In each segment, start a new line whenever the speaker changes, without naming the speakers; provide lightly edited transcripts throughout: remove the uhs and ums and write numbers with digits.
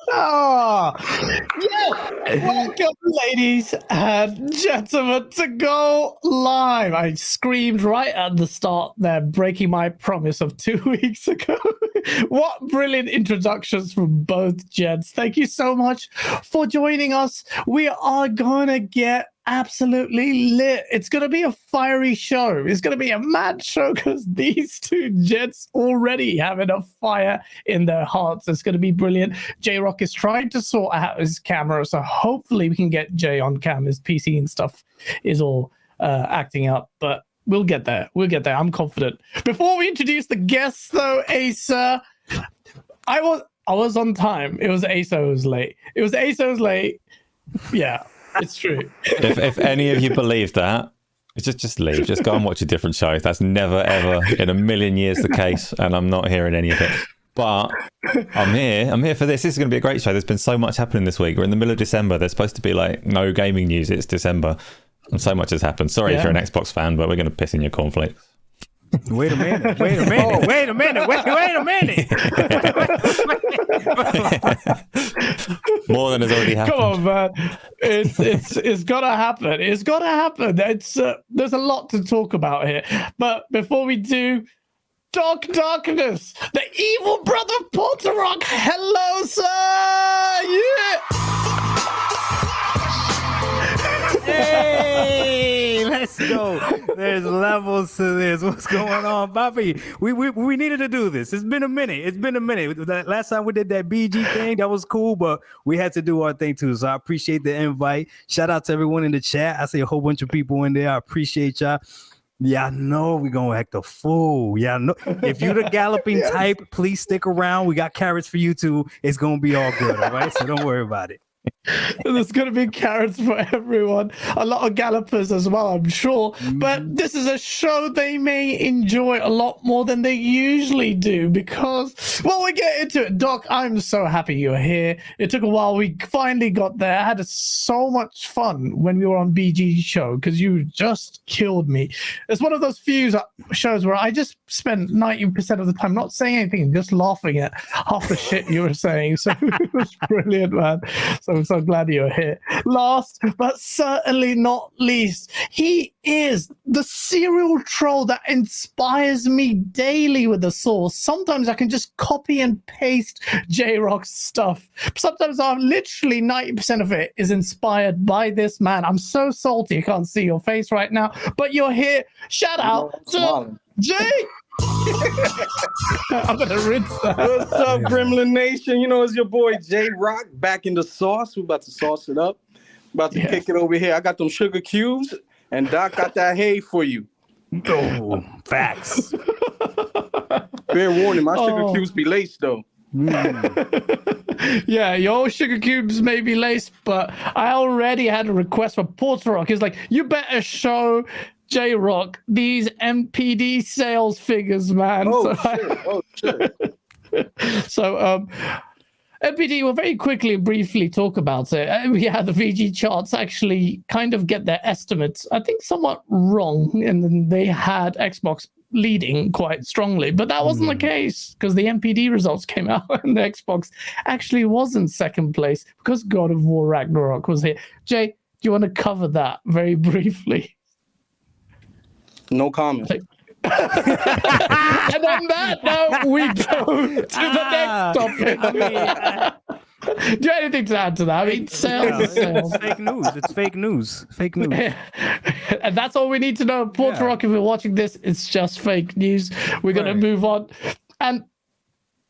Oh, yeah. Welcome, ladies and gentlemen, to Go Live. I screamed right at the start there, breaking my promise of 2 weeks ago. What brilliant introductions from both gents. Thank you so much for joining us. We are going to get absolutely lit. It's going to be a fiery show. It's going to be a mad show because these two gents already have enough fire in their hearts. It's going to be brilliant. J-Rock is trying to sort out his camera, so hopefully we can get Jay on cam. His PC and stuff is all acting up, but we'll get there. We'll get there. I'm confident. Before we introduce the guests, though, Asa, I was on time. It was Asa who was late. Yeah. It's true.
If any of you believe that, just leave. Just go and watch a different show. That's never, ever in a million years the case, and I'm not hearing any of it. But I'm here. I'm here for this. This is going to be a great show. There's been so much happening this week. We're in the middle of December. There's supposed to be like no gaming news. It's December, and so much has happened. Sorry if you're an Xbox fan, but we're going to piss in your cornflakes.
Wait a minute. Wait a minute.
More than has already happened.
Come on, man. It's gotta happen. It's gotta happen. There's a lot to talk about here. But before we do, Darkness, the evil brother Porterock. Hello, sir. Yeah.
Hey, let's go. There's levels to this. What's going on, Bobby? We needed to do this. It's been a minute. That last time we did that BG thing, that was cool, but we had to do our thing too. So I appreciate the invite. Shout out to everyone in the chat. I see a whole bunch of people in there. I appreciate y'all. Yeah, I know we're gonna act a fool. Yeah, no. If you're the galloping type, please stick around. We got carrots for you too. It's gonna be all good, all right? So don't worry about it.
There's going to be carrots for everyone. A lot of gallopers as well, I'm sure. But this is a show they may enjoy a lot more than they usually do because, well, we get into it. Doc, I'm so happy you're here. It took a while. We finally got there. I had so much fun when we were on BG show because you just killed me. It's one of those few shows where I just spent 90% of the time not saying anything and just laughing at half the shit you were saying. So it was brilliant, man. So I'm so glad you're here. Last but certainly not least, he is the serial troll that inspires me daily with the source. Sometimes I can just copy and paste J-Rock's stuff. Sometimes literally 90% of it is inspired by this man. I'm so salty I can't see your face right now, but you're here. Shout out to Jay. I'm gonna rinse that.
What's up, Gremlin Nation? You know, it's your boy J-Rock back in the sauce. We're about to sauce it up. About to kick it over here. I got them sugar cubes, and Doc got that hay for you.
Oh, facts.
Fair warning, my sugar cubes be laced though.
Yeah, your sugar cubes may be laced, but I already had a request for Porterock. He's like, you better show J-Rock these NPD sales figures, man.
Shit.
So NPD, we'll very quickly and briefly talk about it. Yeah, the VG charts actually kind of get their estimates, I think, somewhat wrong, and then they had Xbox leading quite strongly, but that wasn't the case because the NPD results came out and the Xbox actually was in second place because God of War Ragnarok was here. Jay, do you want to cover that very briefly?
No comment.
And on that note, we go to the next topic. Do you have anything to add to that? I mean, sales.
It's fake news. It's fake news. Fake news.
And that's all we need to know. Porterock, if you're watching this, it's just fake news. We're going to move on. And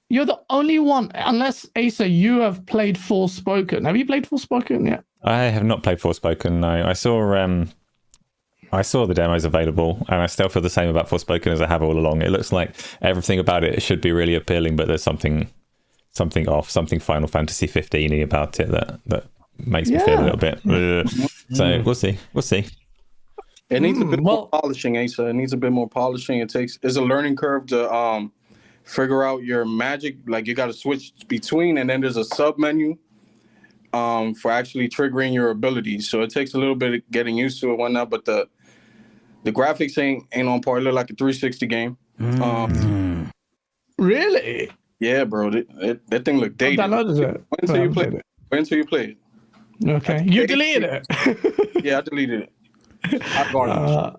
you're the only one, unless, Asa, you have played Forspoken. Have you played Forspoken yet?
I have not played Forspoken, no. I saw the demos available, and I still feel the same about Forspoken as I have all along. It looks like everything about it should be really appealing, but there's something off, something Final Fantasy 15-y about it that makes me feel a little bit. So we'll see.
It needs a bit more polishing, Asa. It needs a bit more polishing. It's a learning curve to figure out your magic. Like, you got to switch between, and then there's a sub menu for actually triggering your abilities. So it takes a little bit of getting used to it, whatnot. But the graphics ain't on par. It look like a 360 game.
Really?
Yeah, bro. That thing looked dated.
Downloaded it.
Wait until you play it. Wait until you play it.
Okay. You deleted it.
Yeah, I deleted it. Hot garbage.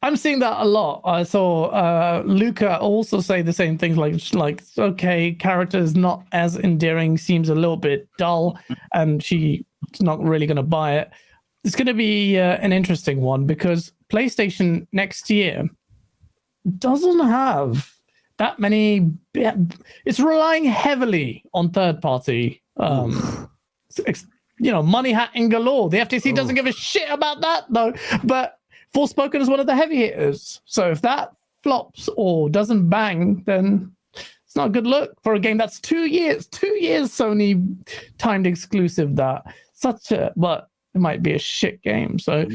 I'm seeing that a lot. I saw Luca also say the same things, like okay, character is not as endearing, seems a little bit dull, and she's not really going to buy it. It's going to be an interesting one because PlayStation next year doesn't have that many. It's relying heavily on third party. Money hatting galore. The FTC doesn't give a shit about that though, but Forspoken is one of the heavy hitters. So if that flops or doesn't bang, then it's not a good look for a game that's 2 years. 2 years Sony timed exclusive. But it might be a shit game. So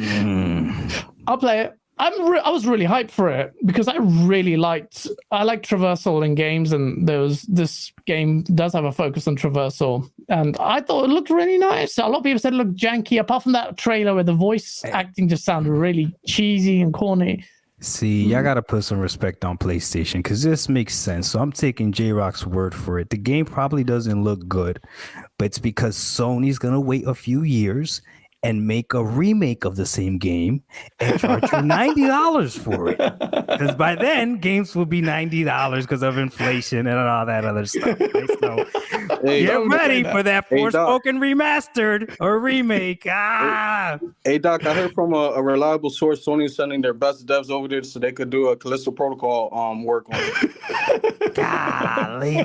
I'll play it. I was really hyped for it because I like traversal in games, and this game does have a focus on traversal, and I thought it looked really nice. A lot of people said it looked janky, apart from that trailer where the voice acting just sounded really cheesy and corny.
See, y'all gotta put some respect on PlayStation because this makes sense. So I'm taking J-Rock's word for it. The game probably doesn't look good, but it's because Sony's gonna wait a few years and make a remake of the same game and charge you $90 for it. Because by then, games will be $90 because of inflation and all that other stuff. Right? So get ready for that Forspoken remastered or remake.
Hey, Doc, I heard from a reliable source, Sony is sending their best devs over there so they could do a Callisto Protocol work on it.
Golly.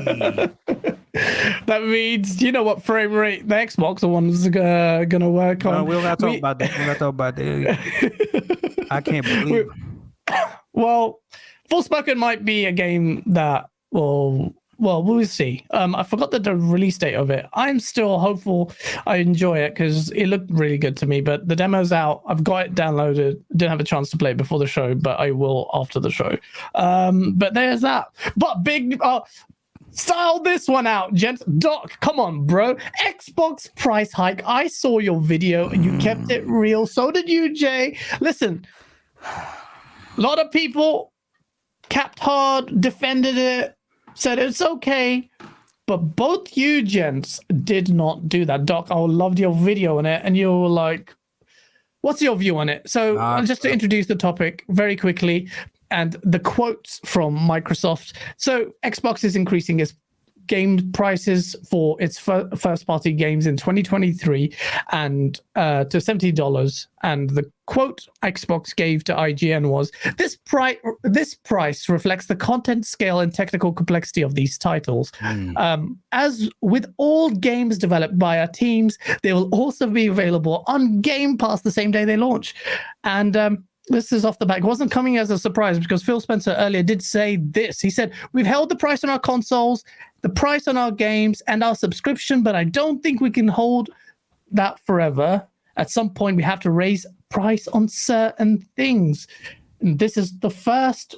That means, you know what frame rate the Xbox one's going to work on.
No, we'll not talk about that. We'll not talk about that. I can't believe it.
Well, Forspoken might be a game that we'll see. I forgot the release date of it. I'm still hopeful I enjoy it because it looked really good to me, but the demo's out. I've got it downloaded. Didn't have a chance to play it before the show, but I will after the show. But there's that. But big... style this one out, gents. Doc, come on, bro. Xbox price hike. I saw your video and you kept it real. So did you, Jay. Listen, a lot of people capped hard, defended it, said it's okay. But both you gents did not do that. Doc, I loved your video on it. And you were like, what's your view on it? So just to introduce the topic very quickly, and the quotes from Microsoft. So Xbox is increasing its game prices for its first-party games in 2023 and to $70. And the quote Xbox gave to IGN was, this price reflects the content scale and technical complexity of these titles. As with all games developed by our teams, they will also be available on Game Pass the same day they launch. And this is off the back. It wasn't coming as a surprise because Phil Spencer earlier did say this. He said, we've held the price on our consoles, the price on our games, and our subscription, but I don't think we can hold that forever. At some point, we have to raise price on certain things. And this is the first,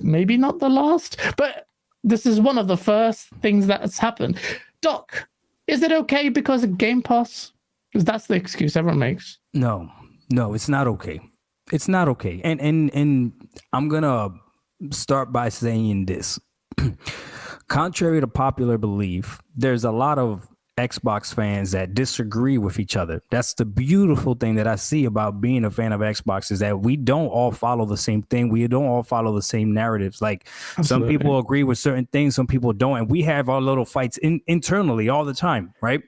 maybe not the last, but this is one of the first things that has happened. Doc, is it okay because of Game Pass? Because that's the excuse everyone makes.
No, it's not okay. It's not okay. And I'm going to start by saying this. Contrary to popular belief, there's a lot of Xbox fans that disagree with each other. That's the beautiful thing that I see about being a fan of Xbox is that we don't all follow the same thing. We don't all follow the same narratives. Like some people agree with certain things, some people don't. And we have our little fights internally all the time, right?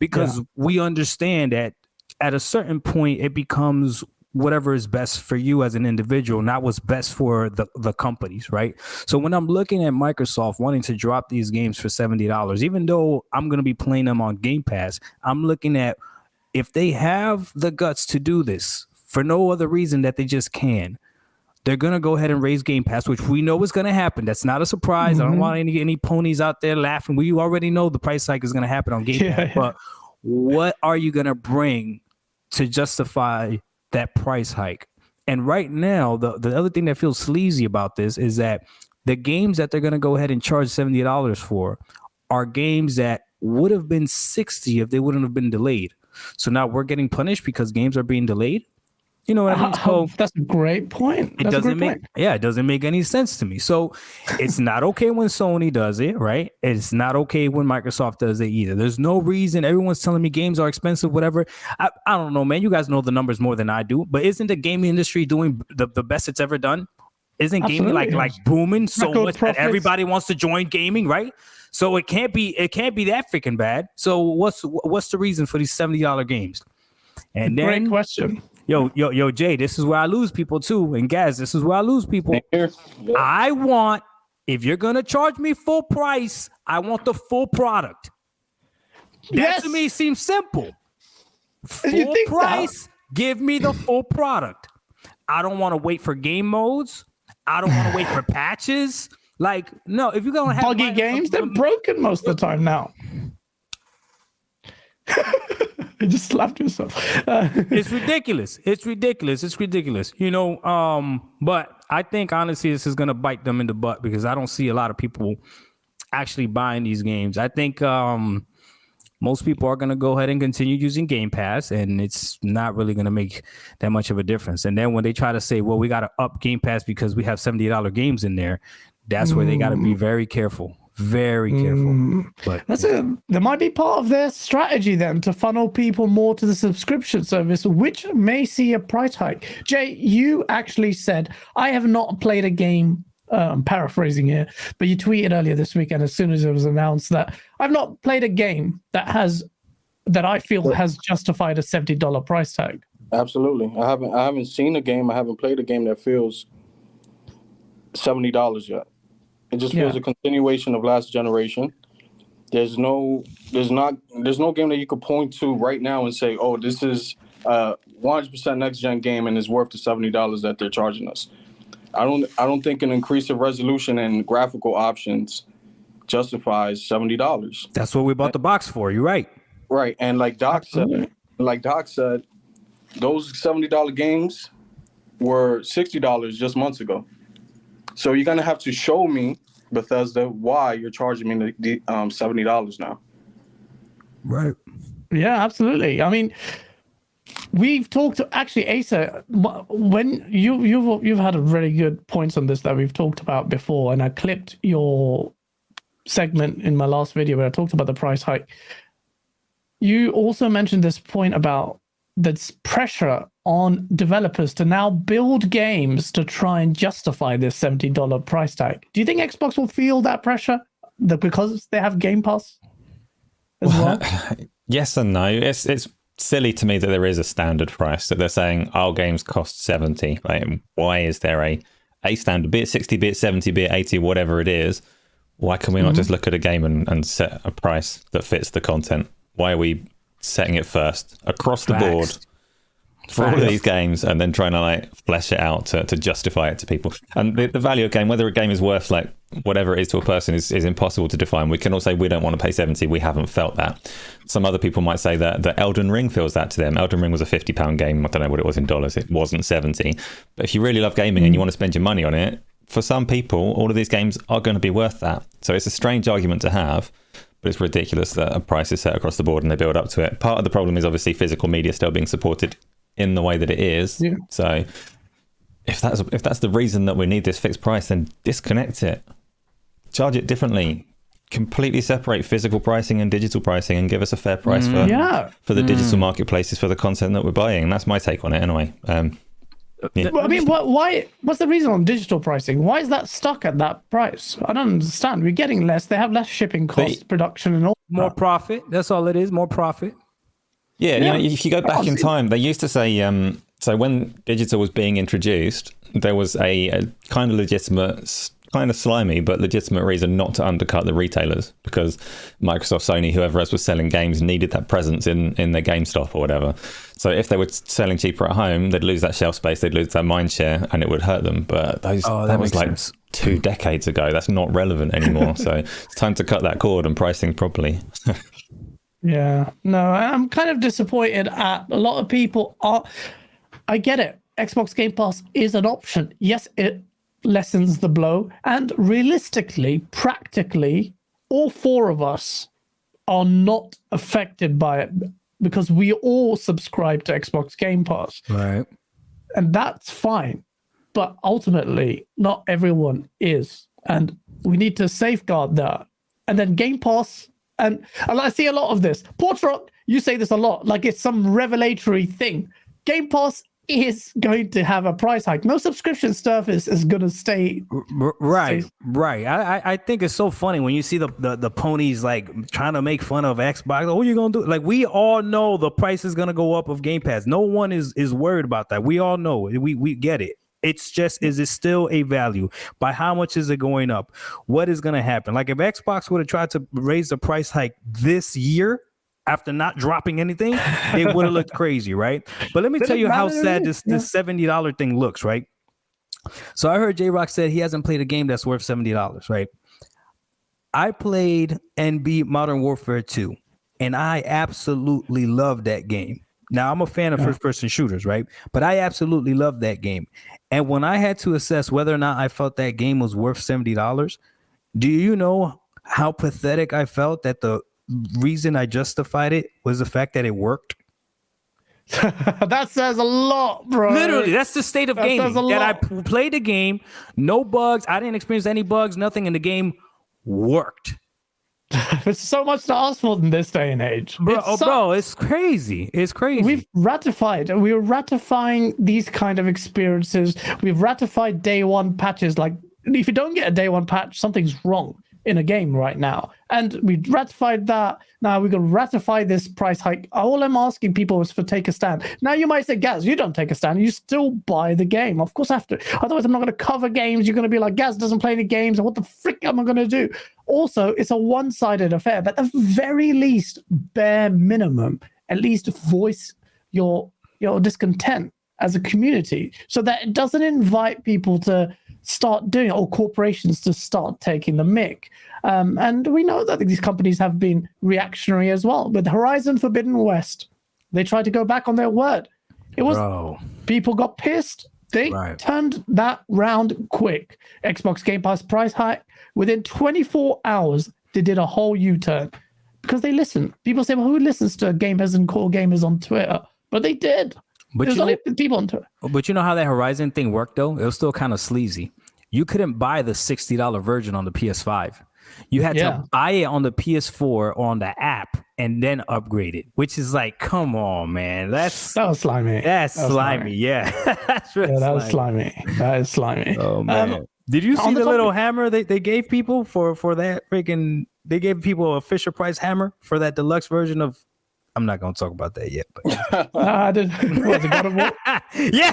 Because we understand that at a certain point, it becomes whatever is best for you as an individual, not what's best for the companies, right? So when I'm looking at Microsoft wanting to drop these games for $70, even though I'm going to be playing them on Game Pass, I'm looking at if they have the guts to do this for no other reason that they just can, they're going to go ahead and raise Game Pass, which we know is going to happen. That's not a surprise. I don't want any ponies out there laughing. We already know the price hike is going to happen on Game Pass. But what are you going to bring to justify that price hike? And right now, the other thing that feels sleazy about this is that the games that they're going to go ahead and charge $70 for are games that would have been $60 if they wouldn't have been delayed. So now we're getting punished because games are being delayed. You know what I mean? So
that's a great point.
it doesn't make any sense to me. So it's not okay when Sony does it, right? It's not okay when Microsoft does it either. There's no reason. Everyone's telling me games are expensive, whatever. I don't know, man. You guys know the numbers more than I do. But isn't the gaming industry doing the best it's ever done? Isn't gaming like booming so much that everybody wants to join gaming, right? So it can't be that freaking bad. So what's the reason for these $70 games? And then,
great question.
Yo, Jay, this is where I lose people too. And Gaz, this is where I lose people. I want, if you're going to charge me full price, I want the full product. That to me seems simple. Full price, give me the full product. I don't want to wait for game modes. I don't want to wait for patches. Like, no, if you're going to have
buggy games, they're broken most of the time now. You just slapped yourself.
It's ridiculous. You know, but I think honestly this is going to bite them in the butt because I don't see a lot of people actually buying these games. I think most people are going to go ahead and continue using Game Pass, and it's not really going to make that much of a difference. And then when they try to say, well, we got to up Game Pass because we have $70 games in there, that's where they got to be very careful. Very careful. But
Absolutely. I haven't seen a game. I haven't played a game that feels $70 yet. It just feels a continuation of last generation. There's no game that you could point to right now and say, oh, this is a 100% next gen game and it's worth the $70 that they're charging us. I don't think an increase of resolution and graphical options justifies $70.
That's what we bought the box for. You're right.
Right. And like Doc said, those $70 games were $60 just months ago. So you're going to have to show me, Bethesda, why you're charging me the $70 now.
Right.
Yeah, absolutely. I mean, we've talked, actually, Asa, when you've had a very good points on this that we've talked about before, and I clipped your segment in my last video where I talked about the price hike. You also mentioned this point about this pressure on developers to now build games to try and justify this $70 price tag. Do you think Xbox will feel that pressure because they have Game Pass as well?
Yes and no. It's silly to me that there is a standard price, that they're saying our games cost 70. Like, why is there a standard, be it 60, be it 70, be it 80, whatever it is? Why can we not just look at a game and set a price that fits the content? Why are we setting it first across the board for all of these games and then trying to like flesh it out to justify it to people? And the value of game, whether a game is worth like whatever it is to a person, is impossible to define. We can all say we don't want to pay 70. We haven't felt that. Some other people might say that Elden Ring feels that to them. Elden Ring was a £50 game. I don't know what it was in dollars. It wasn't 70. But if you really love gaming and you want to spend your money on it, for some people, all of these games are going to be worth that. So it's a strange argument to have, but it's ridiculous that a price is set across the board and they build up to it. Part of the problem is obviously physical media still being supported in the way that it is. Yeah. So if that's the reason that we need this fixed price, then disconnect it. Charge it differently. Completely separate physical pricing and digital pricing and give us a fair price for the digital marketplaces for the content that we're buying. And that's my take on it anyway.
Well, I mean, what's the reason on digital pricing? Why is that stuck at that price? I don't understand. We're getting less. They have less shipping costs, production, and all.
More profit. That's all it is. More profit.
Yeah, you know, if you go back in time, they used to say, so when digital was being introduced, there was a kind of legitimate, kind of slimy, but legitimate reason not to undercut the retailers, because Microsoft, Sony, whoever else was selling games needed that presence in their GameStop or whatever. So if they were selling cheaper at home, they'd lose that shelf space, they'd lose that mind share, and it would hurt them. But that was like 2 decades ago. That's not relevant anymore. So it's time to cut that cord and price things properly.
Yeah, no, I'm kind of disappointed at a lot of people. I get it. Xbox Game Pass is an option. Yes, it lessens the blow. And realistically, practically, all 4 of us are not affected by it because we all subscribe to Xbox Game Pass.
Right.
and that's fine. But ultimately, not everyone is, and we need to safeguard that. And then Game Pass, and I see a lot of this. Portrock, you say this a lot, like it's some revelatory thing. Game Pass is going to have a price hike. No subscription service is going to stay.
Right. I think it's so funny when you see the ponies like trying to make fun of Xbox. What are you going to do? Like, we all know the price is going to go up of Game Pass. No one is worried about that. We all know. We get it. It's just, is it still a value? By how much is it going up? What is going to happen? Like, if Xbox would have tried to raise the price hike this year, after not dropping anything, it would have looked crazy, right? But let me tell you how sad this $70 thing looks, right? So I heard J-Rock said he hasn't played a game that's worth $70, right? I played NB Modern Warfare 2, and I absolutely love that game. Now, I'm a fan of first-person shooters, right? But I absolutely love that game. And when I had to assess whether or not I felt that game was worth $70, do you know how pathetic I felt that the reason I justified it was the fact that it worked?
That says a lot, bro.
Literally, that's the state of gaming. That I played the game, no bugs. I didn't experience any bugs, nothing, and the game worked.
There's so much to ask for in this day and age.
Bro, it's crazy. It's crazy.
We're ratifying these kind of experiences. We've ratified day one patches. Like, if you don't get a day one patch, something's wrong in a game right now. And we ratified that. Now we're going to ratify this price hike. All I'm asking people is for take a stand. Now you might say, Gaz, you don't take a stand. You still buy the game. Of course I have to. Otherwise, I'm not going to cover games. You're going to be like, Gaz doesn't play any games. And what the frick am I going to do? Also, it's a one-sided affair. But at the very least, bare minimum, at least voice your discontent as a community so that it doesn't invite people to start doing it, or corporations to start taking the mick. And we know that these companies have been reactionary as well. With Horizon Forbidden West, they tried to go back on their word. It was people got pissed. They turned that round quick. Xbox Game Pass price hike. Within 24 hours, they did a whole U-turn because they listened. People say, well, who listens to gamers and core gamers on Twitter? But they did. But there's only people on Twitter.
But you know how that Horizon thing worked, though? It was still kind of sleazy. You couldn't buy the $60 version on the PS5. You had to buy it on the PS4 or on the app and then upgrade it, which is like, come on, man. That was
slimy.
That's slimy. Yeah. That's really
that was slimy. That is slimy.
Oh, man. Did you see the little hammer they gave people for that freaking... They gave people a Fisher Price hammer for that deluxe version of... I'm not going to talk about that yet. But
I did. Was it God of War?
Yeah.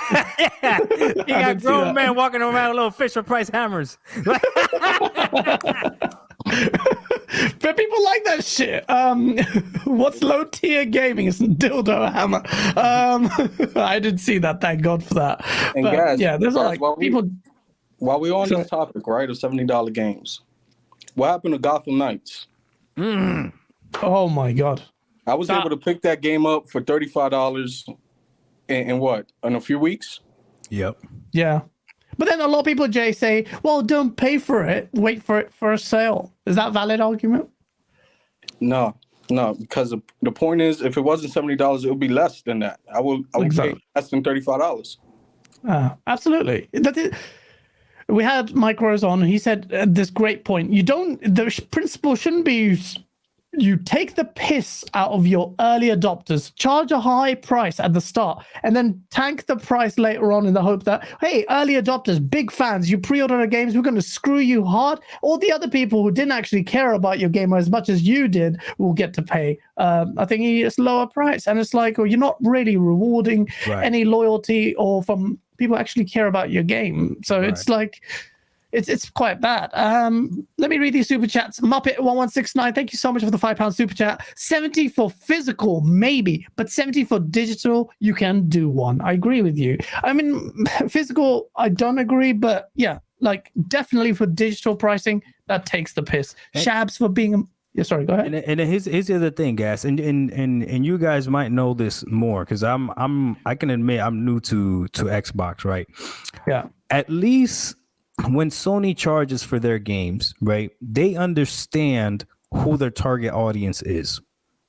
You got grown men walking around with little Fisher Price hammers.
But people like that shit. What's low tier gaming? It's dildo hammer. I didn't see that. Thank God for that.
And
but,
guys,
there's like people.
While we're on this topic, right, of $70 games, what happened to Gotham Knights?
Oh my God.
I was able to pick that game up for $35 in a few weeks?
Yep.
Yeah. But then a lot of people, Jay, say, well, don't pay for it. Wait for it for a sale. Is that a valid argument?
No, because the point is, if it wasn't $70, it would be less than that. I would pay less than $35.
Absolutely. We had Mike Rose on, and he said this great point. The principle shouldn't be you take the piss out of your early adopters, charge a high price at the start, and then tank the price later on in the hope that, hey, early adopters, big fans, you pre-order the games, we're going to screw you hard. All the other people who didn't actually care about your game as much as you did will get to pay. I think it's lower price. And it's like, well, you're not really rewarding any loyalty or from people who actually care about your game. So it's like... It's quite bad. Let me read these super chats. Muppet1169, thank you so much for the £5 super chat. 70 for physical, maybe, but 70 for digital, you can do one. I agree with you. I mean, physical, I don't agree, but yeah, like definitely for digital pricing, that takes the piss. Shabs for being yeah, sorry, go ahead.
And here's the other thing, guys, and you guys might know this more because I can admit I'm new to Xbox, right?
Yeah.
At least when Sony charges for their games, right, they understand who their target audience is,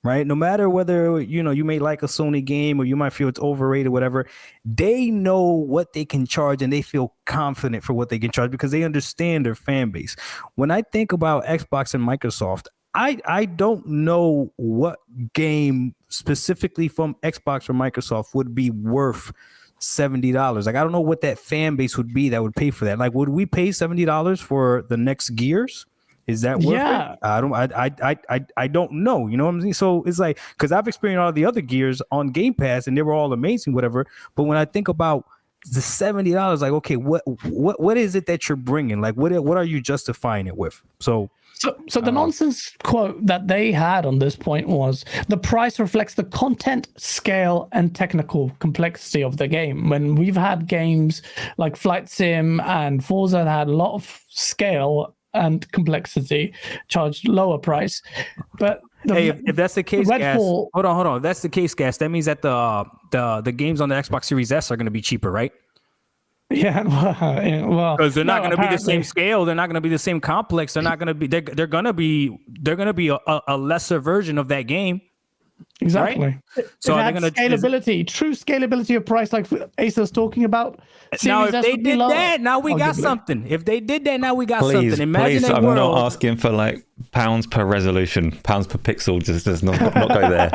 right? No matter whether, you may like a Sony game or you might feel it's overrated, whatever, they know what they can charge and they feel confident for what they can charge because they understand their fan base. When I think about Xbox and Microsoft, I don't know what game specifically from Xbox or Microsoft would be worth $70. Like, I don't know what that fan base would be that would pay for that. Like, would we pay $70 for the next Gears? Is that worth it? I don't know. You know what I'm saying? So it's like, because I've experienced all the other Gears on Game Pass and they were all amazing, whatever. But when I think about the $70, like, okay, what is it that you're bringing? Like, what are you justifying it with? So
the nonsense quote that they had on this point was the price reflects the content, scale, and technical complexity of the game. When we've had games like Flight Sim and Forza that had a lot of scale and complexity, charged lower price. But
if that's the case, Gas,
Redfall,
hold on. If that's the case, Gas, that means that the games on the Xbox Series S are going to be cheaper, right?
Yeah, well,
because they're not going to be the same scale. They're not going to be the same complex. They're not going to be. They're going to be a lesser version of that game.
Exactly.
Right? So
they're going to scalability, true scalability of price, like Acer's talking about.
Now, if they did that, now we got something. If they did that, now we got something. Imagine
please,
that
I'm
world.
not asking for like pounds per resolution, pounds per pixel. Just does not go there.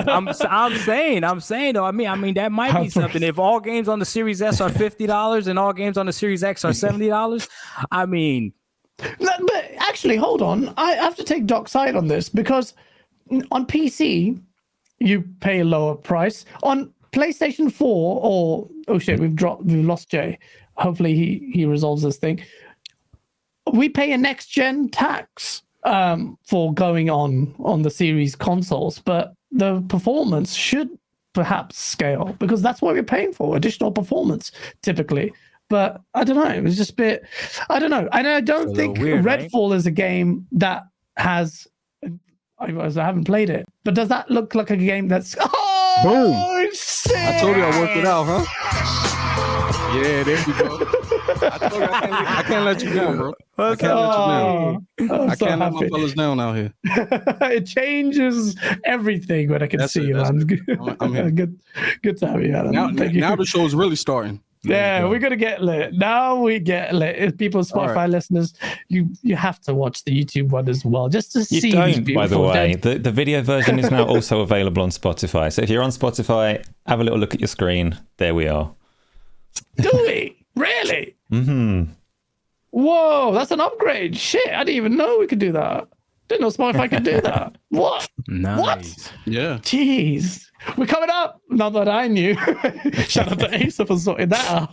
I'm saying though. I mean that might be something. If all games on the Series S are $50 and all games on the Series X are $70, I mean.
But actually, hold on. I have to take Doc's side on this because on PC you pay a lower price. On PlayStation 4 or we've lost Jay. Hopefully he resolves this thing. We pay a next gen tax for going on the series consoles, but the performance should perhaps scale because that's what we're paying for, additional performance typically. But I don't know, it was just a bit, I don't know. And I don't think
weird,
Redfall is a game that has, I haven't played it, but does that look like a game that's,
boom,
sick.
I told you I worked it out, huh? Yeah, there you go. I told you I can't let you down, bro. I can't let you down. I can't let my fellas down out here.
It changes everything when I can see you. I'm here. Good to have you, Adam.
Now the show's really starting.
Yeah, we're gonna get lit. Now we get lit. If people, Spotify listeners, you have to watch the YouTube one as well, just to see.
By the way, the video version is now also available on Spotify. So if you're on Spotify, have a little look at your screen. There we are.
Do we really?
Mm-hmm.
Whoa, that's an upgrade. Shit, I didn't even know we could do that. Didn't know Spotify could do that. What?
Nice.
What?
Yeah.
Jeez. We're coming up. Not that I knew. Shout out to Asa for sorting that out.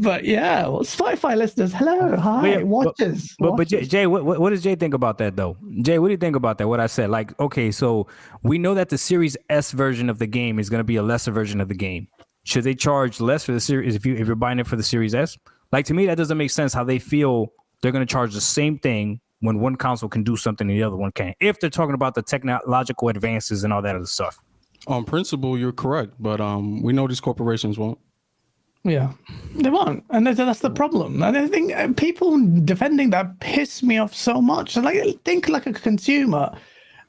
But yeah, well, Spotify listeners, hello, hi, watchers.
But Jay, what does Jay think about that though? Jay, what do you think about that? What I said, like, okay, so we know that the Series S version of the game is going to be a lesser version of the game. Should they charge less for the series if you're buying it for the Series S? Like, to me, that doesn't make sense. How they feel they're going to charge the same thing when one console can do something and the other one can't, if they're talking about the technological advances and all that other stuff.
On principle, you're correct, but we know these corporations won't.
Yeah, they won't, and that's the problem. And I think people defending that piss me off so much. And like, think like a consumer,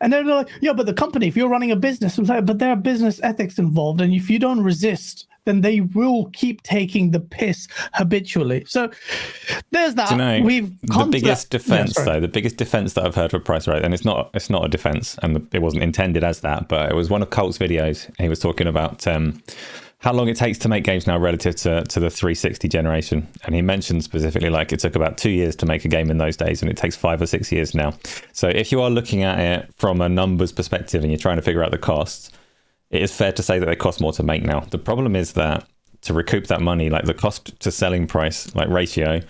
and they're like, "Yeah, but the company, if you're running a business, but there are business ethics involved, and if you don't resist, then they will keep taking the piss habitually." So there's that.
Do you know, the biggest defense that I've heard for price rise, and it's not a defense, and it wasn't intended as that, but it was one of Colt's videos. He was talking about how long it takes to make games now relative to the 360 generation, and he mentioned specifically like it took about 2 years to make a game in those days, and it takes 5 or 6 years now. So if you are looking at it from a numbers perspective and you're trying to figure out the costs, it is fair to say that they cost more to make now. The problem is that to recoup that money, like the cost to selling price, like ratio,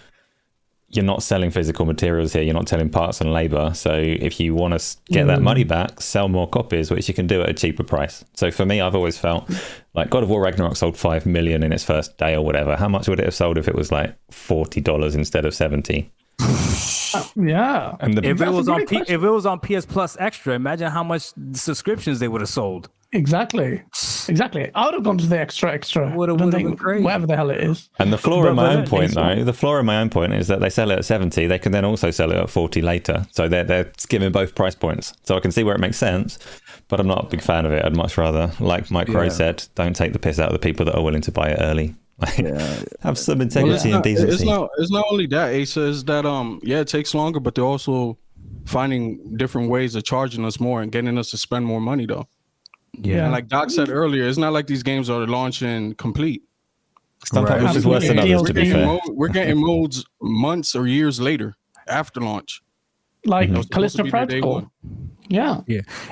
you're not selling physical materials here. You're not selling parts and labor. So if you want to get that money back, sell more copies, which you can do at a cheaper price. So for me, I've always felt like God of War Ragnarok sold 5 million in its first day or whatever. How much would it have sold if it was like $40 instead of $70?
Yeah.
And if it was on PS Plus Extra, imagine how much subscriptions they would have sold.
Exactly. Exactly. I would have gone to the extra.
Would've been great.
Whatever the hell it is.
And the flaw in my own point,
it's not.
though, the flaw in my own point is that they sell it at 70. They can then also sell it at 40 later. So they're skimming both price points. So I can see where it makes sense, but I'm not a big fan of it. I'd much rather, like Mike Rowe said, don't take the piss out of the people that are willing to buy it early. Have some integrity and decency.
It's not only that, Asa, is that it takes longer, but they're also finding different ways of charging us more and getting us to spend more money, though.
Yeah.
And like Doc said earlier, it's not like these games are launching complete.
Sometimes it's just worse than others, to be fair.
We're getting modes months or years later after launch.
Like
Those
Callisto
supposed to be the day
Protocol.
one.
Yeah.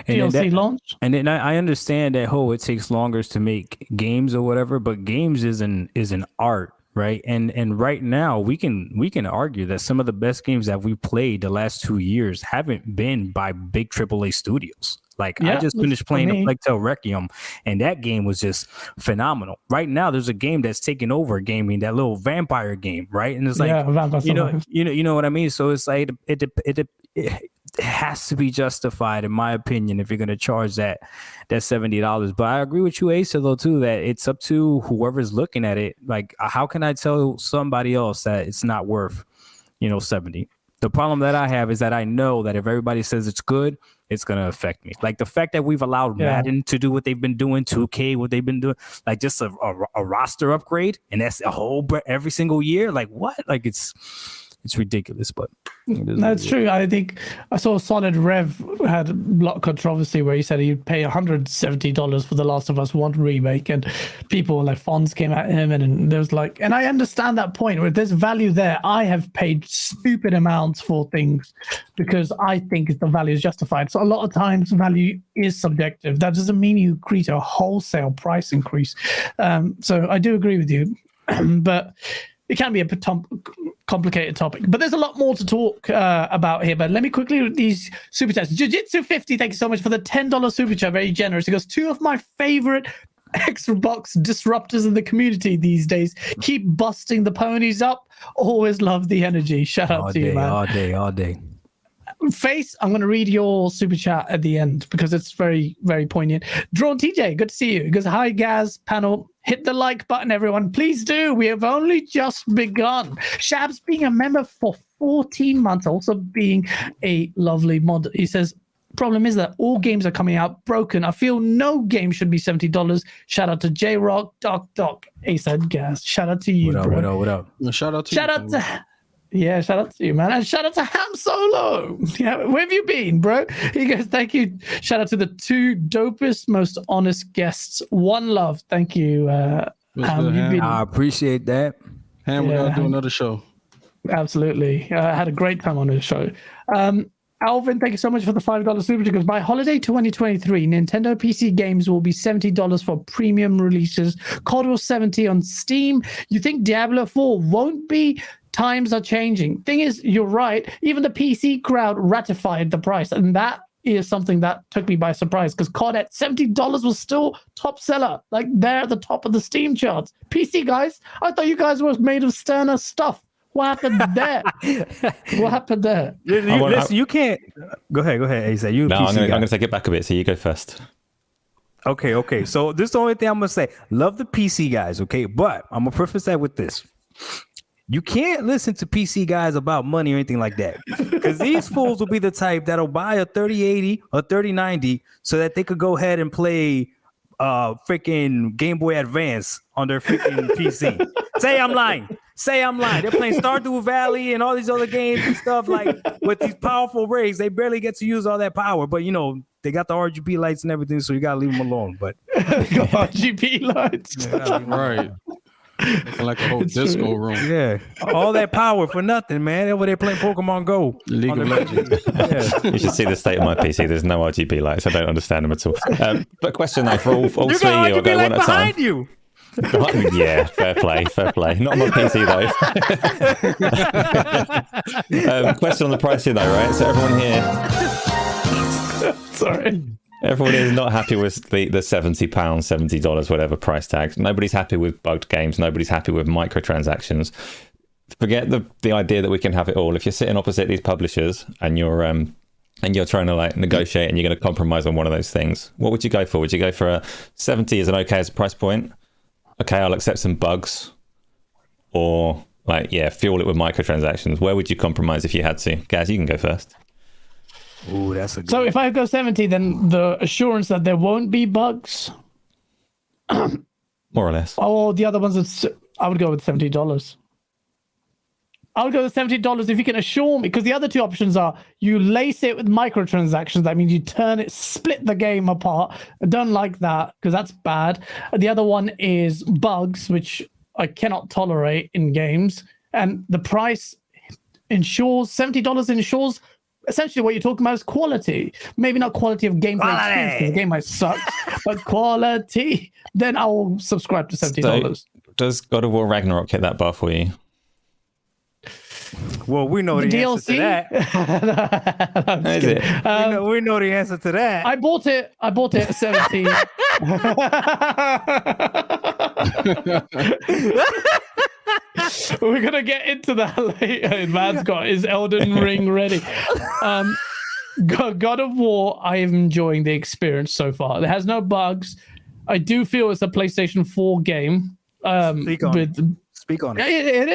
And
DLC launch.
And then I understand that it takes longer to make games or whatever, but games is an art, right? And right now we can argue that some of the best games that we played the last 2 years haven't been by big AAA studios. Like I just finished playing the Plague Tale Requiem, and that game was just phenomenal. Right now, there's a game that's taking over gaming, that little vampire game, right? And it's like, you know what I mean. So it's like it has to be justified, in my opinion, if you're going to charge that $70. But I agree with you, Asa, though, too, that it's up to whoever's looking at it. Like, how can I tell somebody else that it's not worth, $70? The problem that I have is that I know that if everybody says it's good, it's going to affect me. Like the fact that we've allowed Madden to do what they've been doing, 2K, what they've been doing, like just a roster upgrade, and that's a whole every single year. Like what? Like it's ridiculous, but
that's true. I think I saw Solid Rev had a lot of controversy where he said he'd pay $170 for The Last of Us 1 remake, and people like Fonz came at him, and there's like, and I understand that point where there's value there. I have paid stupid amounts for things because I think the value is justified. So a lot of times value is subjective. That doesn't mean you create a wholesale price increase. So I do agree with you, but it can be a complicated topic, but there's a lot more to talk about here. But let me quickly read these super chats. Jiu-Jitsu50, thank you so much for the $10 super chat. Very generous. He goes, 2 of my favorite Xbox disruptors in the community these days. Keep busting the ponies up. Always love the energy. Shout out to you, man.
All day.
Face, I'm going to read your super chat at the end because it's very, very poignant. Drawn TJ, good to see you. He goes, hi, Gaz panel. Hit the like button, everyone. Please do. We have only just begun. Shabs being a member for 14 months, also being a lovely mod. He says, problem is that all games are coming out broken. I feel no game should be $70. Shout out to J-Rock, Doc, A-Side Gas. Shout out to you, bro.
What up?
Shout out to
you, man. And shout out to Ham Solo. Yeah, where have you been, bro? He goes, thank you. Shout out to the 2 dopest, most honest guests. One love. Thank you, Ham.
I appreciate that.
Ham, we gotta do another show.
Absolutely. I had a great time on this show. Alvin, thank you so much for the $5 super chat. By holiday 2023, Nintendo PC games will be $70 for premium releases. COD was $70 on Steam. You think Diablo 4 won't be? Times are changing. Thing is, you're right. Even the PC crowd ratified the price, and that is something that took me by surprise because COD at $70 was still top seller. Like they're at the top of the Steam charts. PC guys, I thought you guys were made of sterner stuff. What happened there? What happened there?
Listen, you can't. Go ahead, Asa. I'm
going to take it back a bit. So you go first.
Okay. So this is the only thing I'm going to say. Love the PC guys, okay? But I'm going to preface that with this. You can't listen to PC guys about money or anything like that because these fools will be the type that'll buy a 3080 or 3090 so that they could go ahead and play freaking Game Boy Advance on their freaking PC. Say I'm lying. They're playing Stardew Valley and all these other games and stuff like with these powerful rigs. They barely get to use all that power, but they got the RGB lights and everything, so you gotta leave them alone. But
RGB lights,
right? Like a whole disco room.
Yeah, all that power for nothing, man. Over there playing Pokemon Go.
League of Legends.
Yeah.
You should see the state of my PC. There's no RGB lights. I don't understand them at all. But question though, for all
you
three,
got
I'll
RGB
go
light
one at a time.
behind you.
Yeah, fair play. Not on my PC though. Question on the pricing though, right? So everyone here,
sorry,
everyone is not happy with the £70, $70, whatever price tag. Nobody's happy with bugged games. Nobody's happy with microtransactions. Forget the idea that we can have it all. If you're sitting opposite these publishers and you're and you're trying to like negotiate and you're going to compromise on one of those things, what would you go for? Would you go for a 70 as an okay as a price point? Okay, I'll accept some bugs, or like, yeah, fuel it with microtransactions. Where would you compromise if you had to? Gaz, you can go first.
Ooh, that's a good
So if I go 70, then the assurance that there won't be bugs,
More or less.
or the other ones, I would go with $70. I would go with $70 if you can assure me, because the other two options are you lace it with microtransactions. That means you turn it, split the game apart. I don't like that because that's bad. The other one is bugs, which I cannot tolerate in games. And the price ensures, $70 ensures essentially what you're talking about is quality. Maybe not quality of gameplay experience, because the game might suck, but quality. Then I'll subscribe to $70.
So, does God of War Ragnarok hit that bar for you?
Well, we know the answer to that.
Is it?
We know the answer to that.
I bought it at 70. We're gonna get into that later. Man's got his Elden Ring ready. God of War, I am enjoying the experience so far. It has no bugs. I do feel it's a PlayStation 4 game.
Speak on it.
It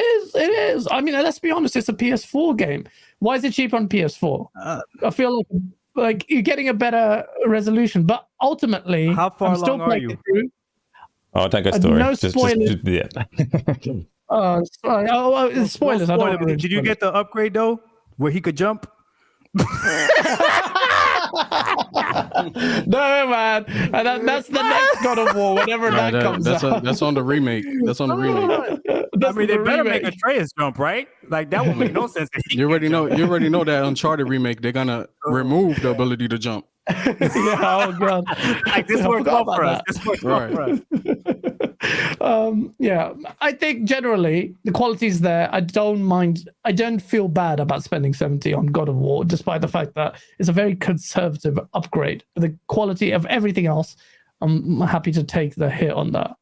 is. I mean, let's be honest, it's a PS4 game. Why is it cheap on PS4? I feel like you're getting a better resolution, but ultimately,
how far
I'm still
along are you?
through.
Oh, don't go story.
No spoilers.
Yeah.
Spoilers.
No
I don't
spoiler. Did you get the upgrade though, where he could jump?
No, man. And that's the next God of War. Whenever that comes out,
that's on the remake. That's on the remake.
I mean, they better make Atreus jump, right? Like that would make no sense.
You already know that Uncharted remake, they're gonna remove the ability to jump.
Yeah, oh god.
Like this worked well for us. This worked well for us.
Yeah, I think generally the quality's there. I don't mind. I don't feel bad about spending 70 on God of War, despite the fact that it's a very conservative upgrade. But the quality of everything else, I'm happy to take the hit on that.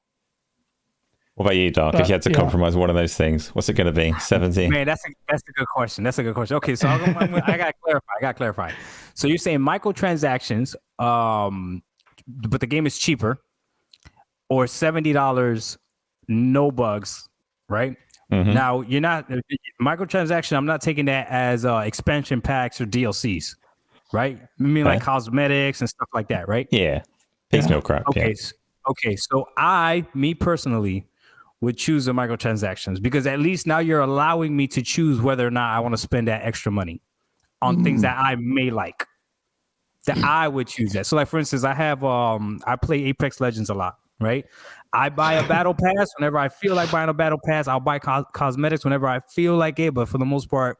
What about you, Dark? If you had to compromise one of those things, what's it going to be? 70?
Man, that's a good question. That's a good question. Okay, so I got to clarify. So you're saying microtransactions, but the game is cheaper, or $70, no bugs, right?
Mm-hmm.
Now you're not microtransaction. I'm not taking that as expansion packs or DLCs, right? I mean like cosmetics and stuff like that, right?
Yeah, piecemeal crap.
Okay,
yeah.
Okay. So me personally, would choose the microtransactions because at least now you're allowing me to choose whether or not I want to spend that extra money on things that I may like. That I would choose that. So, like for instance, I have I play Apex Legends a lot, right? I buy a battle pass whenever I feel like buying a battle pass. I'll buy cosmetics whenever I feel like it, but for the most part,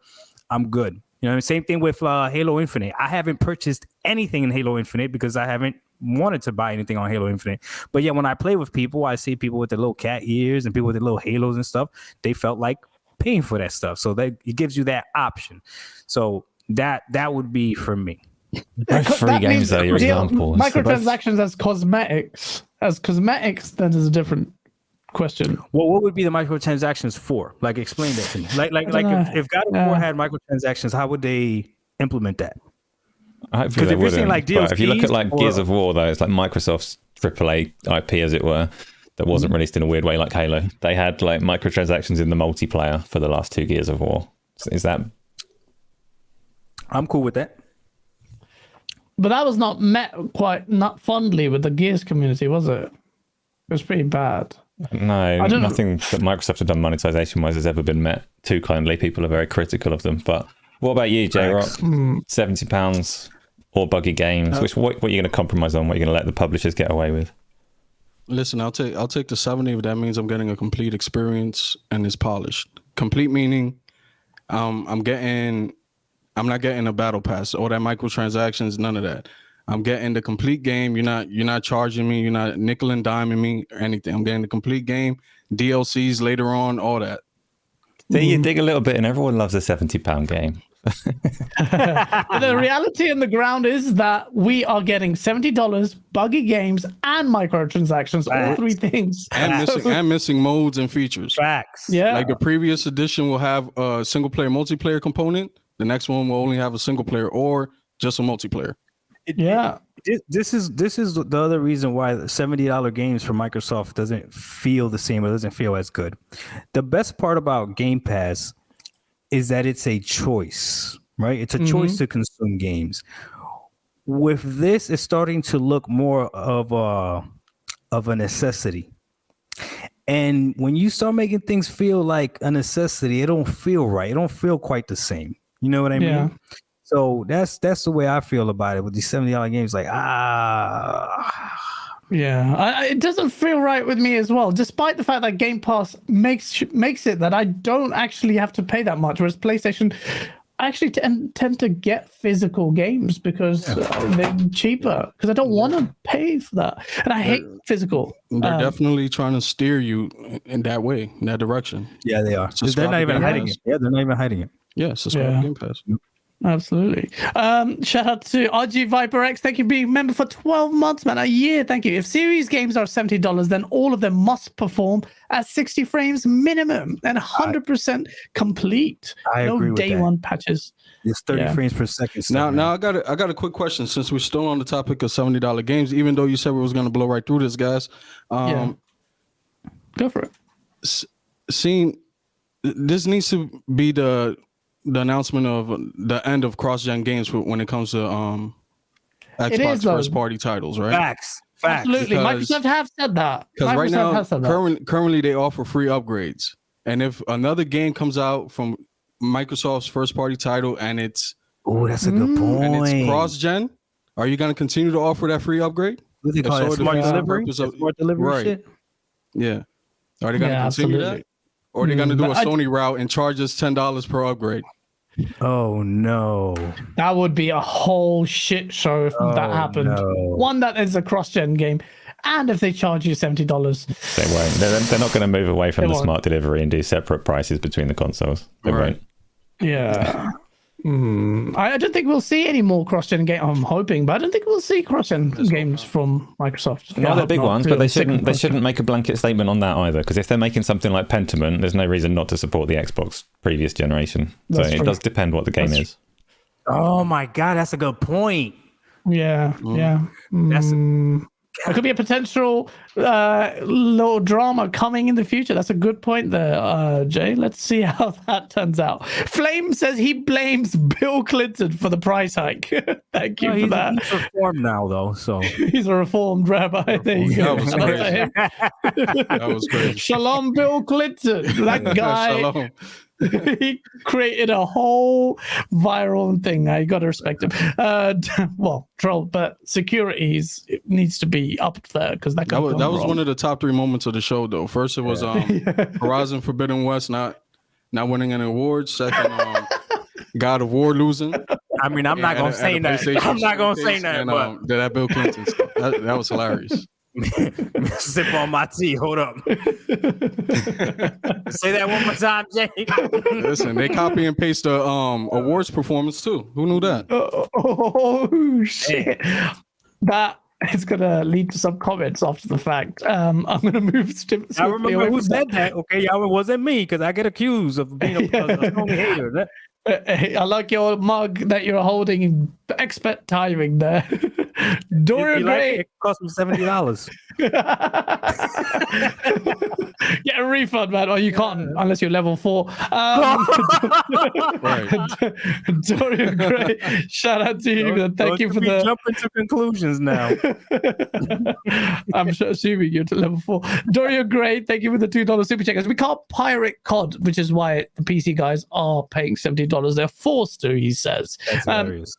I'm good. You know what I mean? Same thing with Halo Infinite. I haven't purchased anything in Halo Infinite because I haven't wanted to buy anything on Halo Infinite. But yeah, when I play with people, I see people with their little cat ears and people with their little halos and stuff. They felt like paying for that stuff. So it gives you that option. So that would be for me.
Free games though, your example.
Microtransactions as cosmetics. As cosmetics, that is a different question.
Well, what would be the microtransactions for? Like, explain that to me. Like if God of War had microtransactions, how would they implement that?
Hopefully they
if you're saying
wouldn't.
like
But if you look at like
DLCs
Gears of War, though, it's like Microsoft's AAA IP, as it were, that wasn't released in a weird way like Halo. They had like microtransactions in the multiplayer for the last 2 Gears of War. Is that?
I'm cool with that.
But that was not met not fondly with the Gears community, was it? It was pretty bad.
No, nothing that Microsoft have done monetization-wise has ever been met too kindly. People are very critical of them. But what about you, J-Rock? £70 or buggy games? What are you going to compromise on? What are you going to let the publishers get away with?
Listen, I'll take the 70 if that means I'm getting a complete experience and it's polished. Complete meaning, I'm not getting a battle pass or that microtransactions, none of that. I'm getting the complete game. You're not charging me. You're not nickel and diming me or anything. I'm getting the complete game, DLCs later on, all that.
So you dig a little bit, and everyone loves a £70 game.
The reality in the ground is that we are getting $70 buggy games and microtransactions, all three things,
and missing modes and features.
Facts.
Yeah,
like the previous edition will have a single player multiplayer component. The next one will only have a single player, or just a multiplayer.
Yeah.
This is the other reason why the $70 games from Microsoft doesn't feel the same or doesn't feel as good. The best part about Game Pass is that it's a choice, right? It's a choice to consume games. With this, it's starting to look more of a necessity. And when you start making things feel like a necessity, it don't feel right. It don't feel quite the same. You know what I mean? So that's the way I feel about it with these $70 games. Like,
it doesn't feel right with me as well, despite the fact that Game Pass makes it that I don't actually have to pay that much, whereas PlayStation, I actually tend to get physical games because they're cheaper, because I don't want to pay for that, and I hate physical.
They're definitely trying to steer you in that way, in that direction.
Yeah, they are. They're not even hiding it. Yeah, they're not even hiding it.
Yeah, subscribe to Game Pass.
Absolutely. Shout out to RG Viper X. Thank you for being a member for 12 months, man. A year. Thank you. If series games are $70, then all of them must perform at 60 frames minimum and 100% complete.
I agree with
day
that.
one patches.
It's 30 frames per second.
Now I got a quick question, since we're still on the topic of $70 games, even though you said we was going to blow right through this, guys.
Go for it.
Seeing this needs to be the announcement of the end of cross-gen games when it comes to Xbox first-party titles, right?
Facts.
Absolutely. Microsoft have said that.
Because right now, currently they offer free upgrades. And if another game comes out from Microsoft's first-party title and it's
that's a good point.
And it's cross-gen, are you going to continue to offer that free upgrade?
What do they call it? Smart delivery? Smart delivery shit?
Yeah. Are they going to continue that? Or are they going to do a Sony route and charge us $10 per upgrade?
Oh no,
that would be a whole shit show if that happened. No. One that is a cross-gen game, and if they charge you $70,
they won't. They're not going to move away from the smart delivery and do separate prices between the consoles. They won't.
Yeah. I don't think we'll see any more cross-gen games. I'm hoping, but I don't think we'll see cross-gen games from Microsoft.
No, they're big ones, but they shouldn't make a blanket statement on that either. Because if they're making something like Pentiment, there's no reason not to support the Xbox previous generation. So it does depend what the game is.
Oh my god, that's a good point.
Yeah. There could be a potential little drama coming in the future. That's a good point there, Jay. Let's see how that turns out. Flame says he blames Bill Clinton for the price hike. Thank you for that.
He's reformed now, though. So
he's a reformed rabbi. There you go.
That was great.
Shalom, Bill Clinton. That guy. Shalom. He created a whole viral thing. Now you got to respect him. Troll, but security needs to be up there because that was
one of the top 3 moments of the show. Though first it was Horizon Forbidden West not winning any awards. Second, God of War losing.
I mean, I'm not gonna say that. I'm not gonna say that. But
that Bill Clinton stuff, that was hilarious.
Sip on my tea. Hold up. Say that one more time, Jay.
Listen, they copy and paste the awards performance too. Who knew that?
Oh shit! That is gonna lead to some comments after the fact. I'm gonna move.
I remember who said that. Okay, y'all, it wasn't me because I get accused of being a Sony hater.
I like your mug that you're holding. Expert timing there. Dorian Gray.
It cost me $70.
Get a refund, man. Or you can't unless you're level 4. Dorian Gray, shout out to you. Thank you for the
jumping to conclusions now.
I'm assuming you're to level 4. Dorian Gray, thank you for the $2 super checkers. We can't pirate COD, which is why the PC guys are paying $70. They're forced to, he says.
That's hilarious.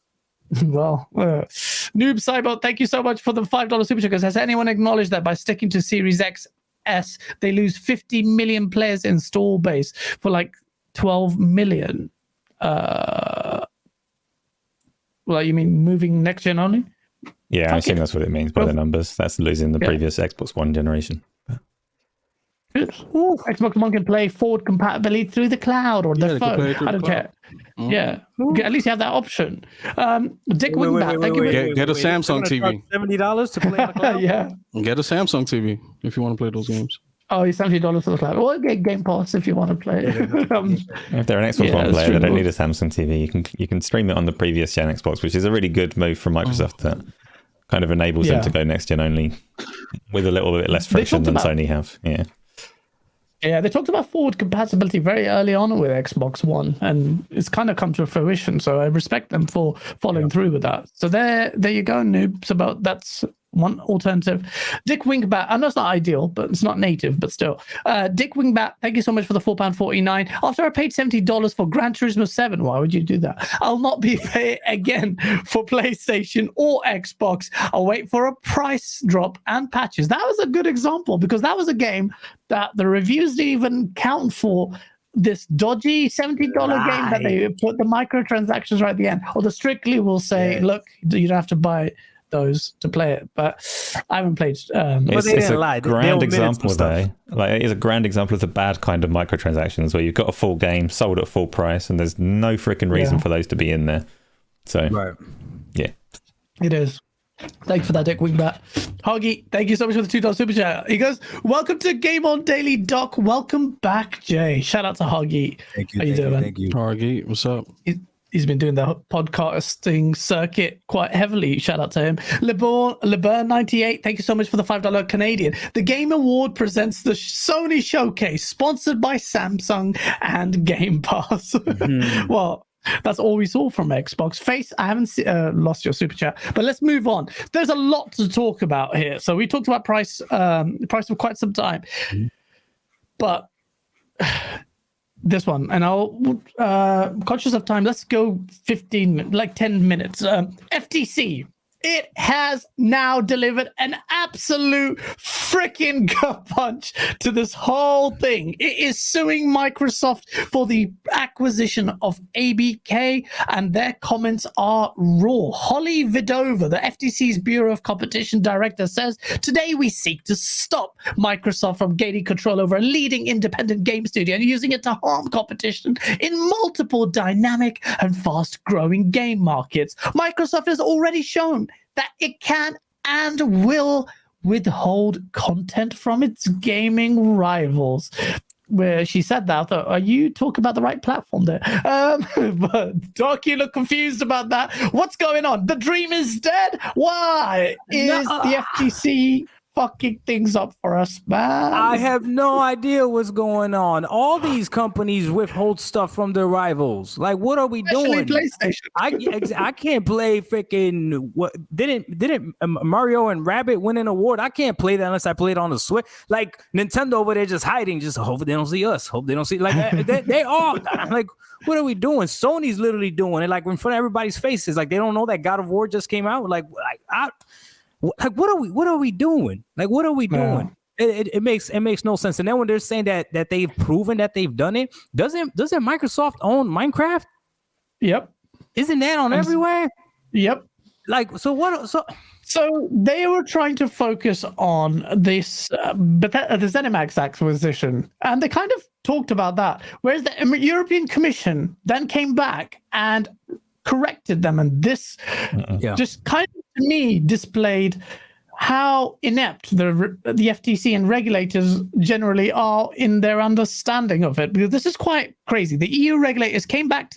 Well, Noob Cybot, thank you so much for the $5 super checkers. Has anyone acknowledged that by sticking to Series XS, they lose 50 million players install base for like 12 million? Well, you mean moving next gen only?
Yeah, I think that's what it means by the numbers. That's losing the previous Xbox One generation.
Xbox One can play forward compatibility through the cloud or the phone. I don't care. Yeah, at least you have that option. Dick Wingbat, thank you.
Get a Samsung TV.
$70 to play on the cloud?
Yeah.
Get a Samsung TV if you want to play those games.
Oh, it's $70 for the cloud. Or get Game Pass if you want to play it.
If they're an Xbox One
it's
player, they don't
streamable.
need a Samsung TV. You can stream it on the previous gen Xbox, which is a really good move from Microsoft that kind of enables them to go next gen only with a little bit less friction than Sony have. Yeah.
Yeah, they talked about forward compatibility very early on with Xbox One, and it's kind of come to fruition. So I respect them for following through with that. So there you go, noobs. That's one alternative. Dick Wingbat, I know it's not ideal, but it's not native, but still. Dick Wingbat, thank you so much for the £4.49. After I paid $70 for Gran Turismo 7, why would you do that? I'll not be paying again for PlayStation or Xbox. I'll wait for a price drop and patches. That was a good example because that was a game that the reviews didn't even count for this dodgy $70 game that they put the microtransactions right at the end. Or the Strictly will say, look, you don't have to buy those to play it, but I haven't played.
It's a grand example, though. Like, it is a grand example of the bad kind of microtransactions where you've got a full game sold at full price, and there's no freaking reason for those to be in there. So, yeah,
it is. Thanks for that, Dick Wingbat. Hoggy, thank you so much for the $2 super chat. He goes, "Welcome to Game On Daily, Doc. Welcome back, Jay." Shout out to Hoggy.
Thank you.
How you doing, man?
Thank you.
Hoggy, what's up?
He's been doing the podcasting circuit quite heavily. Shout out to him. LeBurn98, thank you so much for the $5 Canadian. The Game Award presents the Sony Showcase, sponsored by Samsung and Game Pass. Well, that's all we saw from Xbox. Face, I haven't lost your super chat, but let's move on. There's a lot to talk about here. So we talked about price for quite some time, but this one, and I'll conscious of time, let's go 10 minutes. FTC, it has now delivered an absolute freaking gut punch to this whole thing. It is suing Microsoft for the acquisition of ABK, and their comments are raw. Holly Vidova, the FTC's Bureau of Competition Director, says, "Today we seek to stop Microsoft from gaining control over a leading independent game studio and using it to harm competition in multiple dynamic and fast-growing game markets. Microsoft has already shown that it can and will withhold content from its gaming rivals." Where she said that, I thought, are you talking about the right platform there? But Doc, you look confused about that. What's going on? The dream is dead? Why is the FTC fucking things up for us, man?
I have no idea what's going on. All these companies withhold stuff from their rivals. Like, what are we
Especially
doing?
PlayStation.
I can't play freaking what didn't Mario and Rabbit win an award? I can't play that unless I play it on the Switch. Like Nintendo over there just hiding, just hope they don't see us. Hope they don't see they all like, what are we doing? Sony's literally doing it like in front of everybody's faces. Like they don't know that God of War just came out. Like what are we doing? Like what are we doing? It makes no sense. And then when they're saying that they've proven that they've done it, doesn't Microsoft own Minecraft?
Yep.
Isn't that on everywhere?
Yep.
Like
So they were trying to focus on this, but the ZeniMax acquisition, and they kind of talked about that. Whereas the European Commission then came back and corrected them, and this just kind of, to me, displayed how inept the FTC and regulators generally are in their understanding of it. Because this is quite crazy. The EU regulators came back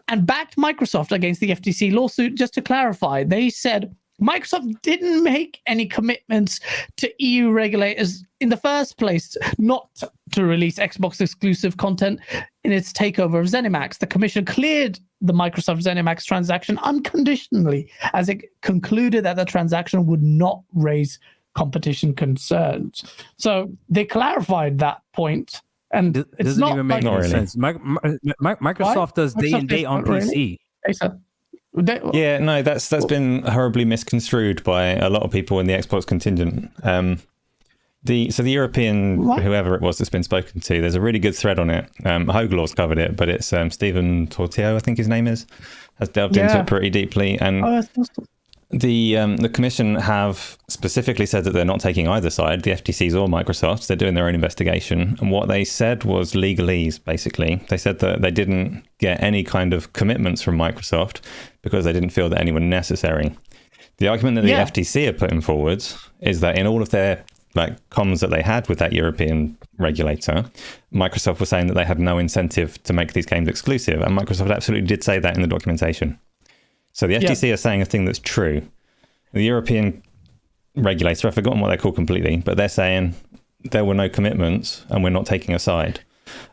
and backed Microsoft against the FTC lawsuit. Just to clarify, they said Microsoft didn't make any commitments to EU regulators in the first place not to release Xbox exclusive content in its takeover of ZeniMax. The commission cleared the Microsoft ZeniMax transaction unconditionally, as it concluded that the transaction would not raise competition concerns. So they clarified that point, and it doesn't
even make any sense. Microsoft does day and day on PC.
Yeah, no, that's been horribly misconstrued by a lot of people in the Xbox contingent. The European, whoever it was that's been spoken to, there's a really good thread on it. Hoglaw's covered it, but it's Stephen Tortio, I think his name is, has delved into it pretty deeply. And the commission have specifically said that they're not taking either side, the FTC's or Microsoft. They're doing their own investigation. And what they said was legalese, basically. They said that they didn't get any kind of commitments from Microsoft because they didn't feel that any were necessary. The argument that the FTC are putting forward is that in all of their comms that they had with that European regulator, Microsoft was saying that they had no incentive to make these games exclusive, and Microsoft absolutely did say that in the documentation. So the FTC are saying a thing that's true. The European regulator, I've forgotten what they're called completely, but they're saying there were no commitments and we're not taking a side.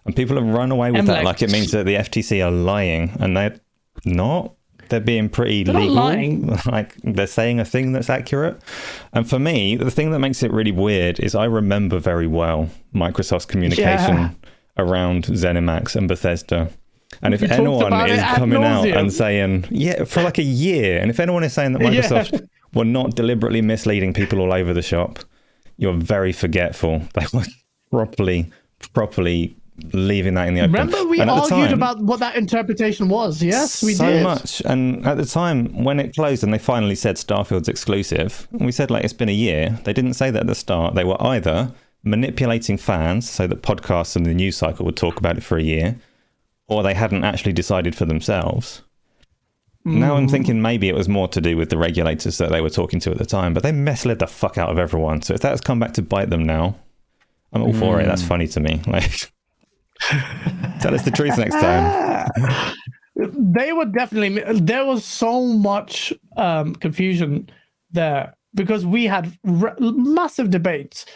And people have run away with that like it means that the FTC are lying, and they're not. They're being pretty legal. Like they're saying a thing that's accurate. And for me, the thing that makes it really weird is I remember very well Microsoft's communication around ZeniMax and Bethesda. And if anyone is coming out and saying, for like a year, and if anyone is saying that Microsoft were not deliberately misleading people all over the shop, you're very forgetful. They were properly leaving that in the open.
Remember, we argued about what that interpretation was. Yes, we did.
So much. And at the time, when it closed and they finally said Starfield's exclusive, we said, like, it's been a year. They didn't say that at the start. They were either manipulating fans so that podcasts and the news cycle would talk about it for a year, or they hadn't actually decided for themselves. Now I'm thinking maybe it was more to do with the regulators that they were talking to at the time, but they misled the fuck out of everyone. So if that's come back to bite them now, I'm all for it. That's funny to me. Like, tell us the truth next time.
They were definitely, there was so much confusion there because we had massive debates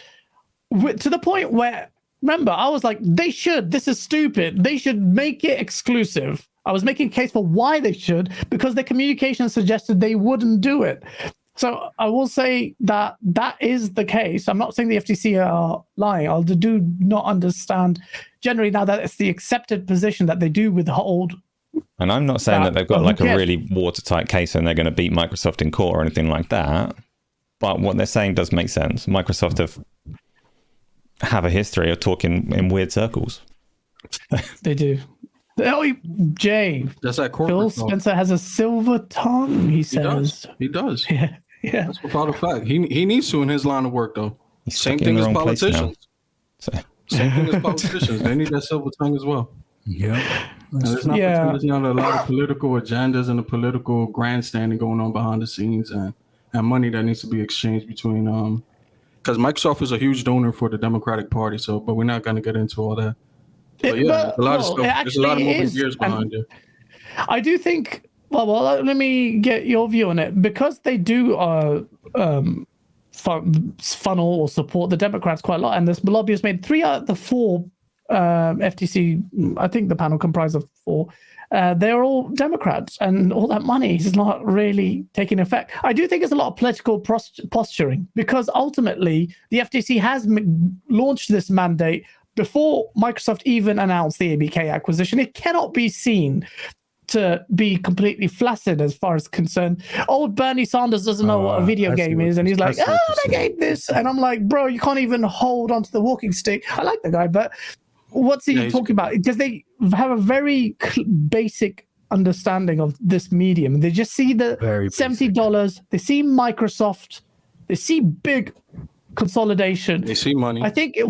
to the point where, remember, I was like, this is stupid. They should make it exclusive. I was making a case for why they should, because their communication suggested they wouldn't do it. So I will say that is the case. I'm not saying the FTC are lying. I do not understand generally now that it's the accepted position that they do withhold.
And I'm not saying that they've got like a really watertight case and they're going to beat Microsoft in court or anything like that. But what they're saying does make sense. Microsoft have a history of talking in weird circles.
They do. Oh, Jay.
That's that
Phil Spencer has a silver tongue, he says.
He does.
Yeah.
That's without a fact. He needs to in his line of work, though. Same thing as politicians. Same thing as politicians. They need that silver tongue as well.
Yeah.
There's not a lot of political agendas and a political grandstanding going on behind the scenes, and money that needs to be exchanged between because Microsoft is a huge donor for the Democratic Party. So, but we're not going to get into all that. But there's a lot of stuff. There's a lot of moving gears behind it.
I do think. Well, let me get your view on it, because they do funnel or support the Democrats quite a lot, and this lobbyist made 3 out of the 4 FTC. I think the panel comprised of 4. They're all Democrats, and all that money is not really taking effect. I do think it's a lot of political posturing, because ultimately the FTC has launched this mandate before Microsoft even announced the ABK acquisition. It cannot be seen to be completely flaccid as far as concerned. Old Bernie Sanders doesn't know what a video game is, and he's like, they gave this. And I'm like, bro, you can't even hold onto the walking stick. I like the guy, but what's he talking about? Because they have a very basic understanding of this medium. They just see the $70. They see Microsoft. They see big consolidation.
They see money.
I think it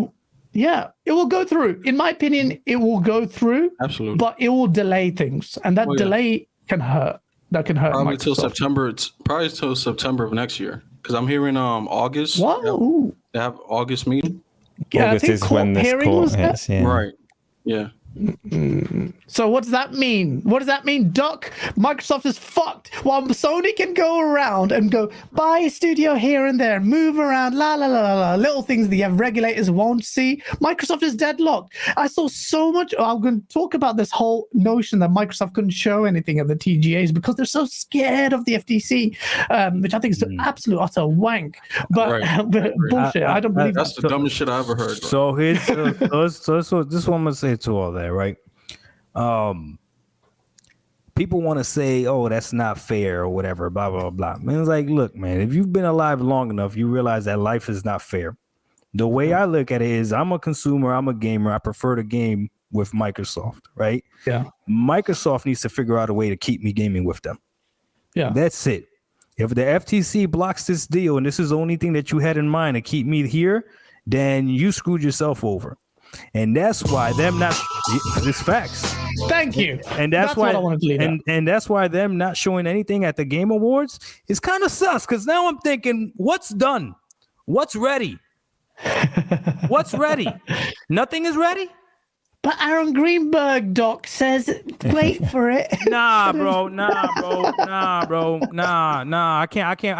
will go through. In my opinion, it will go through.
Absolutely.
But it will delay things, and that delay can hurt. That can hurt.
Probably till September. It's probably till September of next year, because I'm hearing August.
Wow.
They have August meeting.
Yeah,
August is when this court hits. Yeah.
Right. Yeah.
So what does that mean? What does that mean, Doc? Microsoft is fucked. While Sony can go around and go buy a studio here and there, move around, little things the regulators won't see. Microsoft is deadlocked. I saw so much. I'm going to talk about this whole notion that Microsoft couldn't show anything at the TGAs because they're so scared of the FTC, which I think is absolute utter wank. But, but bullshit. I don't believe
that's the dumbest shit I ever heard. Bro.
So here's so this is what I'm gonna say to all that. Right, people want to say, "Oh, that's not fair" or whatever, blah blah blah. Man, it's like, look, man, if you've been alive long enough, you realize that life is not fair. The way I look at it is, I'm a consumer, I'm a gamer. I prefer to game with Microsoft, right?
Yeah.
Microsoft needs to figure out a way to keep me gaming with them. Yeah, that's it. If the FTC blocks this deal and this is the only thing that you had in mind to keep me here, then you screwed yourself over. And that's why them not it's facts.
Thank you.
And that's why
what I wanted to leave out.
And that's why them not showing anything at the Game Awards is kind of sus, because now I'm thinking, what's done? What's ready? What's ready? Nothing is ready.
But Aaron Greenberg, Doc, says, wait for it.
Nah, bro. I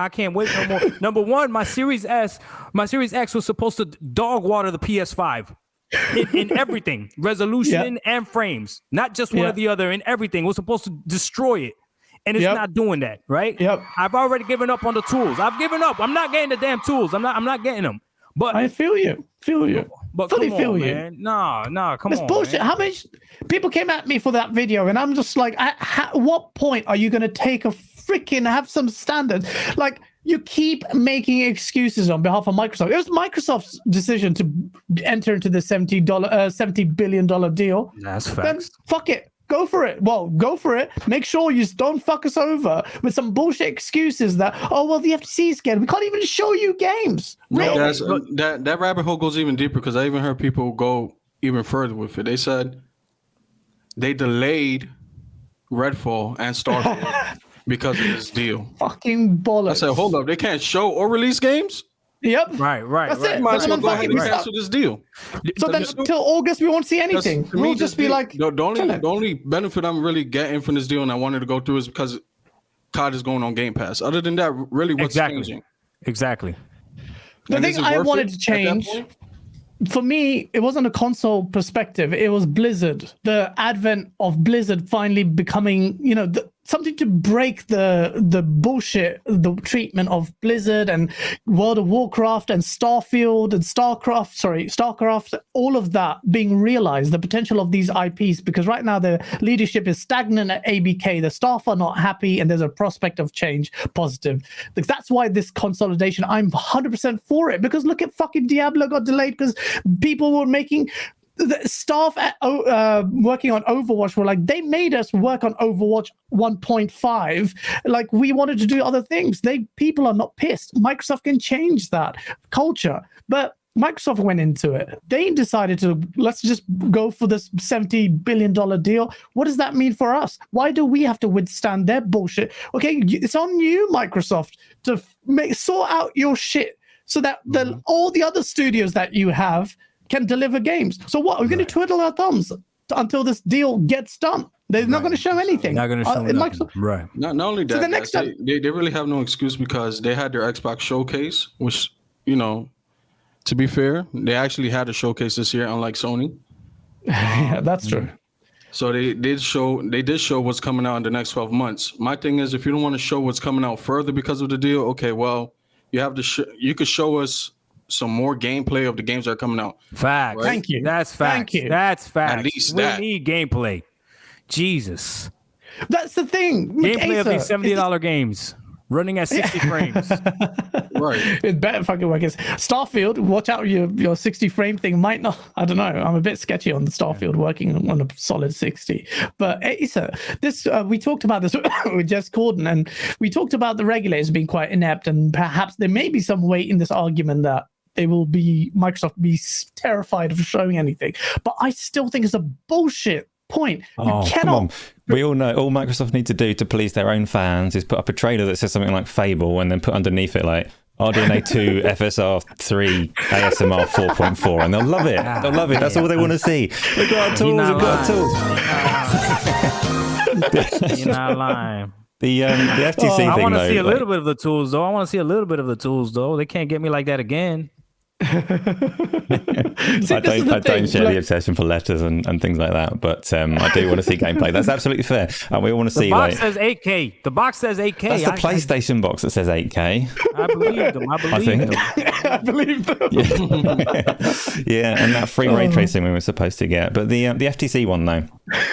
can't wait no more. Number one, my Series X was supposed to dog water the PS5 in everything, resolution and frames, not just one or the other. In everything, it was supposed to destroy it, and it's not doing that, right?
Yep.
I've already given up on the tools. I've given up. I'm not getting the damn tools. I'm not getting them. But
I feel you.
But
Fully
come
feel
on,
you.
man. Nah, come
That's
on.
bullshit.
Man.
How much people came at me for that video, and I'm just like, at what point are you going to take a freaking have some standards? Like, you keep making excuses on behalf of Microsoft. It was Microsoft's decision to enter into the $70 billion deal.
That's
Then
facts.
fuck it. Go for it. Well, go for it. Make sure you don't fuck us over with some bullshit excuses that, oh, well, the FTC is scared. We can't even show you games.
No,
Really?
that rabbit hole goes even deeper because I even heard people go even further with it. They said they delayed Redfall and Starfield because of this deal.
Fucking bollocks.
I said, hold up, they can't show or release games?
Yep.
Right.
That's it.
Might
But
as
then
well go ahead
fucking
and cancel this deal.
So then until August, we won't see anything.
To me,
We'll just be like,
the only benefit I'm really getting from this deal and I wanted to go through is because COD is going on Game Pass. Other than that, really what's changing?
Exactly.
the
And
thing
is it
I
worth
wanted
it
to
at that
change.
point?
For me, it wasn't a console perspective. It was Blizzard, the advent of Blizzard finally becoming, something to break the bullshit, the treatment of Blizzard and World of Warcraft and Starfield and Starcraft, all of that being realized, the potential of these IPs, because right now the leadership is stagnant at ABK. The staff are not happy and there's a prospect of change, positive. That's why this consolidation, I'm 100% for it, because look at fucking Diablo got delayed because people were making the staff at, working on Overwatch were like, they made us work on Overwatch 1.5. Like, we wanted to do other things. People are not pissed. Microsoft can change that culture, but Microsoft went into it. They decided to, let's just go for this $70 billion deal. What does that mean for us? Why do we have to withstand their bullshit? Okay, it's on you, Microsoft, to sort out your shit so that all the other studios that you have can deliver games. So what? We're going to twiddle our thumbs until this deal gets done. They're not going to show anything.
Not going to show nothing. Right.
Not only that,
So the next
guys, they really have no excuse because they had their Xbox showcase, which, to be fair, they actually had a showcase this year, unlike Sony.
Yeah, that's true.
So they did show what's coming out in the next 12 months. My thing is, if you don't want to show what's coming out further because of the deal, okay, well, you have to you could show us some more gameplay of the games that are coming out.
Facts.
Right?
Thank you.
That's facts.
Thank you.
That's facts.
At least
we
that.
need gameplay. Jesus.
That's the thing.
Gameplay of
Asa,
these $70 games running at 60 frames.
Right.
It better fucking work. Starfield, watch out, your 60 frame thing might not. I don't know. I'm a bit sketchy on the Starfield working on a solid 60. But Asa, we talked about this with Jess Corden, and we talked about the regulators being quite inept, and perhaps there may be some weight in this argument that Microsoft be terrified of showing anything. But I still think it's a bullshit point.
Oh, come on. We all know all Microsoft need to do to please their own fans is put up a trailer that says something like Fable and then put underneath it like RDNA 2 FSR 3 ASMR 4.4 and they'll love it. They'll love it. That's all they want to see. We've got our tools. We've got our tools.
You're not lying.
The FTC thing,
I want to
though,
see a little bit of the tools, though. They can't get me like that again.
I don't share the obsession for letters and things like that, but I do want to see gameplay. That's absolutely fair, and we all want to see.
The box says 8K. The box says 8K.
That's the PlayStation box that says 8K.
I believe them.
I believe them.
Yeah, and that free ray tracing we were supposed to get, but the FTC one though.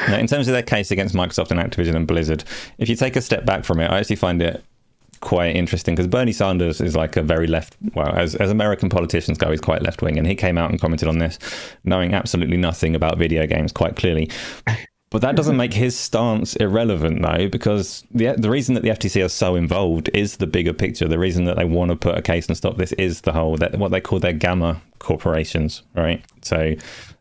In terms of their case against Microsoft and Activision and Blizzard, if you take a step back from it, I actually find it quite interesting because Bernie Sanders is like a very as American politicians go, he's quite left wing, and he came out and commented on this knowing absolutely nothing about video games quite clearly. But that doesn't make his stance irrelevant though, because the reason that the FTC are so involved is the bigger picture. The reason that they want to put a case and stop this is what they call their gamma corporations, right? So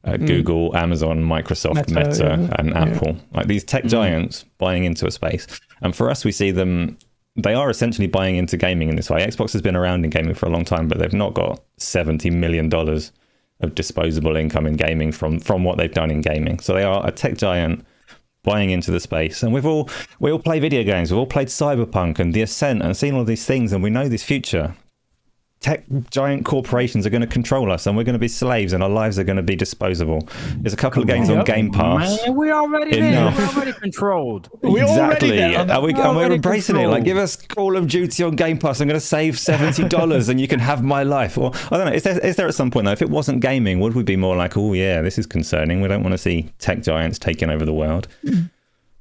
Google, Amazon, Microsoft, Meta and Apple, like these tech giants buying into a space. And for us, we see them they are essentially buying into gaming in this way. Xbox has been around in gaming for a long time, but they've not got $70 million of disposable income in gaming from what they've done in gaming. So they are a tech giant buying into the space. And we all play video games. We've all played Cyberpunk and The Ascent and seen all these things, and we know this future. Tech giant corporations are going to control us, and we're going to be slaves, and our lives are going to be disposable. There's a couple of games on Game Pass.
Man, we're already there. We're already controlled.
Exactly. And we're embracing it. Like, give us Call of Duty on Game Pass. I'm going to save $70 and you can have my life. Or I don't know. Is there at some point, though, if it wasn't gaming, would we be more like, oh, yeah, this is concerning. We don't want to see tech giants taking over the world.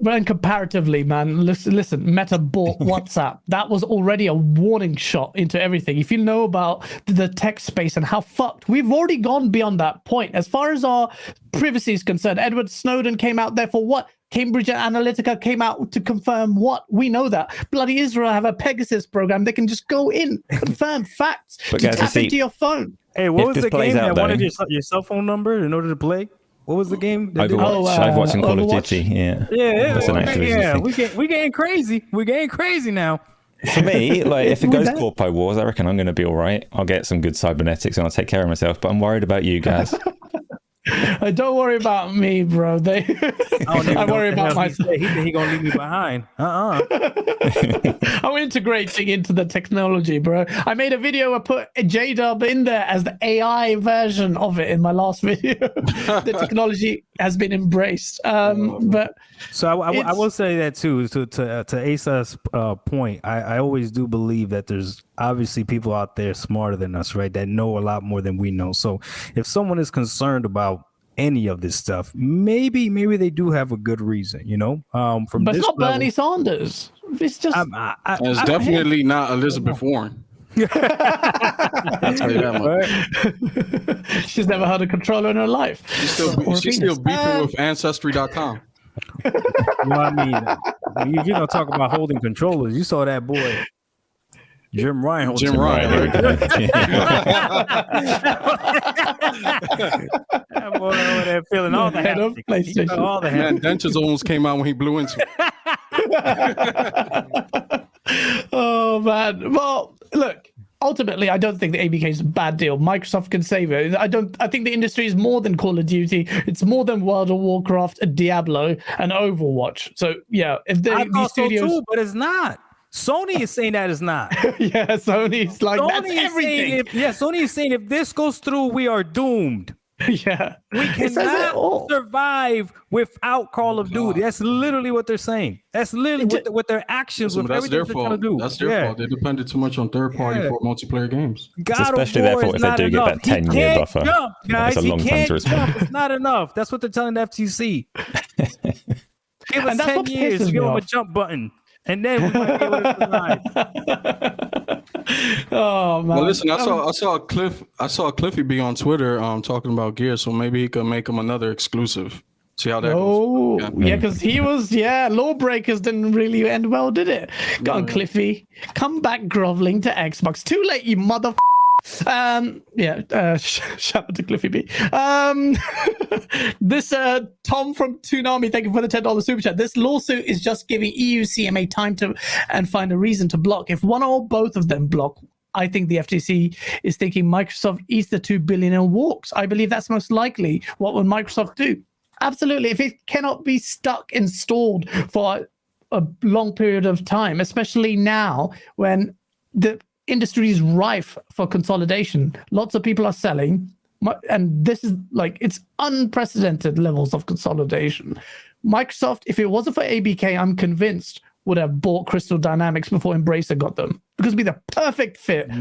But then comparatively, man, listen, Meta bought WhatsApp. That was already a warning shot into everything. If you know about the tech space and how fucked, we've already gone beyond that point. As far as our privacy is concerned, Edward Snowden came out there for what? Cambridge Analytica came out to confirm what? We know that. Bloody Israel have a Pegasus program. They can just go in, confirm facts, to tap into your phone.
Hey, what was the game that wanted your cell phone number in order to play? What was the game?
Overwatch and Call of Duty. Yeah. That's an Activision thing.
We getting crazy. We're getting crazy now.
For me, like, if it goes Corpo Wars, I reckon I'm going to be all right. I'll get some good cybernetics and I'll take care of myself. But I'm worried about you guys.
Don't worry about me, bro. I worry about myself.
He gonna leave me behind.
I'm integrating into the technology, bro. I made a video. I put J-Dub in there as the AI version of it in my last video. The technology has been embraced. But
so I will say that too. To Asa's point, I always do believe that there's obviously people out there smarter than us, right? That know a lot more than we know. So if someone is concerned about any of this stuff, maybe they do have a good reason, you know.
But it's not Bernie Sanders. It's just
it's definitely not Elizabeth Warren. I'll tell you that much.
She's never had a controller in her life.
She's still beefing with Ancestry.com.
You know what I mean? You're gonna talk about holding controllers. You saw that boy Jim Ryan.
Jim Ryan.
That boy over there feeling all the
head of PlayStation.
All the
Man, dentures almost came out when he blew into it.
Oh man. Well, look. Ultimately, I don't think the ABK is a bad deal. Microsoft can save it. I think the industry is more than Call of Duty. It's more than World of Warcraft, Diablo, and Overwatch. So yeah, if
I thought studios, so too, but it's not. Sony is saying that it's not.
Yeah, Sony's like, that's everything.
Sony is saying if this goes through, we are doomed.
Yeah,
we cannot survive without Call of Duty. That's literally what they're saying. That's literally what their actions with everything they're trying to do.
That's their fault. They depended too much on third party for multiplayer games.
Especially their fault if they do get that 10-year buffer.
Jump, guys.
That's a long time to respond.
It's not enough. That's what they're telling the FTC. Give us 10 years to give them a jump button. And then we might be able to survive.
Oh man!
Well, listen, I saw Cliffy be on Twitter talking about Gears, so maybe he could make him another exclusive. See how that goes.
Yeah, because he was Lawbreakers didn't really end well, did it? Go on, Cliffy, come back groveling to Xbox. Too late, you mother. Shout out to Cliffy B. This Tom from Toonami, thank you for the $10 super chat. This lawsuit is just giving EU CMA time to and find a reason to block. If one or both of them block, I think the FTC is thinking Microsoft eats the $2 billion and walks. I believe that's most likely. What would Microsoft do? Absolutely. If it cannot be installed for a long period of time, especially now when the industry is rife for consolidation. Lots of people are selling, and this is like, it's unprecedented levels of consolidation. Microsoft, if it wasn't for ABK, I'm convinced would have bought Crystal Dynamics before Embracer got them, because it'd be the perfect fit for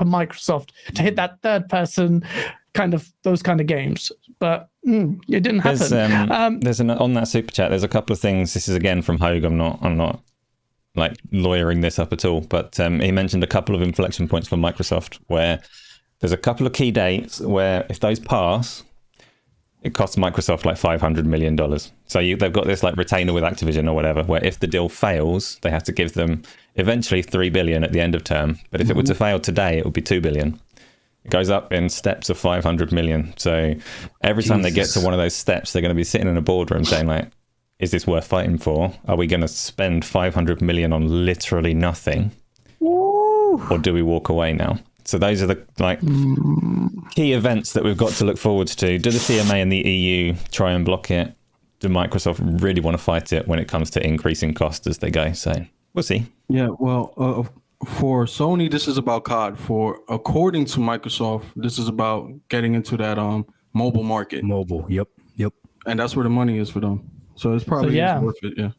Microsoft to hit that third person kind of those kind of games. But it didn't happen.
There's on that super chat, there's a couple of things. This is again from Hogue. I'm not like lawyering this up at all, but he mentioned a couple of inflection points for Microsoft where there's a couple of key dates where if those pass, it costs Microsoft like $500 million. So they've got this like retainer with Activision or whatever, where if the deal fails, they have to give them eventually $3 billion at the end of term. But if it were to fail today, it would be $2 billion. It goes up in steps of 500 million. So every time they get to one of those steps, they're going to be sitting in a boardroom saying like, is this worth fighting for? Are we going to spend 500 million on literally nothing?
Woo.
Or do we walk away now? So those are the key events that we've got to look forward to. Do the CMA and the EU try and block it? Do Microsoft really want to fight it when it comes to increasing costs as they go? So we'll see.
Yeah, well, for Sony, this is about COD. According to Microsoft, this is about getting into that mobile market.
Mobile. Yep.
And that's where the money is for them. So it's probably worth it. Yeah.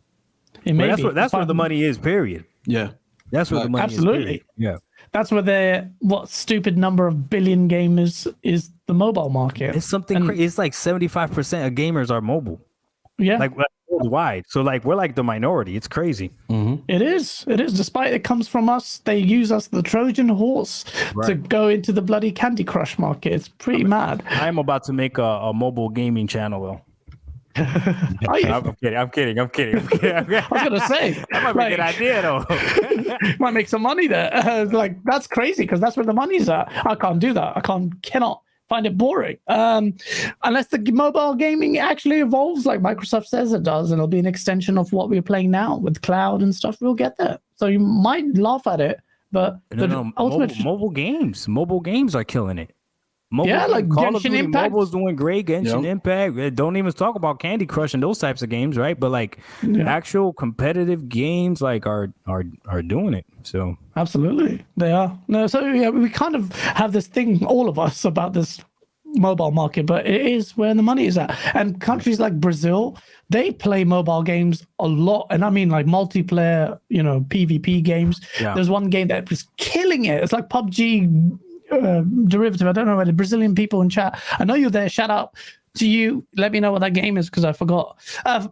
It may
Well,
be.
that's where the money is. Period.
Yeah.
That's where the money
Absolutely.
is. Yeah.
That's where what stupid number of billion gamers is the mobile market.
It's something crazy. It's like 75% of gamers are mobile.
Yeah.
Like worldwide. So like we're like the minority. It's crazy.
Mm-hmm.
It is. Despite it comes from us, they use us, the Trojan horse, to go into the bloody Candy Crush market. It's pretty mad.
I'm about to make a mobile gaming channel though.
Are you?
I'm kidding.
I was gonna say
That might be a good idea though.
might make some money there. Like that's crazy because that's where the money's at. I can't do that. I cannot find it boring. Unless the mobile gaming actually evolves like Microsoft says it does, and it'll be an extension of what we're playing now with cloud and stuff. We'll get there. So you might laugh at it, but
Mobile games are killing it.
Yeah, like
Call of
Genshin
Duty
Impact.
Mobile's doing great. Genshin Impact. Don't even talk about Candy Crush and those types of games, right? But like actual competitive games, like are doing it. So
absolutely, they are. No, so yeah, we kind of have this thing, all of us, about this mobile market, but it is where the money is at. And countries like Brazil, they play mobile games a lot, and I mean like multiplayer, PvP games.
Yeah.
There's one game that was killing it. It's like PUBG. Derivative. I don't know where the Brazilian people in chat. I know you're there. Shout out to you. Let me know what that game is because I forgot.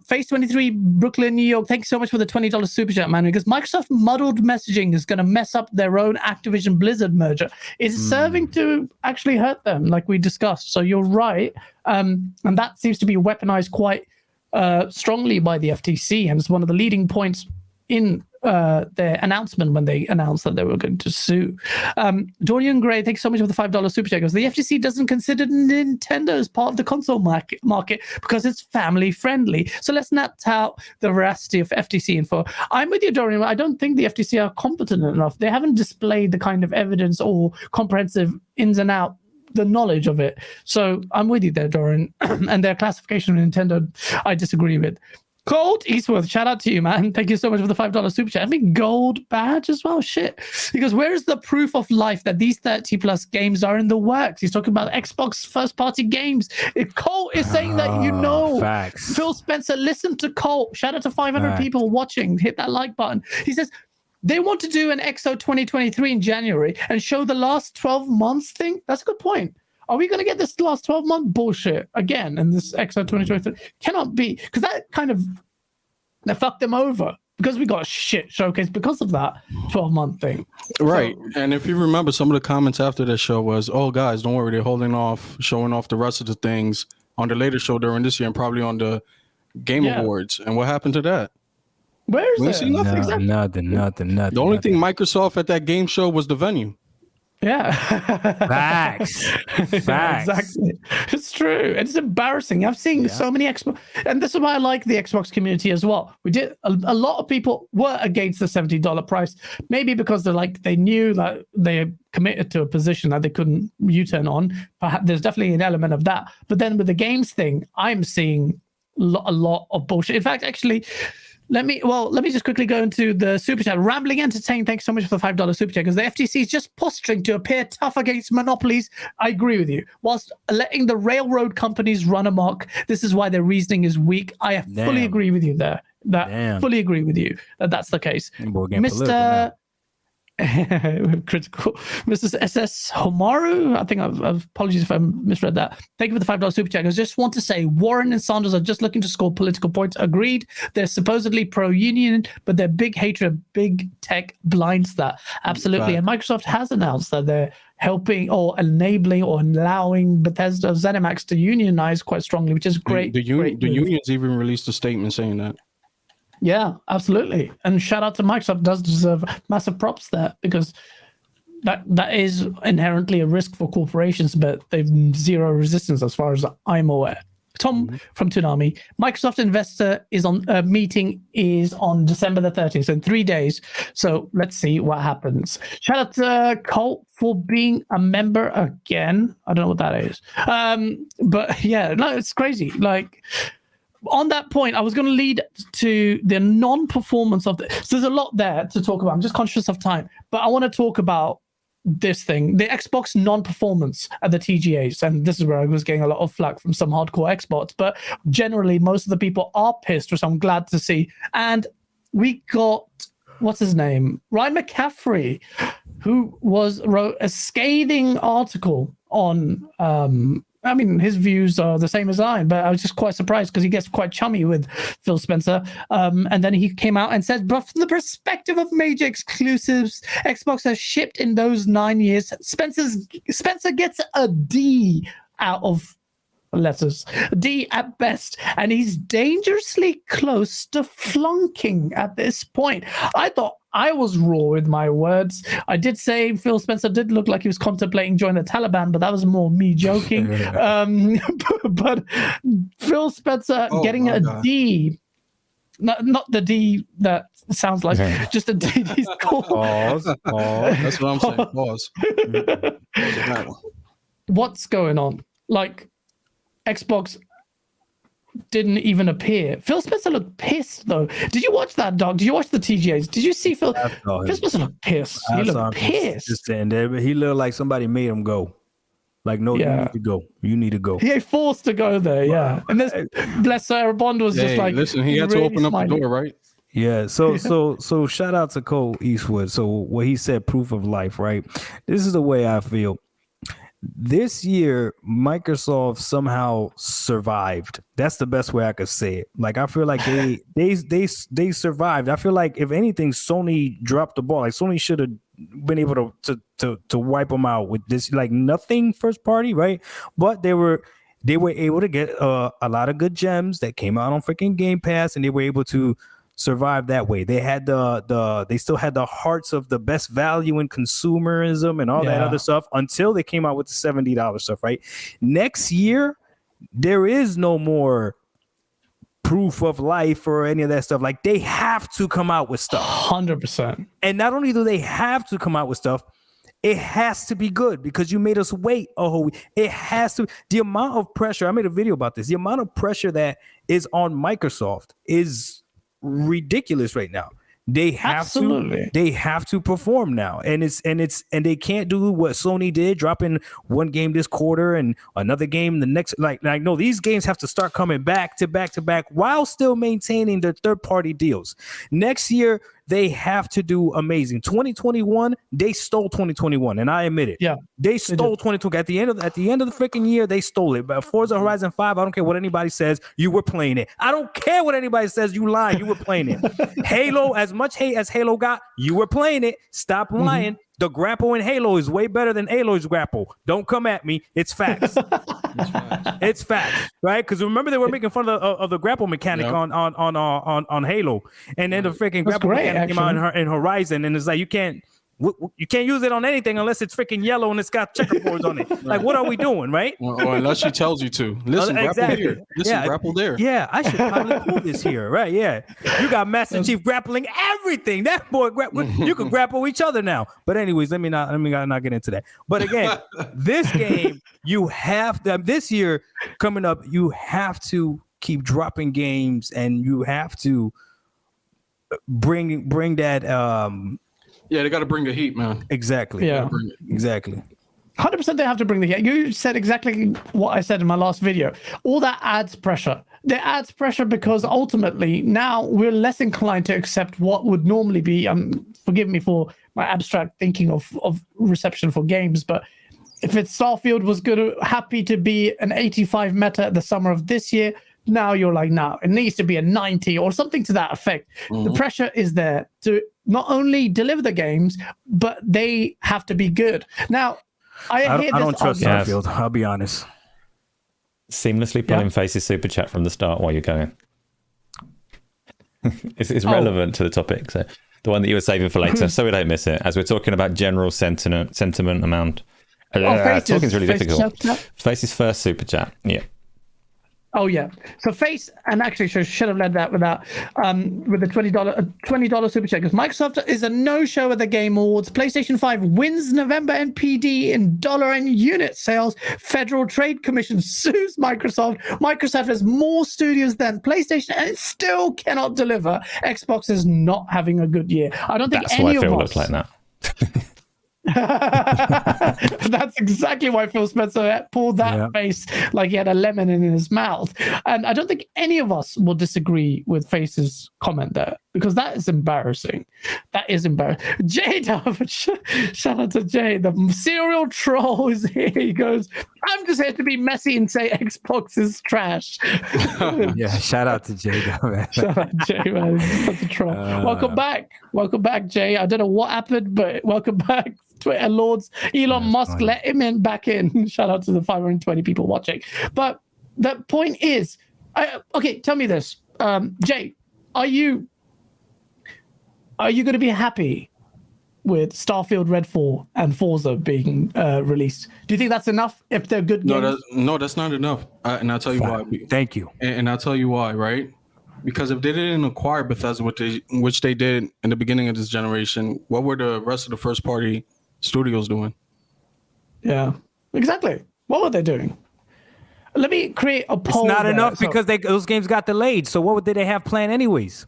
Phase 23, Brooklyn, New York. Thank you so much for the $20 super chat, man. Because Microsoft muddled messaging is going to mess up their own Activision Blizzard merger. It's serving to actually hurt them, like we discussed. So you're right, and that seems to be weaponized quite strongly by the FTC, and it's one of the leading points in their announcement when they announced that they were going to sue. Dorian Gray, thanks so much for the $5 super chat. Goes, the FTC doesn't consider Nintendo as part of the console market because it's family friendly. So let's net out the veracity of FTC info. I'm with you, Dorian. I don't think the FTC are competent enough. They haven't displayed the kind of evidence or comprehensive ins and out the knowledge of it. So I'm with you there, Dorian. And their classification of Nintendo, I disagree with. Cold Eastwood, shout out to you, man. Thank you so much for the $5 super chat. I mean, gold badge as well. Shit. Because where is the proof of life that these 30 plus games are in the works? He's talking about Xbox first party games. If Colt is saying that,
facts.
Phil Spencer, listen to Colt. Shout out to 500 people watching. Hit that like button. He says they want to do an XO 2023 in January and show the last 12 months thing. That's a good point. Are we going to get this last 12-month bullshit again in this XO 2023? Cannot be, because that kind of fucked them over because we got a shit showcase because of that 12-month thing.
Right.
So,
and if you remember, some of the comments after that show was, oh, guys, don't worry. They're holding off, showing off the rest of the things on the later show during this year and probably on the Game Awards. And what happened to that?
Where is it?
Nothing.
The only thing Microsoft at that game show was the venue.
Yeah.
Facts.
Exactly. It's true. It's embarrassing. I've seen so many Xbox, and this is why I like the Xbox community as well. We did a lot of people were against the $70 price, maybe because they knew that they committed to a position that they couldn't U-turn on. Perhaps there's definitely an element of that. But then with the games thing, I'm seeing a lot of bullshit. In fact, actually, let me just quickly go into the super chat. Rambling Entertain, thanks so much for the $5 super chat, because the FTC is just posturing to appear tough against monopolies. I agree with you. Whilst letting the railroad companies run amok, this is why their reasoning is weak. I fully agree with you there. Fully agree with you that that's the case. Mr. Critical. Mrs. SS Homaru, I think I've apologies if I misread that. Thank you for the $5 super chat. I just want to say Warren and Sanders are just looking to score political points. Agreed. They're supposedly pro-union, but their big hatred of big tech blinds that. Absolutely. And Microsoft has announced that they're helping or enabling or allowing Bethesda ZeniMax to unionize quite strongly, which is great.
The unions even released a statement saying that.
Yeah, absolutely. And shout out to Microsoft, does deserve massive props there, because that is inherently a risk for corporations, but they've zero resistance as far as I'm aware Tom from Toonami. Microsoft investor meeting is on December the 13th, so in 3 days. So let's see what happens. Shout out to Colt for being a member again. I don't know what that is. But yeah, no, it's crazy. Like, on that point, I was going to lead to the non-performance of the. So there's a lot there to talk about. I'm just conscious of time, but I want to talk about this thing, the Xbox non-performance at the TGAs, and this is where I was getting a lot of flack from some hardcore Xbox, but generally most of the people are pissed, which I'm glad to see. And we got, what's his name, Ryan McCaffrey, who wrote a scathing article on I mean, his views are the same as mine, but I was just quite surprised because he gets quite chummy with Phil Spencer. And then he came out and said, but from the perspective of major exclusives Xbox has shipped in those 9 years, Spencer gets a D out of letters, D at best, and he's dangerously close to flunking at this point. I thought I was raw with my words. I did say Phil Spencer did look like he was contemplating joining the Taliban, but that was more me joking. But Phil Spencer getting a D, not the D that sounds like, just a D. He's called.
Pause. That's what I'm saying. Pause.
What's going on? Like, Xbox didn't even appear. Phil Spencer looked pissed, though. Did you watch that, Doc? Did you watch the TGAs? Did you see Phil Spencer looked pissed? He looked pissed.
Just saying there, but he looked like somebody made him go. Like, no, you need to go. You need to go.
He ain't forced to go there, yeah. And this, bless her, Bond was just like,
listen, he had to open up the door, right?
Yeah, so shout out to Cole Eastwood. So what he said, proof of life, right? This is the way I feel. This year, Microsoft somehow survived. That's the best way I could say it. Like, I feel like they survived. I feel like if anything, Sony dropped the ball. Like, Sony should have been able to wipe them out with this. Like, nothing first party, right? But they were able to get a lot of good gems that came out on freaking Game Pass, and they were able to survive that way. They had they still had the hearts of the best value in consumerism and all that other stuff until they came out with the $70 stuff, right? Next year, there is no more proof of life or any of that stuff. Like, they have to come out with stuff.
100%.
And not only do they have to come out with stuff, it has to be good because you made us wait a whole week. It has to. The amount of pressure, I made a video about this. The amount of pressure that is on Microsoft is ridiculous right now. They have to perform now, and they can't do what Sony did, dropping one game this quarter and another game the next. Like no, these games have to start coming back to back while still maintaining their third party deals. Next year they have to do amazing. 2021, they stole 2021, and I admit it.
Yeah,
they stole 2020 at the end of the freaking year. They stole it. But Forza Horizon 5, I don't care what anybody says, you were playing it. I don't care what anybody says, you lied. You were playing it. Halo, as much hate as Halo got, you were playing it. Stop lying. The grapple in Halo is way better than Aloy's grapple. Don't come at me. It's facts. It's facts, right? Because remember they were making fun of the grapple mechanic on Halo, and then the freaking grapple mechanic came out in Horizon, and it's like you can't use it on anything unless it's freaking yellow and it's got checkerboards on it. Like, what are we doing, right?
Or unless she tells you to. Listen, grapple here. Listen, grapple there.
Yeah, I should probably pull this here, right? Yeah, you got Master Chief grappling everything. That boy, you can grapple each other now. But anyways, let me not get into that. But again, this game, you have to, this year coming up, you have to keep dropping games, and you have to bring that.
Yeah, they got to bring the heat, man.
Exactly.
Yeah.
Exactly.
100% they have to bring the heat. You said exactly what I said in my last video. All that adds pressure. That adds pressure because ultimately now we're less inclined to accept what would normally be, forgive me for my abstract thinking of reception for games, but if it's Starfield was good, happy to be an 85 meta at the summer of this year, now you're like, no, it needs to be a 90 or something to that effect. The pressure is there to not only deliver the games, but they have to be good. Now, I
don't trust Starfield. I'll be honest.
Seamlessly pulling Faces super chat from the start while you're going. it's relevant to the topic. So the one that you were saving for later, so we don't miss it. As we're talking about general sentiment amount. Talking's really difficult. Faces first super chat. Yeah.
Oh yeah. So Face, and actually should have led that without with the $20 super check. Because Microsoft is a no-show at the Game Awards. PlayStation 5 wins November NPD in dollar and unit sales. Federal Trade Commission sues Microsoft. Microsoft has more studios than PlayStation, and it still cannot deliver. Xbox is not having a good year. I don't think
That's
any
why
of
Phil
us.
looks like that.
That's exactly why Phil Spencer pulled that face like he had a lemon in his mouth. And I don't think any of us will disagree with Face's comment there, because that is embarrassing. That is embarrassing. Jay Dove, shout out to Jay, the serial troll is here. He goes, I'm just here to be messy and say Xbox is trash.
Yeah, shout out to Jay, man.
Shout out Jay, man. He's such a troll. Welcome back, Jay. I don't know what happened, but welcome back. Twitter lords, Elon Musk funny. Let him back in. Shout out to the 520 people watching. But the point is, okay, tell me this, Jay, are you going to be happy with Starfield, Redfall, and Forza being released? Do you think that's enough if they're good games?
No, that's not enough. And I'll tell you why.
Thank you.
And I'll tell you why, right? Because if they didn't acquire Bethesda, which they did in the beginning of this generation, what were the rest of the first party studios doing?
Yeah, exactly. What were they doing? Let me create a poll.
It's not enough because those games got delayed. So what did they have planned anyways?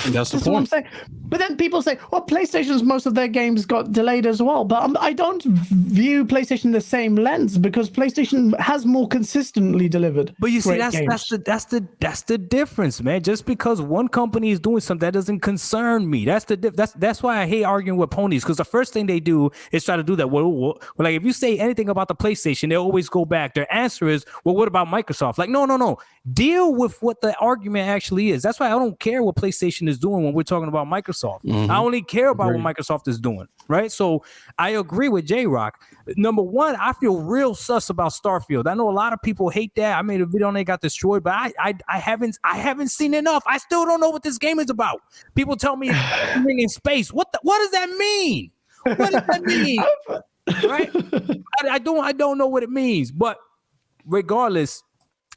That's the point.
What I'm saying. But then people say, well, PlayStation's most of their games got delayed as well. But I don't view PlayStation the same lens, because PlayStation has more consistently delivered. But you see, that's
the difference, man. Just because one company is doing something, that doesn't concern me. That's why I hate arguing with ponies, because the first thing they do is try to do that. Well, like if you say anything about the PlayStation, they always go back. Their answer is, well, what about Microsoft? Like, no. Deal with what the argument actually is. That's why I don't care what PlayStation is doing when we're talking about Microsoft. Mm-hmm. I only care about what Microsoft is doing, right? So I agree with J-Rock. Number one, I feel real sus about Starfield. I know a lot of people hate that. I made a video and they got destroyed, but I haven't seen enough. I still don't know what this game is about. People tell me it's in space. What does that mean? What does that mean? Right? I don't know what it means, but regardless.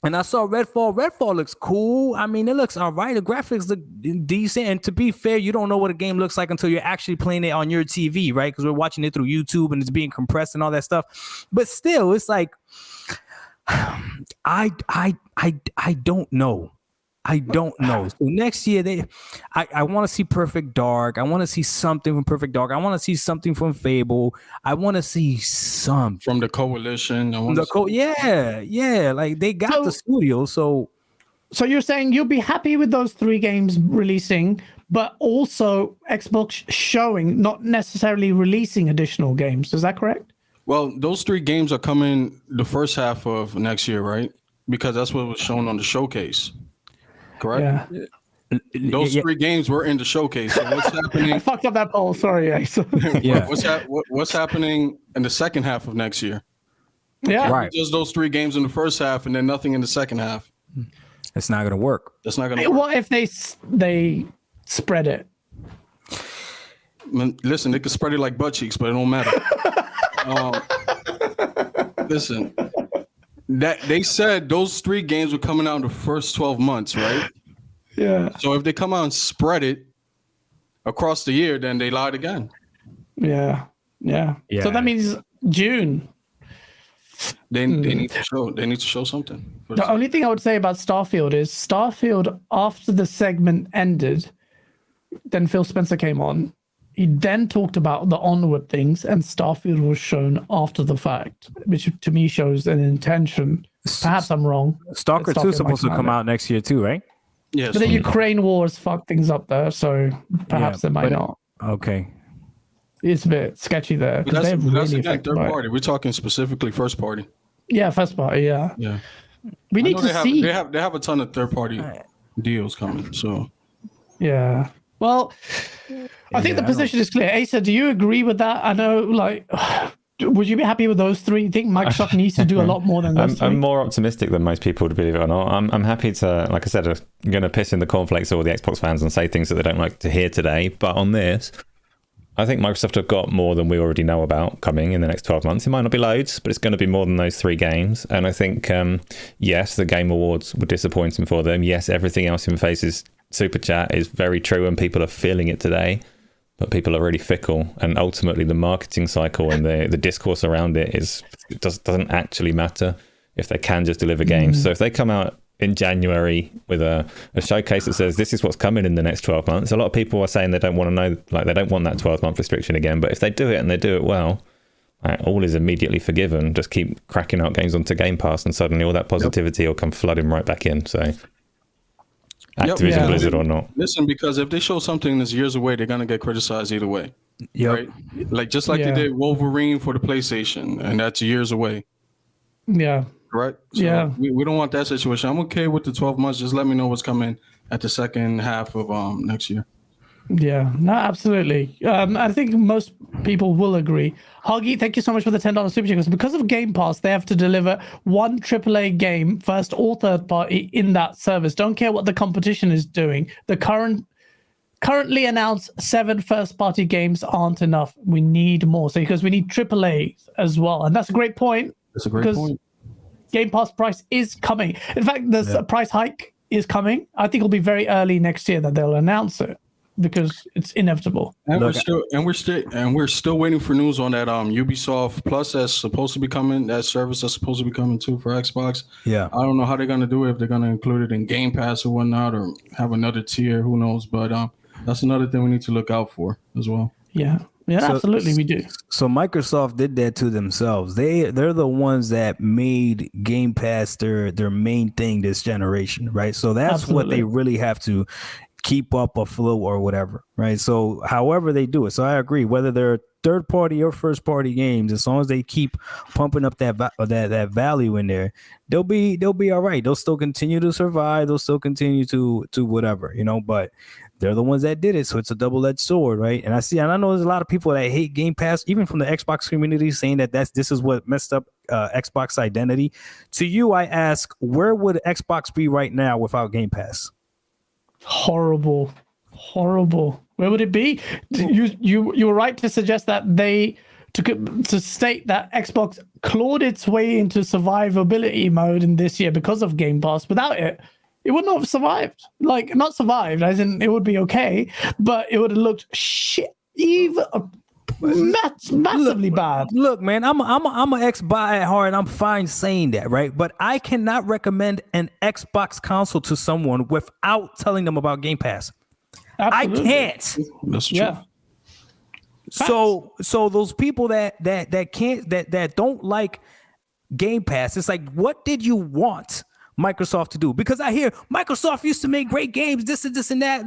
And I saw Redfall. Redfall looks cool. I mean, it looks all right. The graphics look decent. And to be fair, you don't know what a game looks like until you're actually playing it on your TV, right? Because we're watching it through YouTube and it's being compressed and all that stuff. But still, it's like, I don't know. I don't know. So next year, I want to see Perfect Dark. I want to see something from Perfect Dark. I want to see something from Fable. I want to see some
from the Coalition.
Yeah. Like they got the studio. So
you're saying you'll be happy with those 3 games releasing, but also Xbox showing, not necessarily releasing additional games. Is that correct?
Well, those 3 games are coming the first half of next year, right? Because that's what was shown on the showcase. Correct. Yeah. Those 3 games were in the showcase. So what's happening?
I fucked up that poll. Sorry.
Yeah. What's happening in the second half of next year?
Yeah.
Right.
Just those 3 games in the first half and then nothing in the second half.
It's not going to work.
That's not going to work.
What if they spread it?
Listen, they could spread it like butt cheeks, but it don't matter. Listen. That they said those 3 games were coming out in the first 12 months, right?
Yeah.
So if they come out and spread it across the year, then they lied again.
Yeah. So that means June.
They need to show something.
The only thing I would say about Starfield is Starfield, after the segment ended, then Phil Spencer came on. He then talked about the onward things, and Starfield was shown after the fact, which to me shows an intention. Perhaps I'm wrong.
Stalker 2 is supposed to come out next year too, right?
Yes.
But the Ukraine wars fucked things up there, so perhaps it might not.
Okay.
It's a bit sketchy there.
But that's again third party. We're talking specifically first party.
Yeah, first party. Yeah.
Yeah.
We need to see.
They have a ton of third party deals coming. So.
Yeah. Well, I think the position is clear. Asa, do you agree with that? I know, like, would you be happy with those 3? You think Microsoft needs to do a lot more than those 3?
I'm more optimistic than most people, to believe it or not. I'm happy to, like I said, I'm going to piss in the cornflakes of all the Xbox fans and say things that they don't like to hear today. But on this, I think Microsoft have got more than we already know about coming in the next 12 months. It might not be loads, but it's going to be more than those 3 games. And I think, yes, the Game Awards were disappointing for them. Yes, everything else in Face's super chat is very true and people are feeling it today. But people are really fickle. And ultimately, the marketing cycle and the discourse around it doesn't actually matter if they can just deliver games. So if they come out in January with a showcase that says this is what's coming in the next 12 months. A lot of people are saying they don't want to know, like they don't want that 12-month restriction again. But if they do it and they do it well, all is immediately forgiven. Just keep cracking out games onto Game Pass and suddenly all that positivity will come flooding right back in. So Activision Blizzard or not.
Listen, because if they show something that's years away, they're going to get criticized either way.
Yep.
Right? Like just like they did Wolverine for the PlayStation, and that's years away.
Yeah.
Right. So we don't want that situation. I'm okay with the 12 months. Just let me know what's coming at the second half of next year.
Yeah, no, absolutely. I think most people will agree. Huggy, thank you so much for the $10 super chat. Because of Game Pass, they have to deliver one AAA game, first or third party, in that service. Don't care what the competition is doing. The currently announced 7 first-party games aren't enough. We need more. So because we need AAA as well, and that's a great point.
That's a great point.
Game Pass price is coming. In fact, the price hike is coming. I think it'll be very early next year that they'll announce it because it's inevitable.
And we're still waiting for news on that Ubisoft Plus that's supposed to be coming. That service that's supposed to be coming too for Xbox.
Yeah,
I don't know how they're gonna do it. If they're gonna include it in Game Pass or whatnot, or have another tier. Who knows? But that's another thing we need to look out for as well.
Yeah, absolutely, we do.
So Microsoft did that to themselves. They're the ones that made Game Pass their main thing this generation, right? So that's what they really have to keep up afloat or whatever, right? So however they do it. So I agree, whether they're third party or first party games, as long as they keep pumping up that value in there, they'll be all right. They'll still continue to survive. They'll still continue to whatever, but they're the ones that did it. So it's a double-edged sword, right? And I know there's a lot of people that hate Game Pass, even from the Xbox community, saying that this is what messed up Xbox identity. To you, I ask, where would Xbox be right now without Game Pass?
Horrible. Where would it be? You were right to suggest that to state that Xbox clawed its way into survivability mode in this year because of Game Pass. Without it, it would not have survived. Like, not survived, as in it would be okay, but it would have looked shit, even massively bad.
Look, man, I'm an Xbox at heart. I'm fine saying that, right? But I cannot recommend an Xbox console to someone without telling them about Game Pass. Absolutely. I can't.
That's true.
Yeah.
So those people that can't that don't like Game Pass, it's like, what did you want Microsoft to do? Because I hear Microsoft used to make great games, this and that.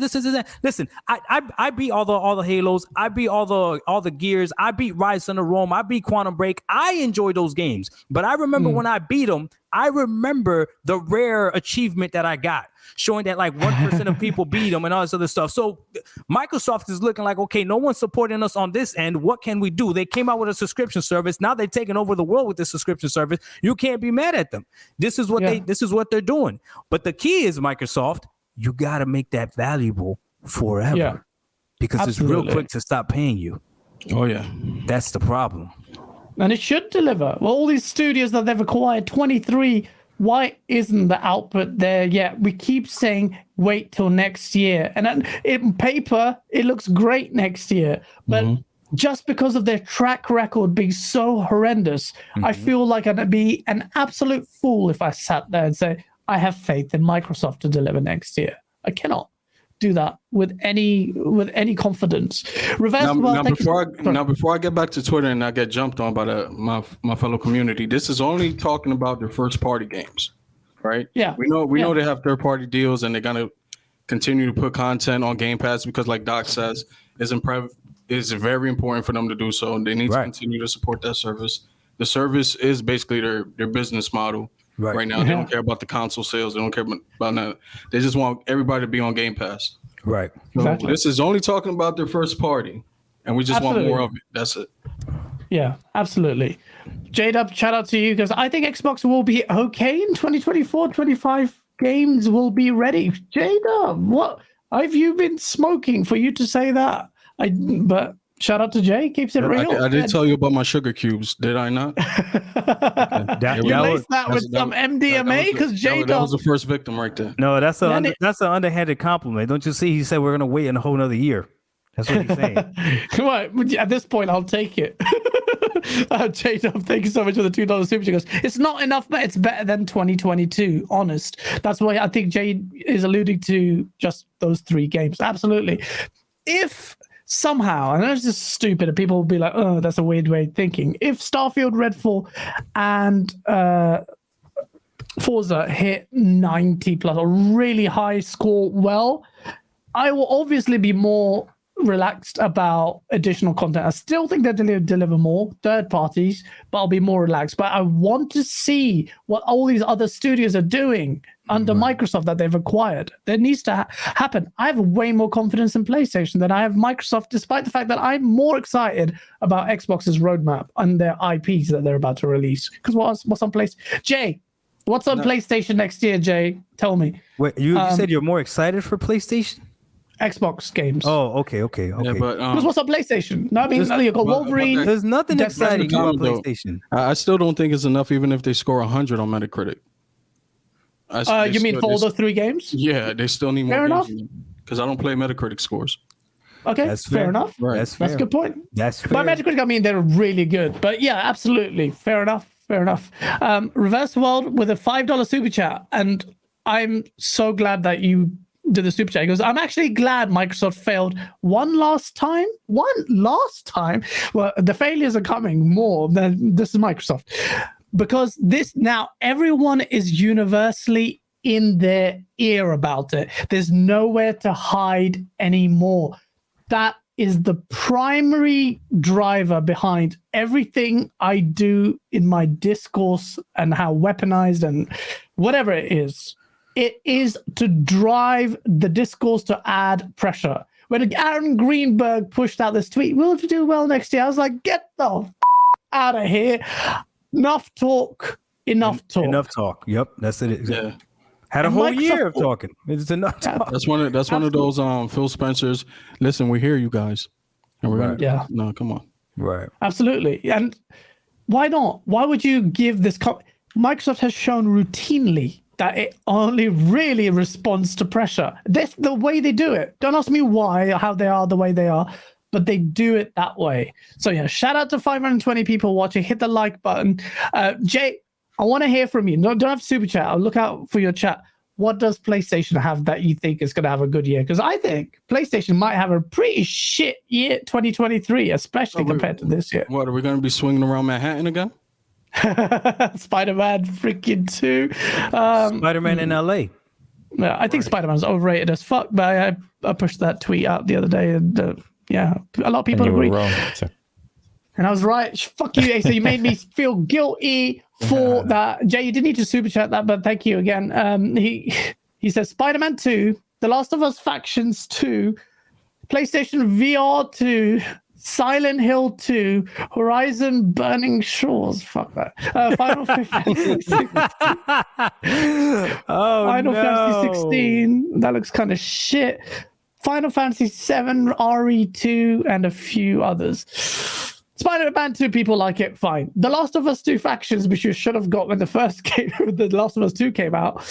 Listen, I beat all the Halos, I beat all the Gears, I beat Rise of Rome, I beat Quantum Break. I enjoy those games, but I remember when I beat them, I remember the rare achievement that I got, showing that like 1% of people beat them and all this other stuff. So Microsoft is looking like, okay, no one's supporting us on this end. What can we do? They came out with a subscription service. Now they're taking over the world with this subscription service. You can't be mad at them. This is what they're doing. But the key is, Microsoft, you got to make that valuable forever, because it's real quick to stop paying you.
Oh yeah,
that's the problem.
And it should deliver. Well, all these studios that they've acquired, 23, why isn't the output there yet? We keep saying wait till next year. And then in paper, it looks great next year. But just because of their track record being so horrendous, I feel like I'd be an absolute fool if I sat there and say, I have faith in Microsoft to deliver next year. I cannot do that with any confidence.
Before I get back to Twitter and I get jumped on by my fellow community, this is only talking about their first party games, right?
Yeah,
we know they have third party deals and they're gonna continue to put content on Game Pass because, like Doc says, it's very important for them to do so, and they need to continue to support that service. The service is basically their business model. Right now, they don't care about the console sales. They don't care about that. They just want everybody to be on Game Pass.
Right.
So
Exactly.
this is only talking about their first party, and we just want more of it. That's it.
Yeah, absolutely. J-Dub, shout out to you, because I think Xbox will be okay in 2024. 25 games will be ready. J-Dub, what have you been smoking for you to say that? But Shout out to Jay. Keeps it real.
I did tell you about my sugar cubes, did I not?
You laced that with some MDMA because Jay
that was the first victim right there.
No, that's an underhanded compliment. Don't you see? He said we're gonna wait a whole nother year. That's what he's saying.
Come on, at this point, I'll take it. J-Dub, thank you so much for the $2 super chat. It's not enough, but it's better than 2022. Honest. That's why I think Jay is alluding to just those 3 games. Absolutely. If somehow, and that's just stupid, and people will be like, oh, that's a weird way of thinking. If Starfield, Redfall, and Forza hit 90 plus, a really high score, well, I will obviously be more relaxed about additional content. I still think they deliver more third parties, but I'll be more relaxed. But I want to see what all these other studios are doing under Microsoft that they've acquired. That needs to happen. I have way more confidence in PlayStation than I have Microsoft, despite the fact that I'm more excited about Xbox's roadmap and their IPs that they're about to release. Because what's on PlayStation? Jay, what's on PlayStation next year, Jay? Tell me.
Wait, you said you're more excited for PlayStation?
Xbox games.
Oh, okay.
Yeah, but
what's on PlayStation? No, I mean, you got Wolverine.
There's nothing
Death
exciting
Stranding.
about PlayStation.
I still don't think it's enough, even if they score 100 on Metacritic.
You mean for all the 3 games?
Yeah, they still need more.
Fair enough.
Because I don't play Metacritic scores.
Okay,
That's
fair
fair.
enough.
Right.
That's fair.
That's a good point.
That's fair.
By Metacritic, I mean they're really good. But yeah, absolutely. Fair enough. Reverse World with a $5 super chat. And I'm so glad that you did the super chat. He goes, I'm actually glad Microsoft failed one last time. Well, the failures are coming more than this is Microsoft. Because this now everyone is universally in their ear about it. There's nowhere to hide anymore. That is the primary driver behind everything I do in my discourse and how weaponized and whatever it is. It is to drive the discourse to add pressure. When Aaron Greenberg pushed out this tweet, we'll do well next year, I was like, get the out of here. Enough talk.
Enough talk. Yep, that's it.
Yeah.
Had a
And
whole
Microsoft-
year of talking. It's enough talk.
That's one of those Phil Spencer's. Listen, we hear you guys, and we're gonna.
Yeah.
No, come on.
Right.
Absolutely. And why not? Why would you give this? Microsoft has shown routinely that it only really responds to pressure. That's the way they do it. Don't ask me why or how they are the way they are, but they do it that way. So yeah, shout out to 520 people watching. Hit the like button. Jay, I want to hear from you. No, don't have super chat. I'll look out for your chat. What does PlayStation have that you think is going to have a good year? Because I think PlayStation might have a pretty shit year, 2023, especially compared to this year.
What, are we going to be swinging around Manhattan again?
Spider-Man freaking 2.
Spider-Man in LA.
Yeah, I think Spider-Man's overrated as fuck, but I pushed that tweet out the other day, and yeah, a lot of people
And you
agree.
were wrong. So-
And I was right. Fuck you, Asa. You made me feel guilty for that. Jay, you didn't need to super chat that, but thank you again. He says Spider-Man 2, The Last of Us Factions 2, PlayStation VR 2, Silent Hill 2, Horizon Burning Shores. Fuck that. Final Fantasy 16. Final Fantasy 16. That looks kind of shit. Final Fantasy 7, RE2, and a few others. Spider-Man 2, people like it, fine. The Last of Us 2 Factions, which you should have got when the first game, The Last of Us 2 came out.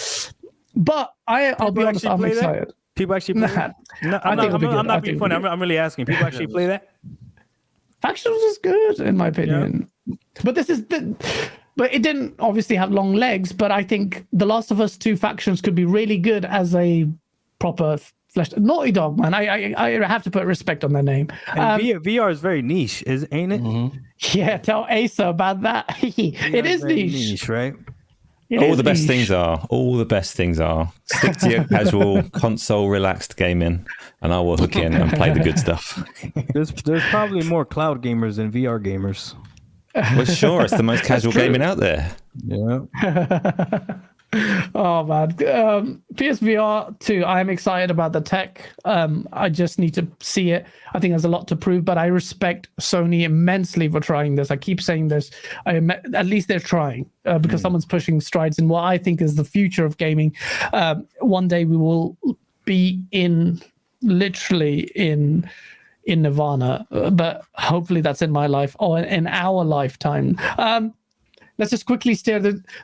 But I'll be honest, I'm excited.
People actually play that? No, I'm not being funny. I'm really asking. People actually play that?
Factions is good, in my opinion. Yeah. But but it didn't obviously have long legs, but I think The Last of Us 2 Factions could be really good as a proper fleshed Naughty Dog, man. I have to put respect on their name.
And VR is very niche, ain't it?
Mm-hmm.
Yeah, tell Asa about that. It is niche,
right?
All the best things are. Stick to your casual console relaxed gaming, and I will hook in and play the good stuff.
There's probably more cloud gamers than VR gamers.
Well, sure, it's the most casual gaming out there.
Yeah.
Oh man, PSVR 2. I am excited about the tech. I just need to see it. I think there's a lot to prove, but I respect Sony immensely for trying this. I keep saying this. At least they're trying because someone's pushing strides in what I think is the future of gaming. One day we will be literally in in Nirvana, but hopefully that's in my life or in our lifetime. Let's just quickly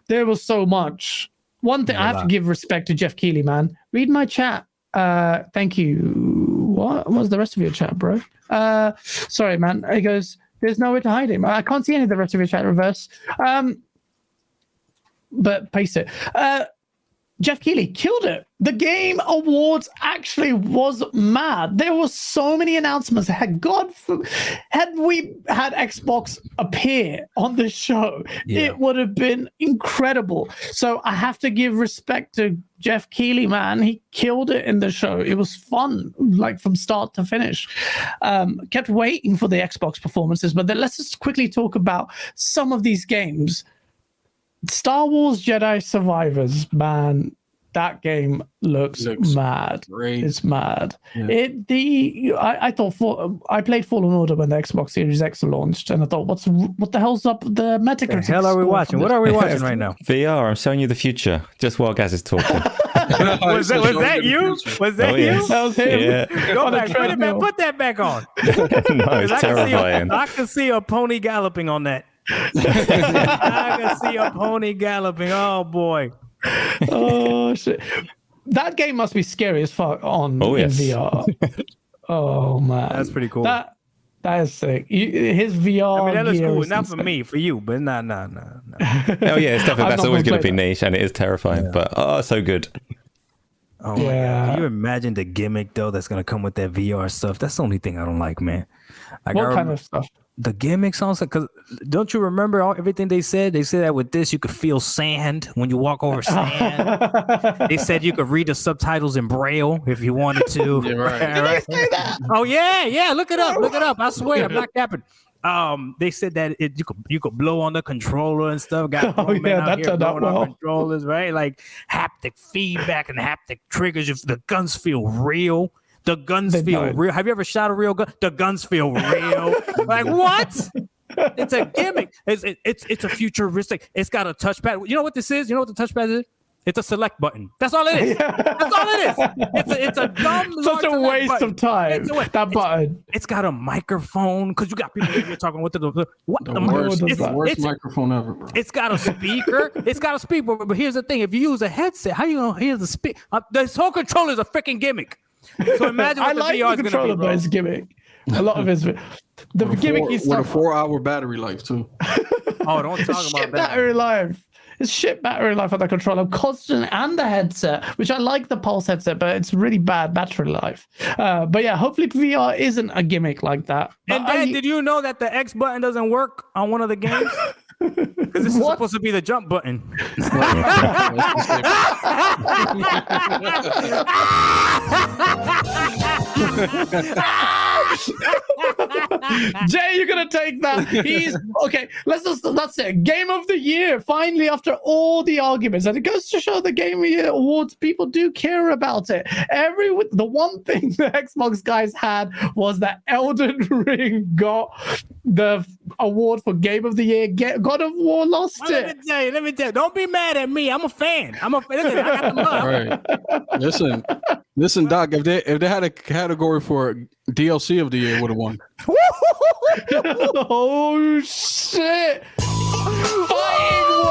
there was so much. One thing, I have to give respect to Jeff Keighley, man. Read my chat. Thank you. What was the rest of your chat, bro? Sorry, man. He goes, there's nowhere to hide him. I can't see any of the rest of your chat, Reverse. But paste it. Jeff Keighley killed it. The Game Awards actually was mad. There were so many announcements. Had we had Xbox appear on the show, it would have been incredible. So I have to give respect to Jeff Keighley, man. He killed it in the show. It was fun, like from start to finish. Kept waiting for the Xbox performances, but then let's just quickly talk about some of these games. Star Wars Jedi Survivors, man, that game looks mad. Great. It's mad. Yeah. I thought I played Fallen Order when the Xbox Series X launched, and I thought, what the hell's up with the Metacritic?
The hell are we watching? What are we watching right now?
VR. I'm showing you the future. Just while Gaz is talking.
was that you? Was that you?
That was him.
Yeah. Go back. Put that back on.
No, it's terrifying.
I can see a pony galloping on that. I can see a pony galloping. Oh boy.
Oh shit! That game must be scary as fuck in VR. Oh man,
that's pretty cool.
That is sick. His VR.
I mean, that looks cool. Not for me, for you, but nah.
Oh yeah, it's definitely that's always going to be niche, and it is terrifying. Yeah. But so good.
Oh my god! Can you imagine the gimmick though that's going to come with that VR stuff? That's the only thing I don't like, man. Like,
what kind of stuff?
The gimmick sounds like, because don't you remember everything they said? They said that with this, you could feel sand when you walk over sand. They said you could read the subtitles in Braille if you wanted to.
Yeah, right.
Did they say that?
Oh, yeah. Look it up. I swear, I'm not capping. They said that you could blow on the controller and stuff. Got
that turned out well.
Controllers, right? Like haptic feedback and haptic triggers. If the guns feel real. The guns feel real. Have you ever shot a real gun? The guns feel real. Like what? It's a gimmick. It's a futuristic. It's got a touchpad. You know what this is? You know what the touchpad is? It's a select button. That's all it is. That's all it is. It's a dumb.
Such a waste button. Of time. That button.
It's got a microphone because you got people here talking. What the
worst microphone ever, bro.
It's got a speaker. But here's the thing: if you use a headset, how you gonna hear the speak? This whole controller is a freaking gimmick. So imagine what
I like the controller, but it's gimmick. A lot of his gimmick
with a 4-hour battery life too.
Oh, don't talk about that.
Battery life. It's shit battery life on the controller, constant, and the headset, which I like the Pulse headset, but it's really bad battery life. But yeah, hopefully VR isn't a gimmick like that.
And Dad, did you know that the X button doesn't work on one of the games? Because this is supposed to be the jump button.
Jay, you're gonna take that. He's okay. That's it. Game of the year. Finally, after all the arguments, and it goes to show the Game of the Year awards, people do care about it. The one thing the Xbox guys had was that Elden Ring got the award for Game of the Year. God of War lost it.
Let me tell you. Don't be mad at me. I'm a fan. Listen, I got the love.
Right. Listen, Doc. If they had a category for DLC of the year, would have won.
Oh shit! Fighting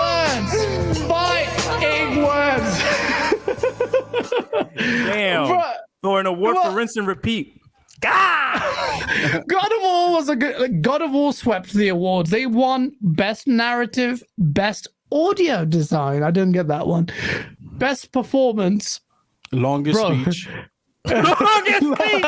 words.
Damn. For an award for rinse and repeat. God
of War was a good. God of War swept the awards. They won Best Narrative, Best Audio Design. I didn't get that one. Best Performance.
Longest speech.
Longest speech.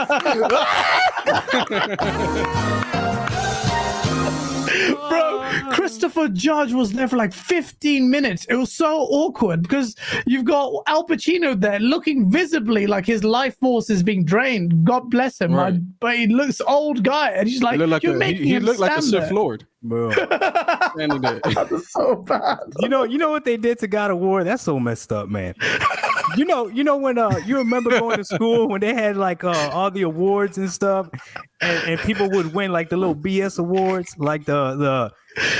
Bro, Christopher Judge was there for like 15 minutes. It was so awkward because you've got Al Pacino there looking visibly like his life force is being drained. God bless him.
Right.
But he looks old guy. And he's like,
he looked like a Sith Lord.
Bro.
That's so bad.
You know what they did to God of War? That's so messed up, man. You know when you remember going to school when they had like all the awards and stuff, and people would win like the little BS awards, like the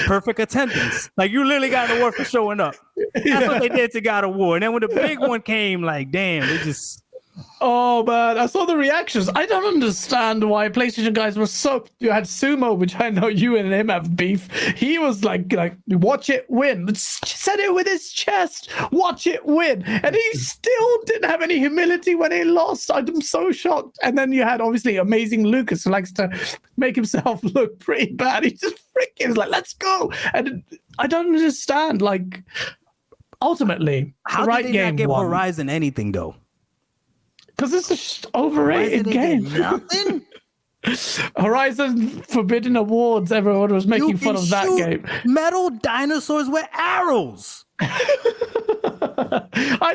perfect attendance. Like you literally got an award for showing up. That's what they did to God of War. And then when the big one came, like damn, they just
Oh man, I saw the reactions. I don't understand why PlayStation guys were so. You had Sumo, which I know you and him have beef. He was like, watch it win. Said it with his chest. Watch it win, and he still didn't have any humility when he lost. I'm so shocked. And then you had obviously amazing Lucas, who likes to make himself look pretty bad. He just freaking was like, let's go. And I don't understand. Like, ultimately,
How
the right
did they
game
not give
won.
Horizon anything though?
Because it's an overrated game.
Nothing.
Horizon Forbidden Awards, everyone was making fun of that game.
Metal dinosaurs with arrows.
I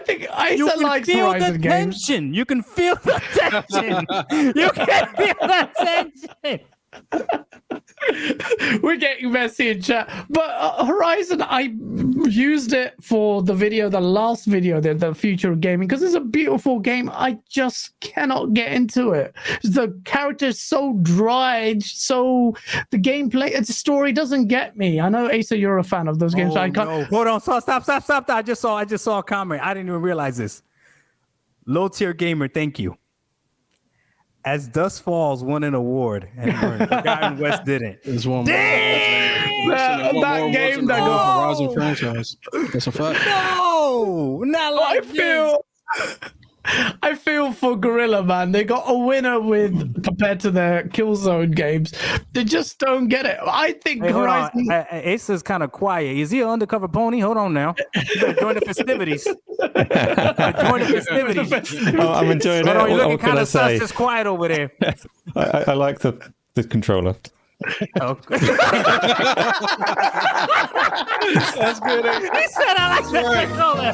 think
You
Asa
can
likes
feel
Horizon
the
games.
tension. You can feel the tension. You can feel the tension.
We're getting messy in chat, but Horizon, I used it for the last video, the future of gaming, because it's a beautiful game. I just cannot get into it. The character is so dry, so the gameplay, the story doesn't get me. I know Asa, you're a fan of those games. So I can't.
No. Hold on, stop. I just saw a comment. I didn't even realize this. Low tier gamer, thank you. As Dust Falls won an award and Forgotten West didn't.
It's one more.
That game that
goes Horizon franchise. That's a fact.
No, not like
I feel for Gorilla, man. They got a winner compared to their Killzone games. They just don't get it. I think Horizon.
Asa's kind of quiet. Is he an undercover pony? Hold on now. You better join the festivities. Join the festivities.
Oh, I'm enjoying it.
Hold on, you're looking
What can
kind
I
of sus,
say?
just quiet over there.
I like the controller.
Okay.
That's good.
He said I like that controller.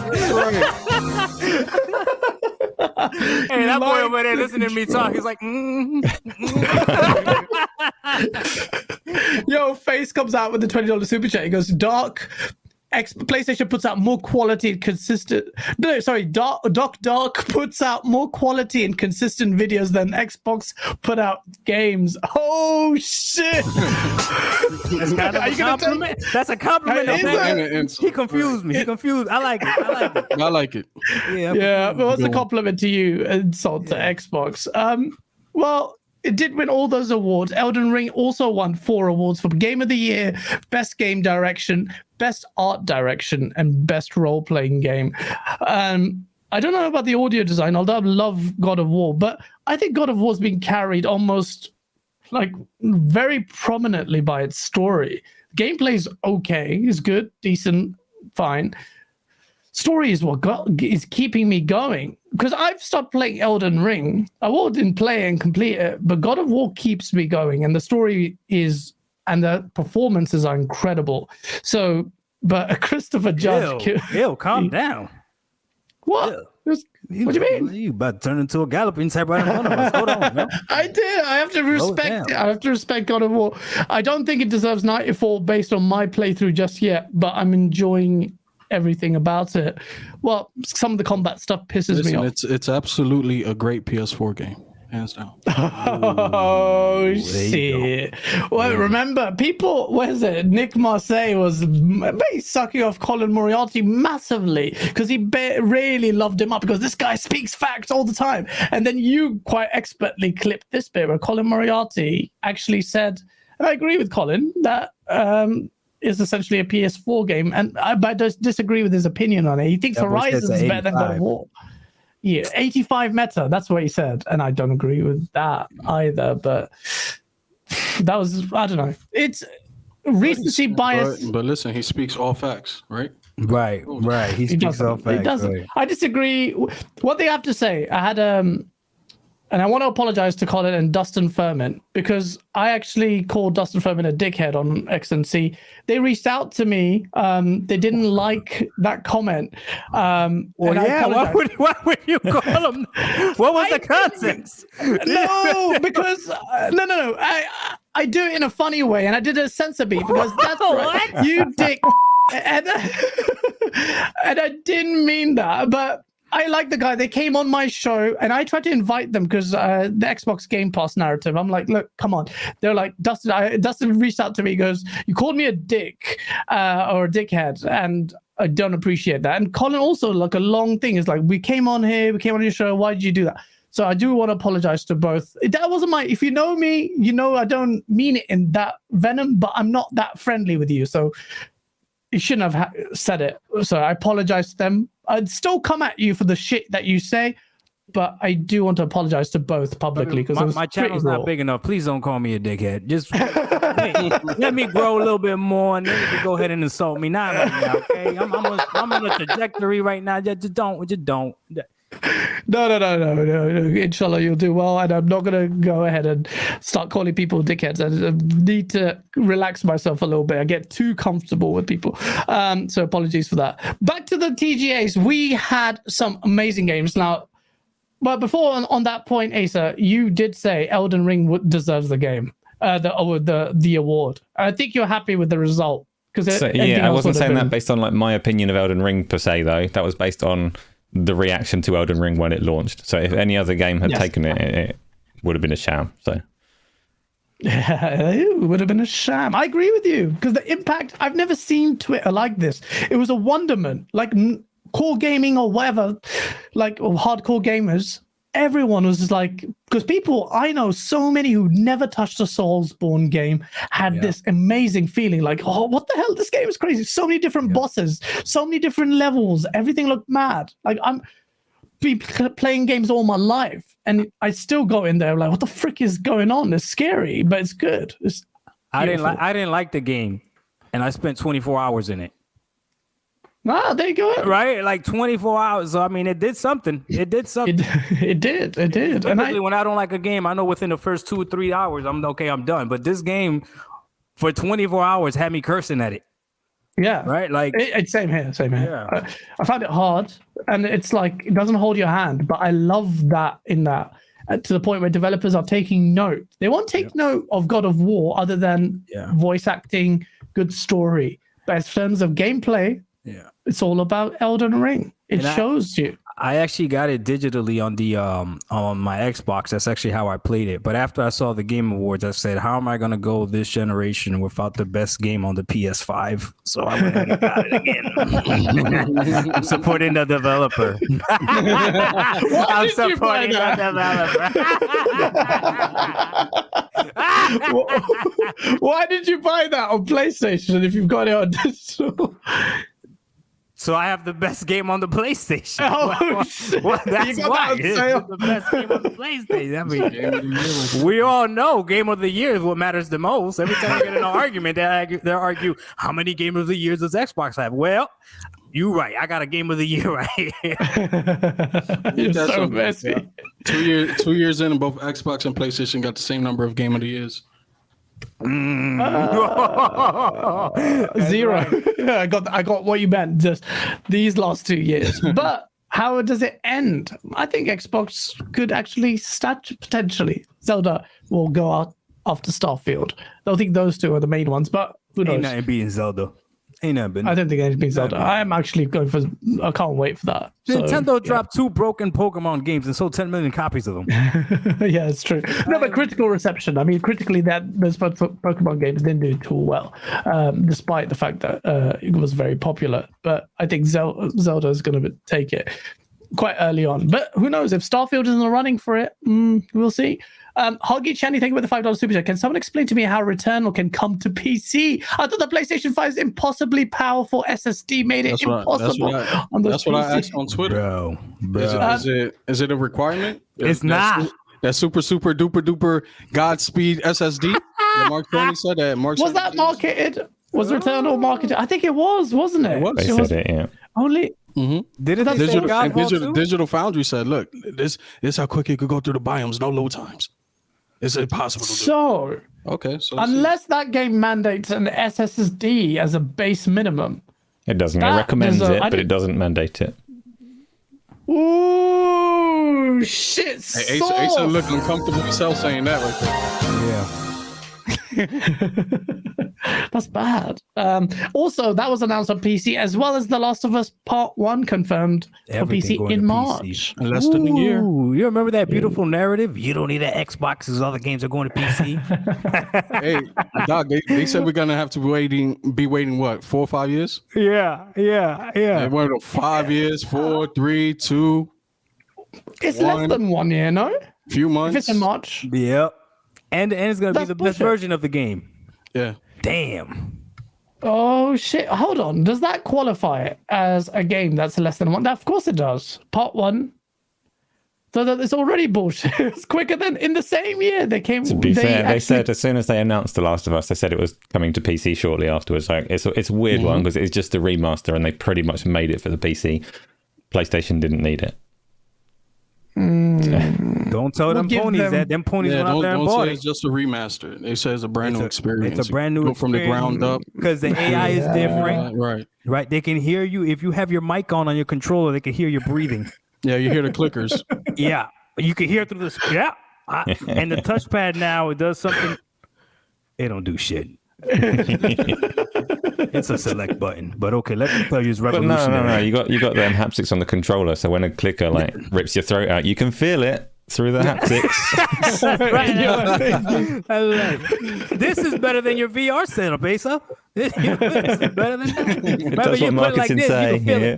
Hey, that boy over there listening to me talk, he's like,
Yo, Face comes out with the $20 super chat. He goes, Dark. PlayStation puts out more quality and consistent. No, sorry, Dark puts out more quality and consistent videos than Xbox put out games. Oh shit!
That's kind of a compliment. That's a compliment. He confused me. He confused. I like it.
I like it.
Yeah. But what's a compliment to you? Insult to Xbox. Well, it did win all those awards. Elden Ring also won 4 awards for Game of the Year, Best Game Direction, Best Art Direction, and Best Role-Playing Game. I don't know about the audio design, although I love God of War, but I think God of War is being carried almost like very prominently by its story. Gameplay is okay, is good, decent, fine. Story is what is keeping me going, because I've stopped playing Elden Ring. I didn't play and complete it, but God of War keeps me going, and the story is and the performances are incredible. So, but Christopher Judge,
calm down.
What? What do you mean?
You about to turn into a galloping type right in front of us. Hold on, man.
I did. I have to respect it. I have to respect God of War. I don't think it deserves 94 based on my playthrough just yet, but I'm enjoying everything about it. Well, some of the combat stuff pisses me off.
It's absolutely a great PS4 game, hands down.
Oh shit! Well, remember, people. What is it? Nick Marseille was sucking off Colin Moriarty massively because he really loved him up because this guy speaks facts all the time. And then you quite expertly clipped this bit where Colin Moriarty actually said, and I agree with Colin that is essentially a PS4 game, and I disagree with his opinion on it. He thinks Horizon is better than God of War. Yeah, 85 meta. That's what he said, and I don't agree with that either. But that was, I don't know. It's recency bias.
But listen, he speaks all facts, right?
Right. He speaks all facts.
He doesn't. Right. I disagree. What they have to say. I had and I want to apologize to Colin and Dustin Furman because I actually called Dustin Furman a dickhead on XNC. They reached out to me. They didn't like that comment.
Well, yeah. Why would you call him? What was the context?
No, because no. I do it in a funny way, and I did a censor beat because that's right. You dick. And I didn't mean that, but I like the guy. They came on my show, and I tried to invite them because the Xbox Game Pass narrative. I'm like, look, come on. They're like, Dustin reached out to me. He goes, you called me a dick or a dickhead, and I don't appreciate that. And Colin also, like, a long thing is like, we came on your show. Why did you do that? So I do want to apologize to both. That wasn't if you know me, you know I don't mean it in that venom, but I'm not that friendly with you. So you shouldn't have said it. So I apologize to them. I'd still come at you for the shit that you say, but I do want to apologize to both publicly because
my channel's not big enough. Please don't call me a dickhead. Just let me grow a little bit more, and then you can go ahead and insult me. Not right now, okay? I'm on a trajectory right now. Just don't.
No. Inshallah, you'll do well. And I'm not going to go ahead and start calling people dickheads. I need to relax myself a little bit. I get too comfortable with people. So apologies for that. Back to the TGAs. We had some amazing games. Now, but before on that point, Asa, you did say Elden Ring deserves the game, the award. I think you're happy with the result.
I wasn't saying that based on like my opinion of Elden Ring per se, though. That was based on the reaction to Elden Ring when it launched. So if any other game had taken it, it would have been a sham. So
it would have been a sham. I agree with you because the impact, I've never seen Twitter like this. It was a wonderment, like core gaming or whatever, like or hardcore gamers. Everyone was just like, because people, I know so many who never touched a Soulsborne game had this amazing feeling like, oh, what the hell? This game is crazy. So many different bosses, so many different levels. Everything looked mad. Like I'm been playing games all my life and I still go in there like, what the frick is going on? It's scary, but it's good.
I didn't like the game and I spent 24 hours in it.
Ah, there you go.
Right? Like 24 hours. So, I mean, it did something. It did.
It did.
And when I don't like a game, I know within the first 2 or 3 hours, I'm done. But this game for 24 hours had me cursing at it.
Yeah.
Right? Like
it's same here.
Yeah.
I found it hard and it's like, it doesn't hold your hand, but I love that in that to the point where developers are taking note. They won't take note of God of War other than voice acting, good story. But in terms of gameplay, it's all about Elden Ring. It shows you.
I actually got it digitally on the on my Xbox. That's actually how I played it. But after I saw the Game Awards, I said, "How am I going to go this generation without the best game on the PS5?" So I went and got it again. I'm supporting the developer. I'm supporting the
developer. Why did you buy that on PlayStation if you've got it on digital?
So I have the best game on the PlayStation.
Well,
that's why it's the best game on the PlayStation. I mean, we all know Game of the Year is what matters the most. Every time I get in an argument, they argue, how many Game of the Years does Xbox have? Well, you're right. I got a Game of the Year right here.
You're so messy.
2 years in, and both Xbox and PlayStation got the same number of Game of the Years.
0. I got what you meant. Just these last 2 years. But how does it end? I think Xbox could actually start potentially. Zelda will go out after Starfield. I don't think those two are the main ones, but who knows?
Ain't nothing beating Zelda. Ain't nothing been.
I don't think anything's Zelda. I am actually going for. I can't wait for that.
Nintendo dropped 2 broken Pokemon games and sold 10 million copies of them.
Yeah, it's true. No, but critical reception. I mean, critically, those Pokemon games didn't do too well, despite the fact that it was very popular. But I think Zelda is going to take it quite early on. But who knows? If Starfield is in the running for it, we'll see. Hoggy Channy, thank you for the $5 super chat. Can someone explain to me how Returnal can come to PC? I thought the PlayStation 5's impossibly powerful SSD made it impossible.
That's what I asked on Twitter.
Bro.
Is it a requirement?
It's not.
That super duper duper Godspeed SSD that Mark Tony said that.
Was that marketed? Was Returnal marketed? I think it was, wasn't it?
It was.
They said it, yeah.
Only.
Mm-hmm.
Did it
Digital Foundry said, "Look, this how quick it could go through the biomes, no load times. It's impossible to do."
So
okay, so
unless that game mandates an SSD as a base minimum,
it doesn't. It recommends it, but it doesn't mandate it.
Ooh, shit!
Hey, Asa looked uncomfortable himself saying that right there.
Yeah.
That's bad. Also, that was announced on PC as well as The Last of Us Part 1 confirmed
Everything
for
going
PC in
to
March.
PC.
In less than a year.
Ooh, you remember that beautiful narrative? You don't need an Xbox because all the games are going to PC.
Hey, Doc, they said we're gonna have to be waiting what, 4 or 5 years?
Yeah.
They went to 5 years, 4, 3, 2,
It's less than 1 year, no?
few months.
If it's in March.
Yep. And it's going to be
That's
the best
bullshit.
version of the game.
Yeah.
Damn.
Oh shit! Hold on. Does that qualify as a game that's less than 1? Of course it does. Part 1. So that it's already bullshit. It's quicker than in the same year they came.
To be fair, they said as soon as they announced The Last of Us, they said it was coming to PC shortly afterwards. Like it's a weird one because it's just a remaster, and they pretty much made it for the PC. PlayStation didn't need it.
Don't tell them
give
ponies
them-
that. Them ponies went out there and
don't
bought
say
it.
it's just a remaster. They say it's a brand new experience.
It's a brand new
Go from the ground up.
because the AI is different.
Right.
Right, they can hear you if you have your mic on your controller. They can hear you breathing.
Yeah, you hear the clickers.
Yeah, you can hear through the and the touchpad now it does something. It don't do shit. It's a select button, but okay. Let me tell you, it's
But
revolutionary.
no. You got them haptics on the controller, so when a clicker like rips your throat out, you can feel it through the haptics.
This is better than your VR setup, Asa. This is better than that.
It does what marketing say. Yeah.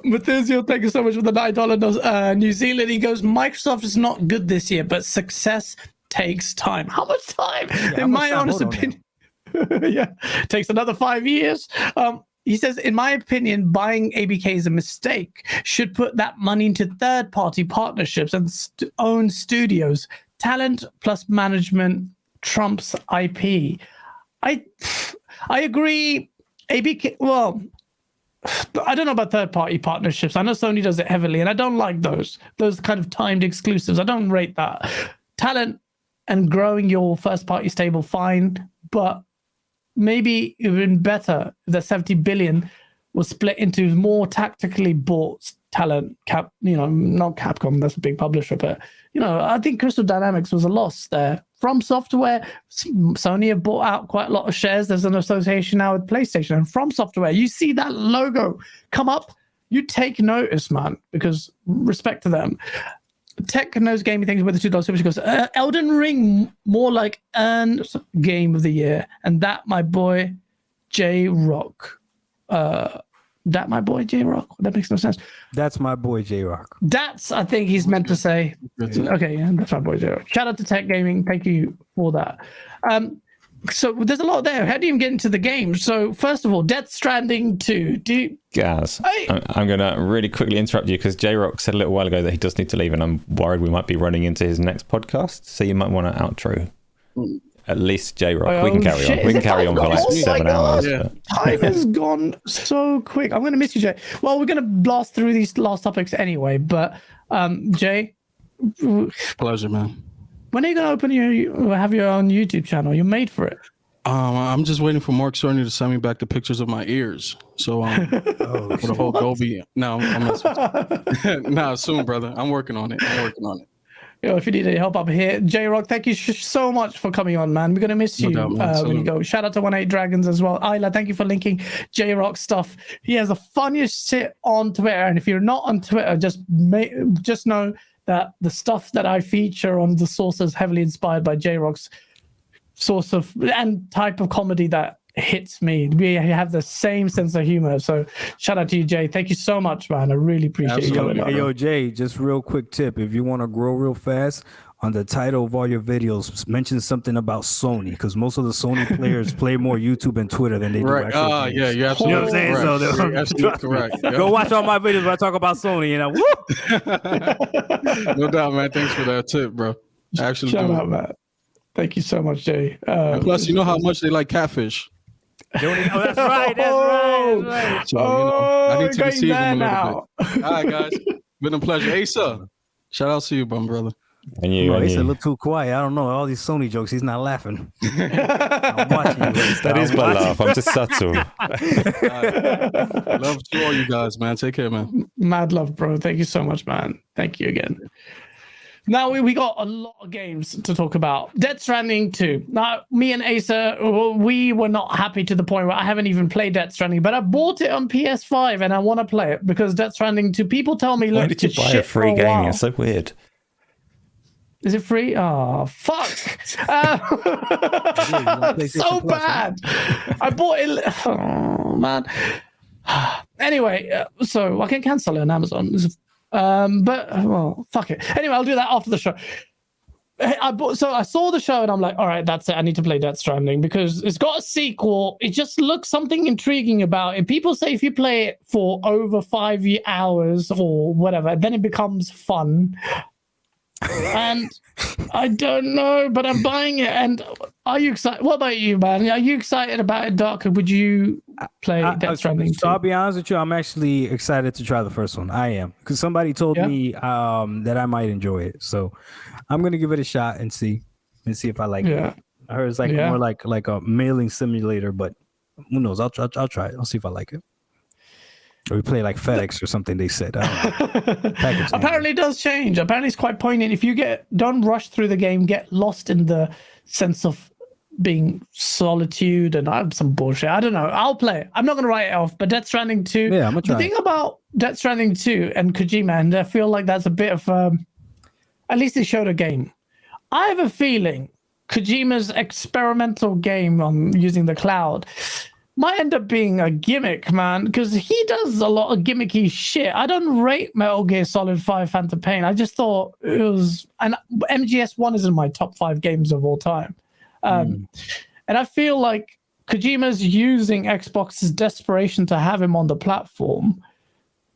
Mathusio, thank you so much for the $9 New Zealand. He goes, Microsoft is not good this year, but success takes time. How much time? In my honest opinion, yeah, takes another 5 years. He says, in my opinion, buying ABK is a mistake. Should put that money into third-party partnerships and own studios. Talent plus management trumps IP. I agree. ABK, well, I don't know about third-party partnerships. I know Sony does it heavily, and I don't like those kind of timed exclusives. I don't rate that. Talent and growing your first-party stable, fine, but maybe even better if the 70 billion was split into more tactically bought talent. Not Capcom, that's a big publisher, but I think Crystal Dynamics was a loss there. From Software, Sony have bought out quite a lot of shares. There's an association now with PlayStation, and From Software, you see that logo come up, you take notice, man, because respect to them. Tech knows gaming things with the $2 super. She goes, Elden Ring, more like an game of the year. And that, my boy, J-Rock. That makes no sense.
That's my boy J-Rock.
That's, I think he's meant to say. Okay, yeah, that's my boy J-Rock. Shout out to Tech Gaming. Thank you for that. So there's a lot there. How do you even get into the game? So first of all, Death Stranding 2.
Gaz, I'm going to really quickly interrupt you because J-Rock said a little while ago that he does need to leave, and I'm worried we might be running into his next podcast. So you might want to outro. At least J-Rock. We can carry on. We can carry on for like 7 hours.
Yeah.
Time has gone so quick. I'm going to miss you, Jay. Well, we're going to blast through these last topics anyway, but Jay,
Pleasure, man.
when are you going to have your own YouTube channel? You're made for it.
I'm just waiting for Mark Cerny to send me back the pictures of my ears. So for the whole Dolby. No, nah, soon, brother. I'm working on it.
If you need any help up here, J-Rock, thank you so much for coming on, man. We're going to miss you when you go. Shout out to 18 Dragons as well. Isla, thank you for linking J-Rock stuff. He has the funniest shit on Twitter. And if you're not on Twitter, just know that the stuff that I feature on the source is heavily inspired by J-Rock's source of and type of comedy that hits me. We have the same sense of humor. So shout out to you, Jay. Thank you so much, man. I really appreciate you coming on.
Yo, Jay, just real quick tip. If you want to grow real fast, on the title of all your videos, mention something about Sony, because most of the Sony players play more YouTube and Twitter than they do actual games.
Yeah, you're absolutely
You know what I'm saying?
correct.
So
You're absolutely correct. Yep.
Go watch all my videos where I talk about Sony, woo!
No doubt, man. Thanks for that tip, bro. Actually,
Shout out, man. Thank you so much, Jay.
and plus, you know how much they like catfish.
That's right.
So, I need to deceive them a little bit. All right, guys. Been a pleasure. Asa, shout out to you, brother.
And you,
He's a little too quiet. I don't know. All these Sony jokes, he's not laughing. I'm watching you.
That is my laugh. I'm just subtle.
Love to all you guys, man. Take care, man.
Mad love, bro. Thank you so much, man. Thank you again. Now we got a lot of games to talk about. Death Stranding 2. Now, me and Asa, we were not happy to the point where I haven't even played Death Stranding, but I bought it on PS5 and I want to play it because Death Stranding 2, people tell me, look,
Why did you buy a free game? It's so weird.
Is it free? Oh, fuck. So bad. I bought it. Oh, man. Anyway, so I can cancel it on Amazon. But, well, fuck it. Anyway, I'll do that after the show. So I saw the show and I'm like, all right, that's it. I need to play Death Stranding because it's got a sequel. It just looks something intriguing about it. People say if you play it for over 5 hours or whatever, then it becomes fun. And I don't know, but I'm buying it. And are you excited? What about you, man? Are you excited about it, Doc? Would you play Death Stranding?
So I'll be honest with you, I'm actually excited to try the first one. I am, because somebody told me that I might enjoy it. So I'm gonna give it a shot and see if I like it. I heard it's more like a mailing simulator, but who knows? I'll try it. I'll see if I like it. Or we play like FedEx or something, they said.
Apparently it does change. Apparently it's quite poignant. If you don't rush through the game, get lost in the sense of being solitude and some bullshit. I don't know. I'll play it. I'm not going to write it off, but Death Stranding 2.
Yeah, I'm going to try.
The thing about Death Stranding 2 and Kojima, and I feel like that's a bit of, at least they showed a game. I have a feeling Kojima's experimental game on using the cloud might end up being a gimmick, man, because he does a lot of gimmicky shit. I don't rate Metal Gear Solid 5 Phantom Pain. I just thought it was... And MGS1 is in my top 5 games of all time. And I feel like Kojima's using Xbox's desperation to have him on the platform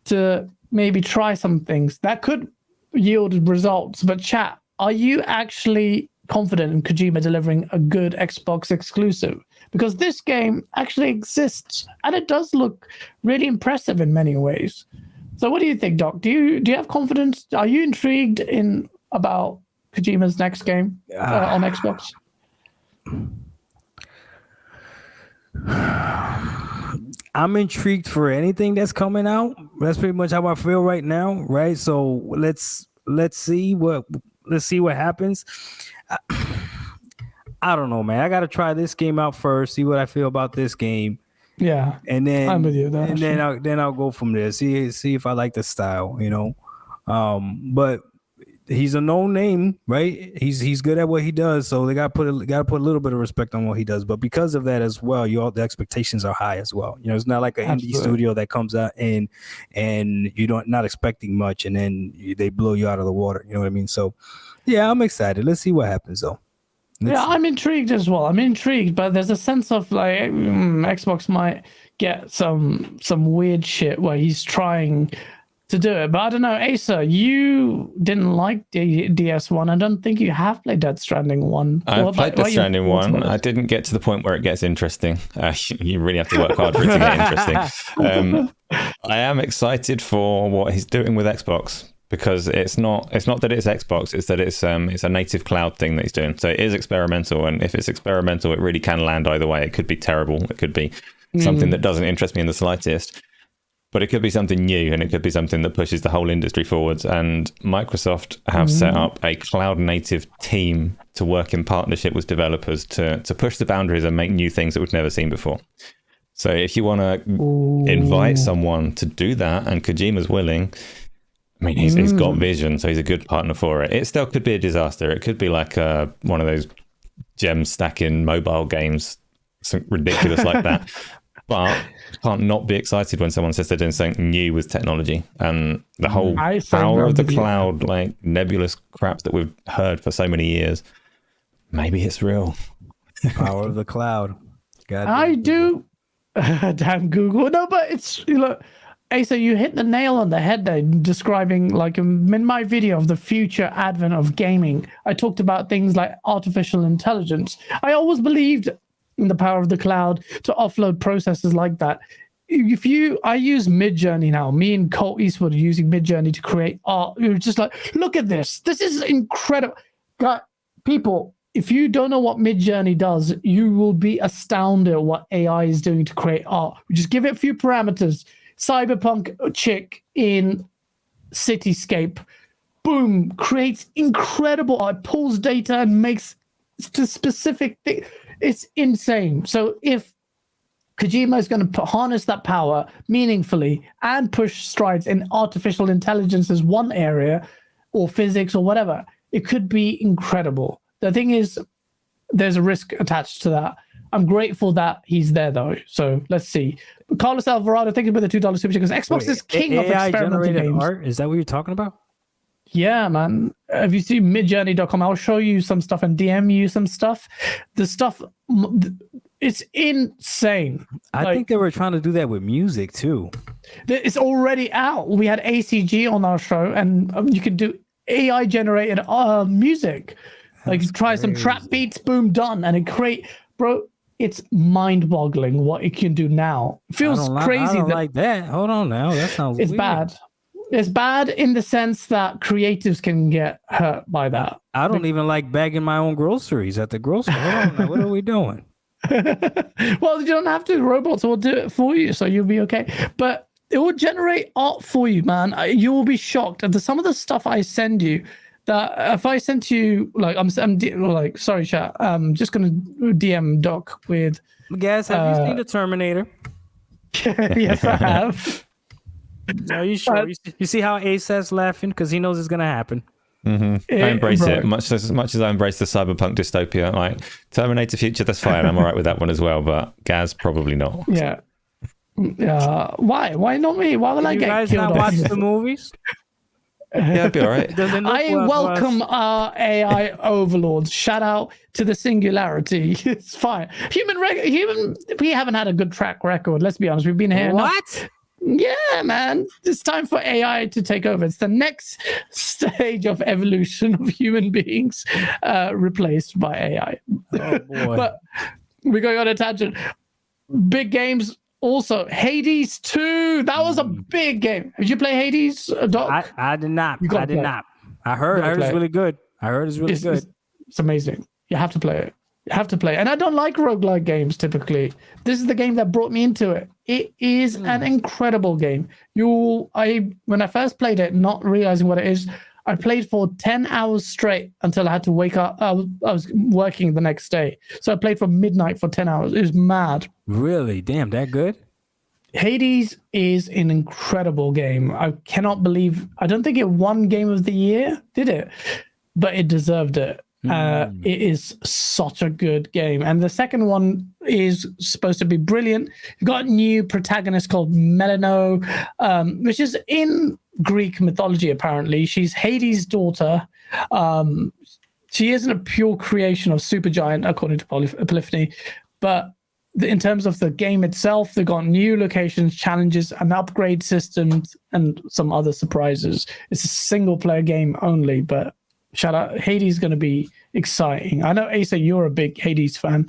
to maybe try some things that could yield results. But chat, are you actually confident in Kojima delivering a good Xbox exclusive? Because this game actually exists and it does look really impressive in many ways. So what do you think, Doc? Do you have confidence? Are you intrigued about Kojima's next game on Xbox?
I'm intrigued for anything that's coming out. That's pretty much how I feel right now, right? So let's see what happens. I don't know, man. I got to try this game out first, see what I feel about this game.
Yeah.
And then
I'm with you there,
and then I'll go from there. See if I like the style, you know. But he's a known name, right? He's good at what he does, so they got to put a little bit of respect on what he does. But because of that as well, the expectations are high as well. You know, it's not like an indie studio that comes out and you not expecting much, and then they blow you out of the water. You know what I mean? So, yeah, I'm excited. Let's see what happens though. I'm intrigued as well. I'm intrigued, but there's a sense of like Xbox might get some weird shit where he's trying to do it. But I don't know, Asa, you didn't like the DS1. I don't think you have played Death Stranding 1.
I've played Death Stranding 1. I didn't get to the point where it gets interesting. You really have to work hard for it to get interesting. I am excited for what he's doing with Xbox. Because it's not that it's Xbox, it's that it's a native cloud thing that he's doing. So it is experimental, and if it's experimental, it really can land either way. It could be terrible, it could be something that doesn't interest me in the slightest, but it could be something new, and it could be something that pushes the whole industry forwards. And Microsoft have set up a cloud native team to work in partnership with developers to push the boundaries and make new things that we've never seen before. So if you want to invite someone to do that, and Kojima's willing, I mean, he's got vision, so he's a good partner for it. It still could be a disaster. It could be like one of those gem stacking mobile games, something ridiculous like that. But can't not be excited when someone says they're doing something new with technology. And the whole power of the cloud, like nebulous crap that we've heard for so many years, maybe it's real.
Power of the cloud.
I do. Damn Google. No, but it's, Asa, you hit the nail on the head there, describing, like, in my video of the future advent of gaming, I talked about things like artificial intelligence. I always believed in the power of the cloud to offload processes like that. I use Midjourney now. Me and Colt Eastwood are using Midjourney to create art. You're just like, look at this. This is incredible. God, people, if you don't know what Midjourney does, you will be astounded at what AI is doing to create art. We just give it a few parameters. Cyberpunk chick in cityscape. boom, creates incredible art, pulls data and makes to specific thing. It's insane. So if Kojima is going to harness that power meaningfully and push strides in artificial intelligence as one area, or physics or whatever, it could be incredible. The thing is, there's a risk attached to that. I'm grateful that he's there though. So let's see. Carlos Alvarado, thank you for the $2 super chat, because Xbox is king of experimental games.
Art? Is that what you're talking about?
Yeah, man. Have you seen midjourney.com? I'll show you some stuff and DM you some stuff. The stuff, it's insane.
I think they were trying to do that with music too.
It's already out. We had ACG on our show, and you can do AI generated music. Like try some trap beats, boom, done, and bro. It's mind-boggling what it can do now. It feels crazy.
I don't like that. Hold on now. That sounds
It's
weird.
bad. It's bad in the sense that creatives can get hurt by that.
I don't even like bagging my own groceries at the grocery. Hold on now. What are we doing?
Well, you don't have to. Robots will do it for you, so you'll be okay. But it will generate art for you, man. You will be shocked at some of the stuff I send you. That if I sent you, like, I'm like, sorry, chat. I'm just gonna DM Doc with.
Guys, have you seen the Terminator?
Yes, I have.
Are you sure? You see how Asa's laughing because he knows it's gonna happen.
I embrace it much as I embrace the cyberpunk dystopia. Like Terminator Future, that's fine. I'm all right with that one as well. But Gaz, probably not.
Yeah. Why? Why not me? Why will I get
guys
killed
not watch the movies?
Yeah, it'd be all right.
I welcome our AI overlords. Shout out to the singularity. It's fine. Human. We haven't had a good track record. Let's be honest. We've been here.
What?
Yeah, man. It's time for AI to take over. It's the next stage of evolution of human beings, replaced by AI.
Oh boy.
But we're going on a tangent. Big games. Also, Hades 2. That was a big game. Did you play Hades, Doc?
I did not.
I did not.
I heard it's really good.
It's amazing. You have to play it. You have to play it. And I don't like roguelike games typically. This is the game that brought me into it. It is an incredible game. When I first played it, not realizing what it is, I played for 10 hours straight until I had to wake up. I was working the next day. So I played from midnight for 10 hours. It was mad.
Really? Damn, that good? Hades
is an incredible game. I cannot believe, I don't think it won Game of the Year, did it? But it deserved it. It is such a good game. And the second one is supposed to be brilliant. You've got a new protagonist called Melino, which is in Greek mythology, apparently. She's Hades' daughter. She isn't a pure creation of Supergiant, according to Polyphony, but in terms of the game itself, they've got new locations, challenges, and upgrade systems, and some other surprises. It's a single-player game only, but shout out, Hades is going to be exciting. I know, Asa, you're a big Hades fan.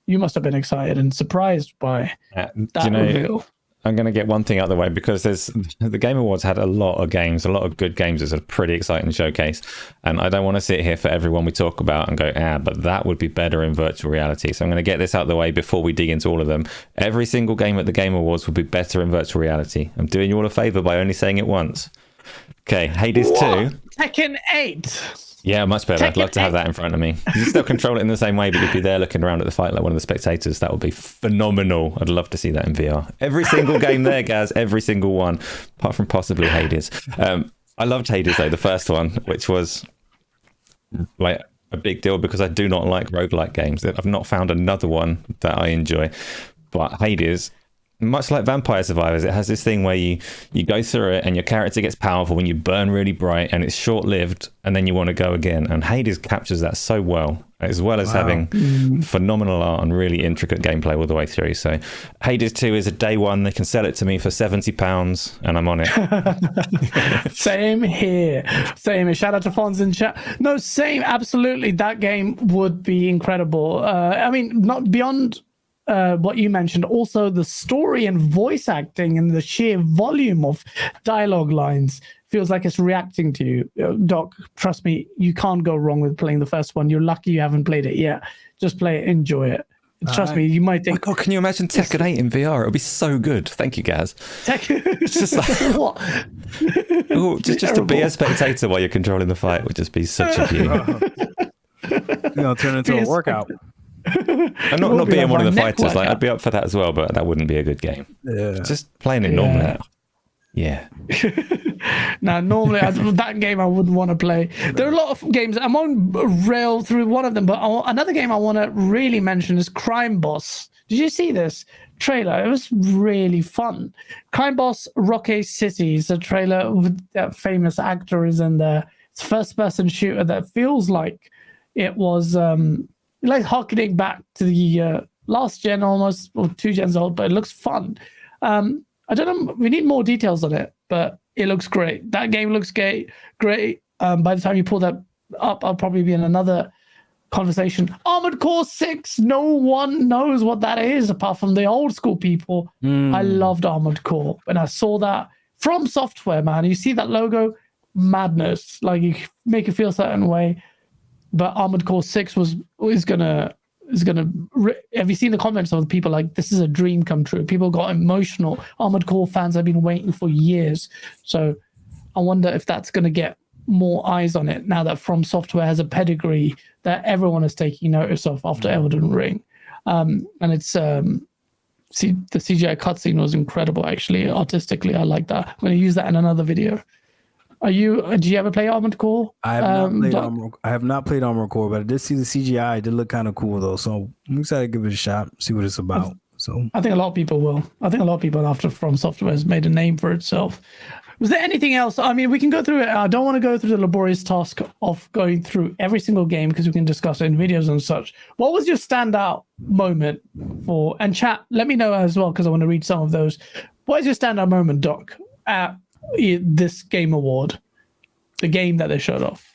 You must have been excited and surprised by that reveal.
I'm going to get one thing out of the way, because the Game Awards had a lot of games, a lot of good games. It's a pretty exciting showcase. And I don't want to sit here for everyone we talk about and go, but that would be better in virtual reality. So I'm going to get this out of the way before we dig into all of them. Every single game at the Game Awards would be better in virtual reality. I'm doing you all a favor by only saying it once. Okay, Hades 2.
Tekken 8.
Yeah, much better. I'd love to have that in front of me. You still control it in the same way, but if you're there looking around at the fight like one of the spectators, that would be phenomenal. I'd love to see that in VR. Every single game there, Gaz, every single one, apart from possibly Hades. I loved Hades, though, the first one, which was like a big deal because I do not like roguelike games. I've not found another one that I enjoy. But Hades, much like Vampire Survivors, it has this thing where you go through it and your character gets powerful when you burn really bright, and it's short-lived, and then you want to go again. And Hades captures that so well as having phenomenal art and really intricate gameplay all the way through. So Hades 2 is a day one. They can sell it to me for £70 and I'm on it.
Same here. Shout out to Fonz in chat. No, same. Absolutely. That game would be incredible. I mean, not beyond what you mentioned, also the story and voice acting and the sheer volume of dialogue lines feels like it's reacting to you. Doc, trust me, you can't go wrong with playing the first one. You're lucky you haven't played it yet. Just play it, enjoy it. Trust me, you might think.
Oh, can you imagine Tekken 8 in VR? It would be so good. Thank you, Gaz.
It's
just like
what?
Just to be a spectator while you're controlling the fight would just be such a view.
Turn into a workout.
And not being one of the fighters, like I'd be up for that as well, but that wouldn't be a good game.
Yeah.
Just playing it normally. Yeah.
Now, normally that game I wouldn't want to play. There are a lot of games. I'm on rail through one of them, but another game I want to really mention is Crime Boss. Did you see this trailer? It was really fun. Crime Boss Rocky City is a trailer with that famous actor is in there. It's a first-person shooter that feels like it was like harkening back to the last gen almost, or 2 gens old, but it looks fun. I don't know. We need more details on it, but it looks great. That game looks great. By the time you pull that up, I'll probably be in another conversation. Armored Core 6. No one knows what that is apart from the old school people. I loved Armored Core. When I saw that from Software, man, you see that logo, madness. Like you make it feel a certain way. But Armored Core 6 is gonna. Have you seen the comments of the people like this is a dream come true? People got emotional. Armored Core fans have been waiting for years. So I wonder if that's going to get more eyes on it now that From Software has a pedigree that everyone is taking notice of after Elden Ring. And it's the CGI cutscene was incredible, actually. Artistically, I like that. I'm going to use that in another video. Do you ever play Armored Core?
I have not played Armored Core, but I did see the CGI. It did look kind of cool though, so I'm excited to give it a shot, see what it's about. So
I think a lot of people will. I think a lot of people after From Software has made a name for itself. Was there anything else? I mean, we can go through it. I don't want to go through the laborious task of going through every single game because we can discuss it in videos and such. What was your standout moment for? And chat, let me know as well because I want to read some of those. What is your standout moment, Doc, at this game award, the game that they showed off?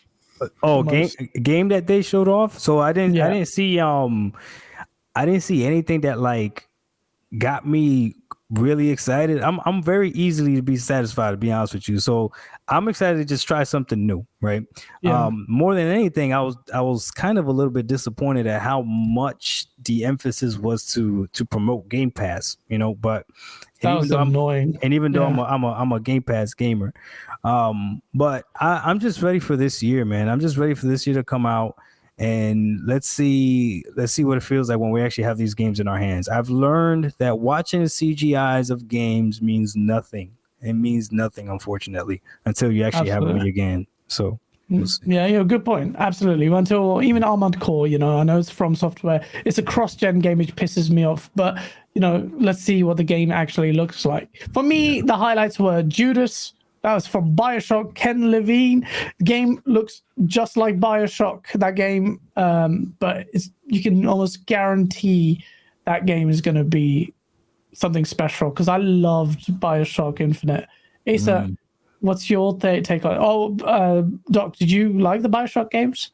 Game that they showed off. So I didn't see anything that like got me really excited. I'm very easily to be satisfied, to be honest with you. So I'm excited to just try something new, right? Yeah. More than anything, I was kind of a little bit disappointed at how much the emphasis was to promote Game Pass, but
that was annoying.
Even though I'm a Game Pass gamer, but I'm just ready for this year, man. I'm just ready for this year to come out. And let's see what it feels like when we actually have these games in our hands. I've learned that watching CGIs of games means nothing. It means nothing, unfortunately, until you actually have them again. So we'll see.
Yeah, good point. Absolutely. Until even Armored Core, I know it's From Software. It's a cross-gen game, which pisses me off. But let's see what the game actually looks like. For me, the highlights were Judas. That was from BioShock, Ken Levine. The game looks just like BioShock, that game, but you can almost guarantee that game is going to be something special because I loved BioShock Infinite. Asa, what's your take on it? Doc, did you like the BioShock games?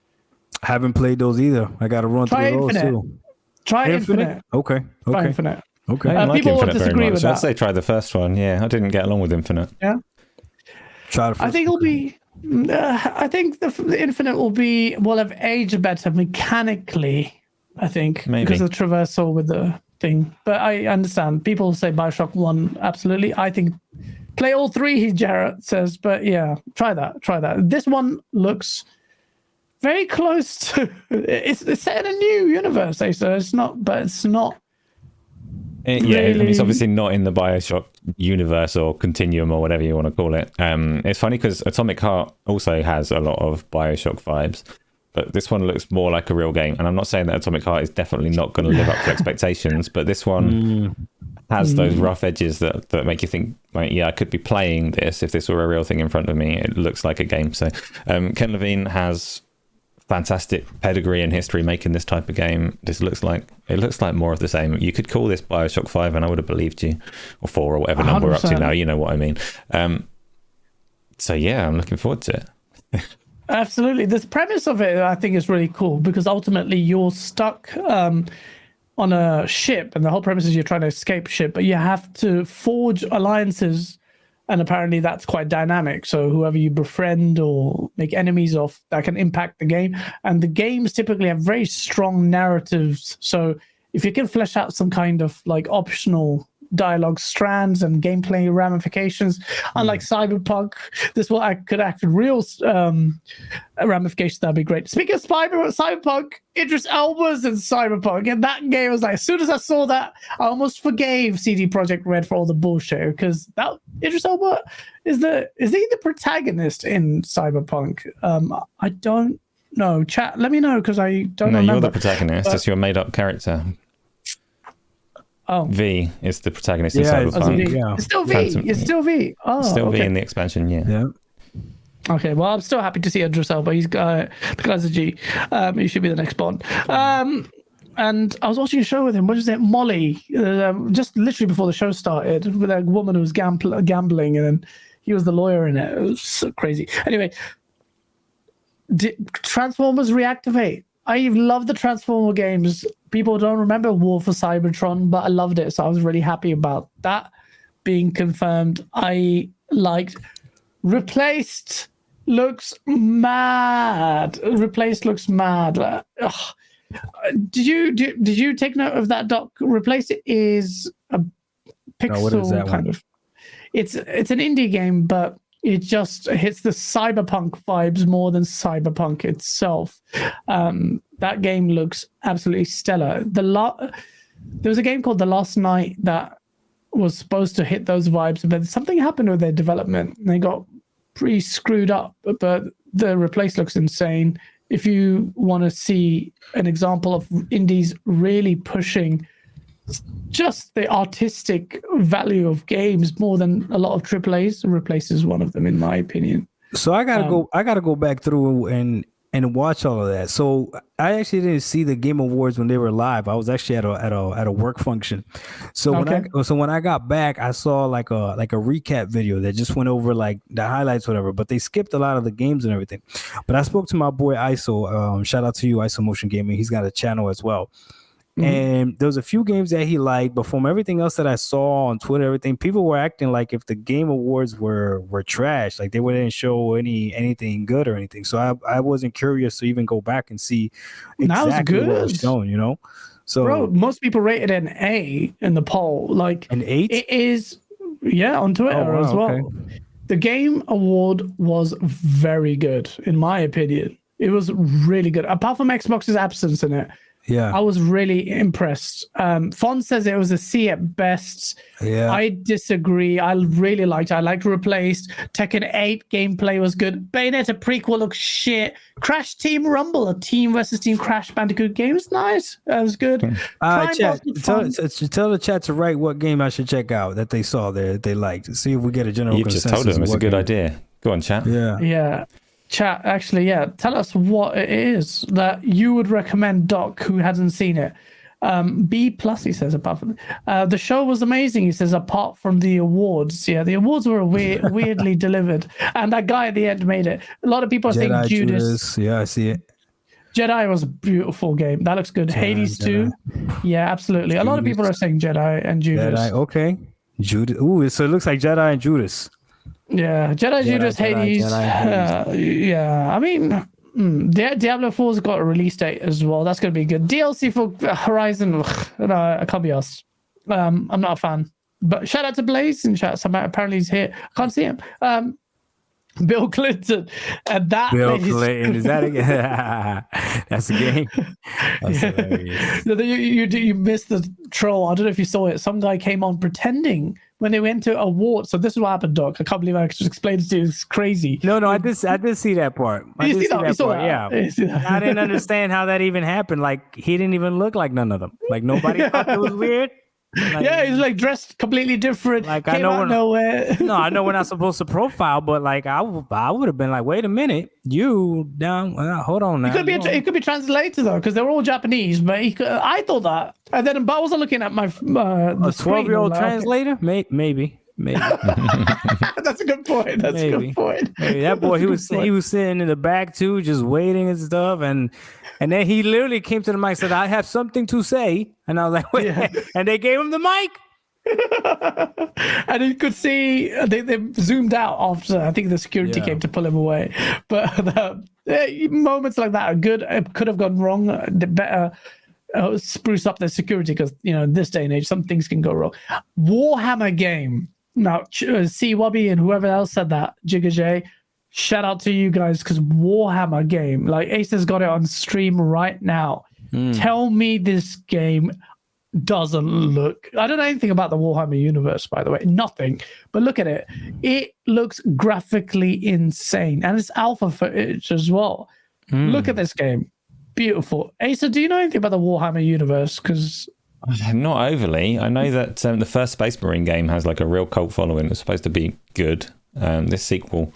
I haven't played those either. I got to run through those too.
Try Infinite.
Okay.
Try Infinite.
Okay.
I like
people
Infinite
will disagree with that.
I'd say try the first one. Yeah, I didn't get along with Infinite.
Yeah. I think it'll be. I think the Infinite will have aged better mechanically. I think
maybe
because of the traversal with the thing. But I understand people say BioShock 1. Absolutely, I think play all 3. Jarrett says, but yeah, try that. This one looks very close to. It's set in a new universe, so it's not. But it's not.
Yeah, I mean, it's obviously not in the BioShock universe or continuum or whatever you want to call it. It's funny because Atomic Heart also has a lot of BioShock vibes, but this one looks more like a real game. And I'm not saying that Atomic Heart is definitely not going to live up to expectations, but this one has those rough edges that make you think, like, yeah, I could be playing this if this were a real thing in front of me. It looks like a game. So Ken Levine has fantastic pedigree and history making this type of game. It looks like more of the same. You could call this BioShock 5 and I would have believed you, or 4 or whatever number we're up to now, you know what I mean. So yeah, I'm looking forward to it.
Absolutely. The premise of it I think is really cool because ultimately you're stuck on a ship and the whole premise is you're trying to escape ship, but you have to forge alliances. And apparently that's quite dynamic. So whoever you befriend or make enemies of, that can impact the game. And the games typically have very strong narratives. So if you can flesh out some kind of like optional dialogue strands and gameplay ramifications, unlike Cyberpunk, this will could act real ramifications. That'd be great. Speaking of Cyberpunk, Idris Elba's in Cyberpunk, and that game was like, as soon as I saw that, I almost forgave CD Projekt Red for all the bullshit, because that Idris Elba is he the protagonist in Cyberpunk? I don't know. Chat, let me know, because I don't remember.
No, you're the protagonist. It's your made-up character.
Oh,
V is the protagonist in Cyberpunk.
It's still V. It's still V. Oh,
still
okay.
V in the expansion. Yeah.
Okay. Well, I'm still happy to see Idris Elba. The guy's a G. He should be the next Bond. And I was watching a show with him. What is it? Molly. Just literally before the show started, with a woman who was gambling, and then he was the lawyer in it. It was so crazy. Anyway, Transformers Reactivate. I love the Transformer games. People don't remember War for Cybertron, but I loved it, so I was really happy about that being confirmed. I liked Replaced. Looks mad. Replaced looks mad. Did you take note of that, Doc? Replaced is a pixel
what is that
kind
one?
of. It's an indie game, but it just hits the cyberpunk vibes more than cyberpunk itself. That game looks absolutely stellar. There was a game called The Last Night that was supposed to hit those vibes, but something happened with their development. They got pretty screwed up, but the Replace looks insane. If you want to see an example of indies really pushing just the artistic value of games more than a lot of AAAs, Replace is one of them, in my opinion.
So I gotta go back through and watch all of that. So I actually didn't see the Game Awards when they were live. I was actually at a work function. So when I got back, I saw like a recap video that just went over like the highlights, whatever. But they skipped a lot of the games and everything. But I spoke to my boy ISO. Shout out to you, ISO Motion Gaming. He's got a channel as well. Mm-hmm. And there was a few games that he liked, but from everything else that I saw on Twitter, everything, people were acting like if the Game Awards were trash, like they wouldn't show anything good or anything. So I wasn't curious to even go back and see exactly what was shown, you know. So,
bro, most people rated an A in the poll, like
an 8.
It is, on Twitter as well. Okay. The Game Award was very good, in my opinion. It was really good, apart from Xbox's absence in it.
Yeah,
I was really impressed. Fon says it was a C at best.
Yeah,
I disagree. I really liked it. I liked Replaced. Tekken 8 gameplay was good. Bayonetta prequel looks shit. Crash Team Rumble, a team versus team Crash Bandicoot game, was nice. That was good.
Chat, tell the chat to write what game I should check out that they saw there that they liked. See if we get a general consensus.
You've just told them it's a good idea. Go on, chat.
Yeah. Chat, actually, tell us what it is that you would recommend, Doc, who hasn't seen it. B+, he says, apart from the show was amazing, he says, apart from the awards. Yeah, the awards were weirdly delivered, and that guy at the end made it. A lot of people are saying Judas.
Yeah, I see it.
Jedi was a beautiful game. That looks good. Hades too. Yeah, absolutely. A lot of people are saying Jedi and Judas.
Jedi, okay. Judas. Ooh, so it looks like Jedi and Judas.
Yeah, Jedi, Judas, Hades. I mean, Diablo 4's got a release date as well. That's going to be good. DLC for Horizon. No, I can't be asked. I'm not a fan. But shout out to Blaze in chat. Apparently he's here. I can't see him. Bill Clinton. And that
Bill Clinton. Is that again? That's a game. That's hilarious.
You missed the troll. I don't know if you saw it. Some guy came on pretending when they went to awards. So this is what happened, Doc. I can't believe I just explained it to you. It's crazy.
No, I did see that part.
You see that part?
Yeah. I didn't understand how that even happened. Like, he didn't even look like none of them. Like, nobody thought it was weird. Like,
he's like dressed completely different.
Like,
I know nowhere.
No, I know we're not supposed to profile, but like I would have been like, wait a minute, you down? Hold on now.
It could be translated though, because they were all Japanese. But I thought that, and then but I wasn't looking at my the
12-year-old translator. Okay. Maybe.
That's a good point. That's a good point.
Maybe. That boy, he was sitting in the back too, just waiting and stuff, and then he literally came to the mic and said, "I have something to say," and I was like, "Wait!" Yeah. And they gave him the mic.
And you could see they zoomed out after I think the security came to pull him away. But moments like that are good. It could have gone wrong. Better. spruce up their security because in this day and age, some things can go wrong. Warhammer game. Now, C Wubby and whoever else said that, Jigga J, shout out to you guys because Warhammer game, like Ace has got it on stream right now. Tell me this game doesn't look. I don't know anything about the Warhammer universe, by the way, nothing. But look at it; it looks graphically insane, and it's alpha footage as well. Look at this game, beautiful. Asa, do you know anything about the Warhammer universe? Because
not overly. I know that the first Space Marine game has like a real cult following. It's supposed to be good. This sequel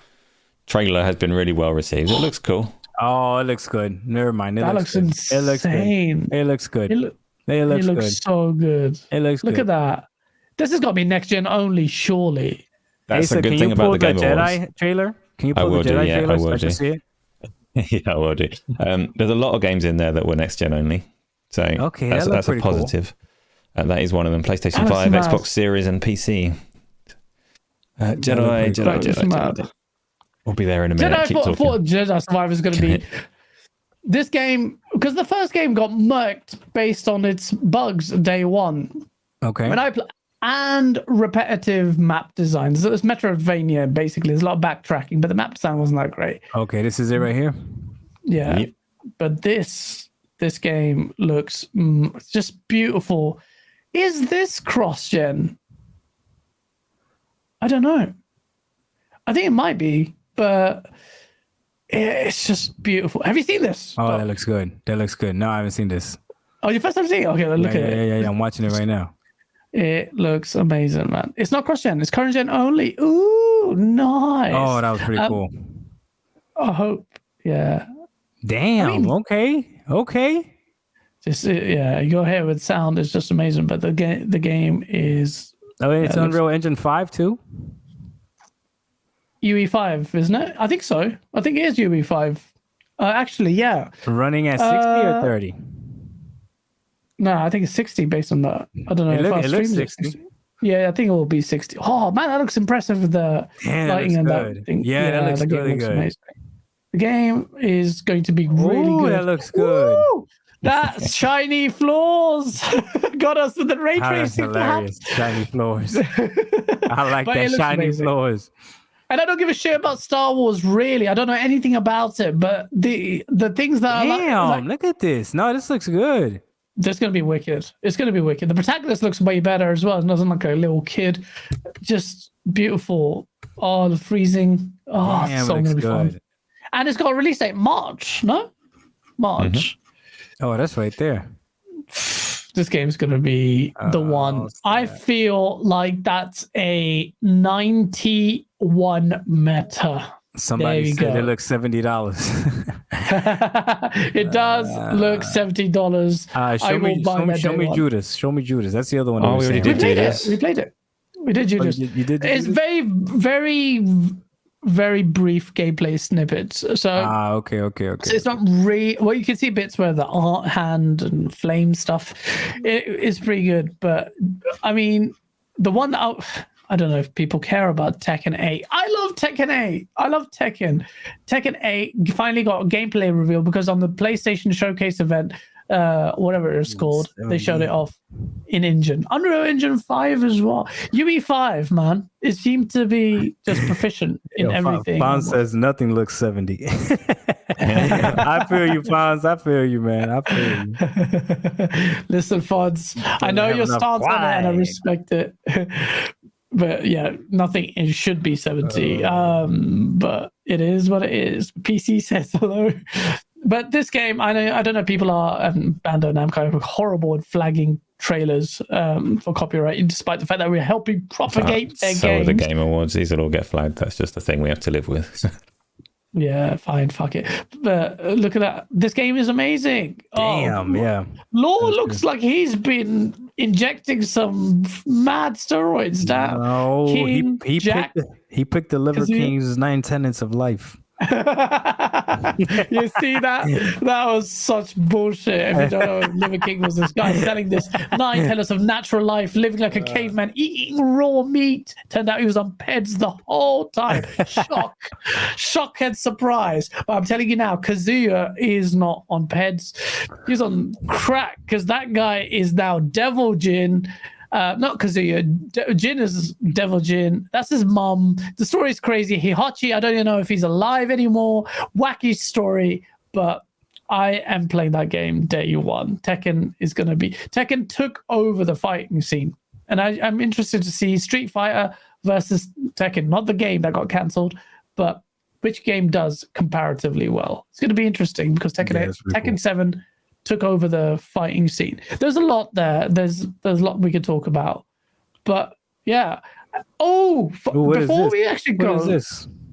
trailer has been really well received. It looks cool.
Oh, it looks good. Never mind.
that looks insane.
It looks good.
It
It looks good.
so good.
It looks
Look
good.
at that. This has got to be next gen only, surely.
That's
Asa,
a good
can
thing
you
about
pull
the Game
Jedi
Awards.
trailer? Can you
I
pull
will
the
do,
Jedi
yeah, I
trailer so
will
I can
do.
see it?
Yeah, I will do. There's a lot of games in there that were next gen only. So
Okay,
that's a
pretty cool.
positive. That is one of them. PlayStation
That
5,
looks mad.
Xbox Series, and PC.
Just mad.
Jedi. We'll be there in a minute.
Jedi
Keep
thought
talking.
Jedi Survivor is going to be this game because the first game got murked based on its bugs day one.
Okay.
When I and repetitive map designs. So it's Metroidvania basically. There's a lot of backtracking, but the map design wasn't that great.
Okay, this is it right here.
Yeah,
Yep.
but this game looks just beautiful. Is this cross-gen? I don't know. I think it might be, but it's just beautiful. Have you seen this?
Oh, that looks good. That looks good. No, I haven't seen this.
Oh, your first time seeing it? Okay, look
Yeah,
at it.
yeah. I'm watching it right now.
It looks amazing, man. It's not cross-gen. It's current gen only. Ooh, nice.
Oh, that was pretty cool.
I hope. Yeah.
Damn. Okay.
Just yeah, you go ahead with sound. It's just amazing. But the game is
Oh, it's
it looks-
Unreal Engine 5 too?
UE5, isn't it? I think so. I think it is UE5. Actually, yeah.
Running at 60 or 30?
No, I think it's 60 based on that. I don't know
It
if
look-
our
it looks
streams are
60.
Yeah, I think it will be 60. Oh man, that looks impressive with the
Damn, that
lighting
looks
and
good.
that thing.
Yeah, that looks
the game
really
looks
good.
amazing. The game is going to be really
Ooh,
good.
that looks good.
Woo! That shiny floors got us with the ray
Oh, that's
tracing.
hilarious. Shiny floors. I like
But it
that
looks
shiny
amazing.
floors.
And I don't give a shit about Star Wars, really. I don't know anything about it, but the things that
Damn,
like,
look at this. No, this looks good.
that's going to be wicked. It's going to be wicked. The protagonist looks way better as well. It doesn't look like a little kid. Just beautiful. Oh, the freezing. Oh,
Damn,
so
it looks
going to be fun.
good.
And it's got a release date March, no? March.
Oh, that's right there.
This game's going to be the one. I feel like that's a 91 meta.
Somebody
you
said
go.
it looks $70.
It does look $70. I
Show
will
me,
buy that
show
day
me
one.
Judas. Show me Judas. That's the other one.
Oh,
you were
we already
saying,
did
right?
Judas.
We played it. We did
Oh,
Judas.
you did
It's
Judas?
very brief gameplay snippets. So
Okay.
so it's not really well. You can see bits where the art hand and flame stuff is pretty good, but I mean, the one that I don't know if people care about Tekken 8. I love Tekken 8. I love Tekken. Tekken 8 finally got a gameplay reveal because on the PlayStation Showcase event, whatever it's called, they showed it off in engine. Unreal Engine 5 as well. UE5, man. It seemed to be just proficient in everything.
Fon says nothing looks 70. I feel you, Fons. I feel you, man. I feel you.
Listen, Fods, I know
have
your
enough
stance on it and I
wine.
respect it. But yeah, nothing, it should be 70. But it is what it is. PC says hello. But this game, I don't know, people are, Bandai Namco, are horrible at flagging trailers for copyright, despite the fact that we're helping propagate their
So are the
games.
Game Awards. These will all get flagged. That's just a thing we have to live with.
Yeah, fine, fuck it. But look at that. This game is amazing.
Damn, yeah.
Law looks like he's been injecting some mad steroids down.
No,
King
he
Jack.
picked the Liver
'Cause he-
King's 9 tenets of life.
You see that? That was such bullshit. If you don't know, Liver King was this guy selling this 9 pillars of natural life, living like a caveman, eating raw meat. Turned out he was on PEDs the whole time. Shock and surprise. But I'm telling you now, Kazuya is not on PEDs. He's on crack because that guy is now Devil Jin. Not Kazuya. Jin is Devil Jin. That's his mom. The story is crazy. Hihachi, I don't even know if he's alive anymore. Wacky story, but I am playing that game day one. Tekken took over the fighting scene, and I'm interested to see Street Fighter versus Tekken. Not the game that got cancelled, but which game does comparatively well. It's going to be interesting because Tekken 7 took over the fighting scene. There's a lot there. There's a lot we could talk about. But yeah. Before we actually go,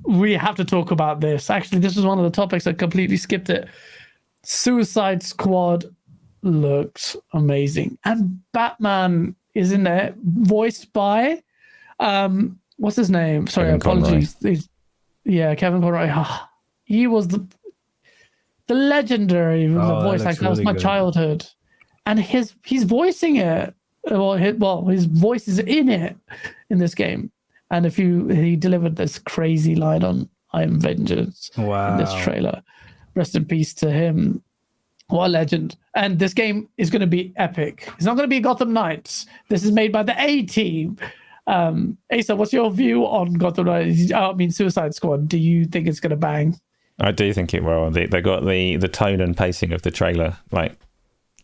we have to talk about this. Actually, this is one of the topics I completely skipped it. Suicide Squad looks amazing. And Batman is in there, voiced by what's his name? Sorry,
Kevin
apologies. Kevin Conroy. He was the legendary voice actor. That was my childhood, and he's voicing it. His voice is in it in this game. And he delivered this crazy line on "I am vengeance" in this trailer. Rest in peace to him. What a legend! And this game is going to be epic. It's not going to be Gotham Knights. This is made by the A Team. Asa, what's your view on Gotham Knights? Suicide Squad. Do you think it's going to bang?
I do think it will. They got the tone and pacing of the trailer like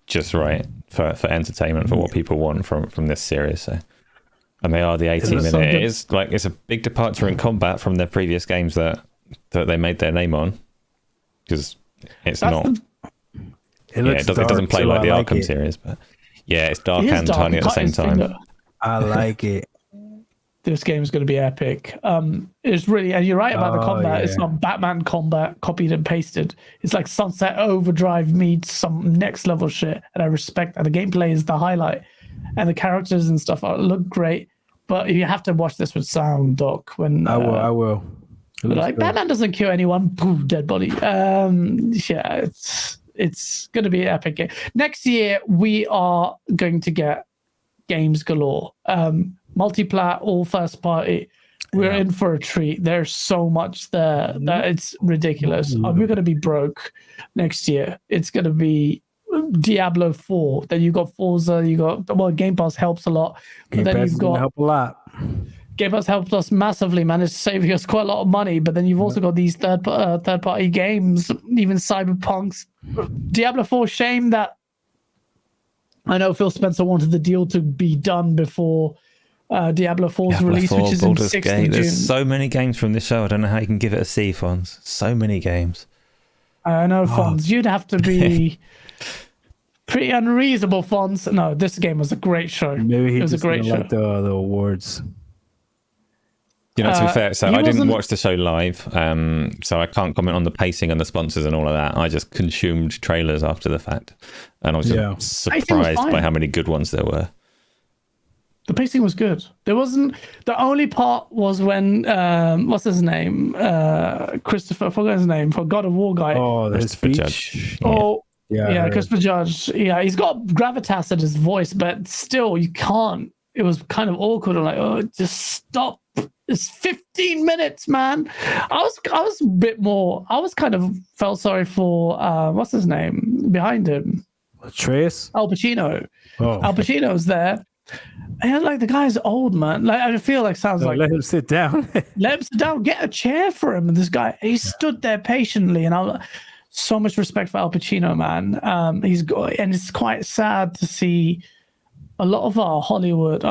just right for entertainment, for what people want from this series. So, and they are the A Team in it. It's a big departure in combat from their previous games that they made their name on, because it's not. It doesn't play like the Arkham series, but yeah, it's dark and tiny at the same time.
I like it.
This game is going to be epic. It's really, and you're right about the combat. Yeah. It's not Batman combat copied and pasted. It's like Sunset Overdrive meets some next level shit, and I respect that. The gameplay is the highlight, and the characters and stuff look great. But you have to watch this with sound, Doc. When
I will.
Like Batman doesn't kill anyone. Poof, dead body. It's going to be an epic game. Next year we are going to get games galore. Multiplat, all first party. We're in for a treat. There's so much there that it's ridiculous. We're going to be broke next year. It's going to be Diablo 4. Then you got Forza. Game Pass helps a lot. But then you've got
help a lot.
Game Pass helped us massively, man. It's saving us quite a lot of money. But then you've also got these third party games, even Cyberpunk's Diablo 4. Shame that I know Phil Spencer wanted the deal to be done before Diablo 4's release, which is in 6th of June.
There's so many games from this show. I don't know how you can give it a C, Fonz. So many games.
I know, Fonz. You'd have to be pretty unreasonable, Fonz. No, this game was a great show.
Maybe
it was a great show.
Like the awards.
To be fair, so I didn't watch the show live, so I can't comment on the pacing and the sponsors and all of that. I just consumed trailers after the fact, and I was just surprised by how many good ones there were.
The pacing was good. There wasn't. The only part was when what's his name? Christopher. I forgot his name. For God of War guy.
Oh, his speech.
Judge.
Oh, yeah. Christopher Judge. Yeah, he's got gravitas in his voice, but still, you can't. It was kind of awkward. I'm like, just stop. It's 15 minutes, man. I was a bit more. I was kind of felt sorry for what's his name behind him.
Trace.
Al Pacino.
Oh.
Al Pacino's there. And like the guy's old, man. Like I feel like sounds like
let him sit down.
Let him sit down. Get a chair for him. And this guy, he stood there patiently, and I so much respect for Al Pacino, man. And it's quite sad to see a lot of our Hollywood,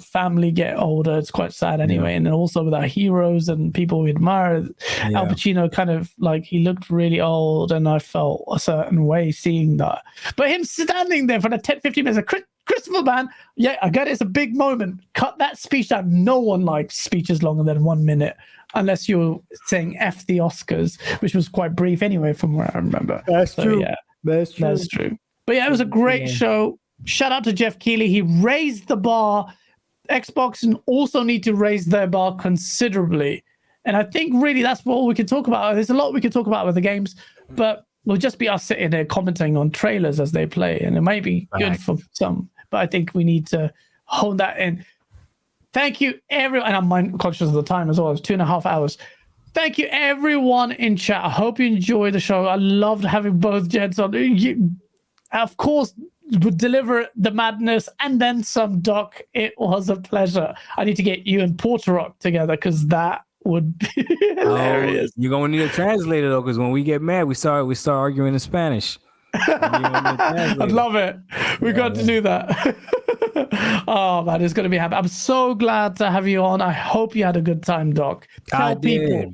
family get older. It's quite sad anyway. And then also with our heroes and people we admire, Al Pacino kind of like, he looked really old, and I felt a certain way seeing that. But him standing there for the 10-15 minutes, Christopher, man, I get it. It's a big moment. Cut that speech down. No one likes speeches longer than 1 minute, unless you're saying F the Oscars, which was quite brief anyway, from where I remember.
That's true.
Yeah,
that's
true. But yeah, it was a great show. Shout out to Jeff Keighley. He raised the bar. Xbox also need to raise their bar considerably And I think really that's what we can talk about. There's a lot we can talk about with the games, but we'll just be us sitting there commenting on trailers as they play. And it might be good for some, but I think we need to hold that in. Thank you, everyone. And I'm mind conscious of the time as well. It's 2.5 hours. Thank you, everyone in chat. I hope you enjoyed the show. I loved having both gents on. You, of course, would deliver the madness and then some, Doc. It was a pleasure. I need to get you and Portorock together because that would be hilarious.
You're gonna need a translator though, because when we get mad, we start arguing in Spanish.
I'd love it. We got to do that. Oh man, it's gonna be happy. I'm so glad to have you on. I hope you had a good time, Doc. Tell people.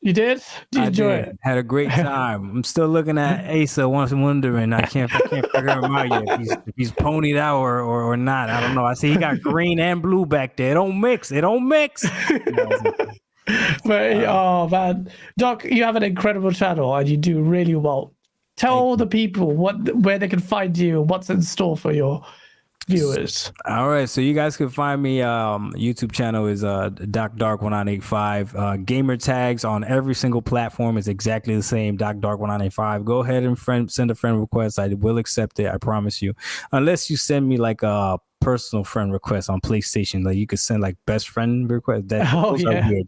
You did? Did you enjoy it?
Had a great time. I'm still looking at Asa, wondering. I can't figure him out yet. If he's ponied out or not. I don't know. I see he got green and blue back there. It don't mix.
But oh man, Doc, you have an incredible channel and you do really well. Tell the people where they can find you, what's in store for your viewers.
All right, so you guys can find me. YouTube channel is DocDark1985. Gamer tags on every single platform is exactly the same. DocDark1985. Go ahead and send a friend request. I will accept it. I promise you, unless you send me like a personal friend request on PlayStation. Like you could send like best friend request.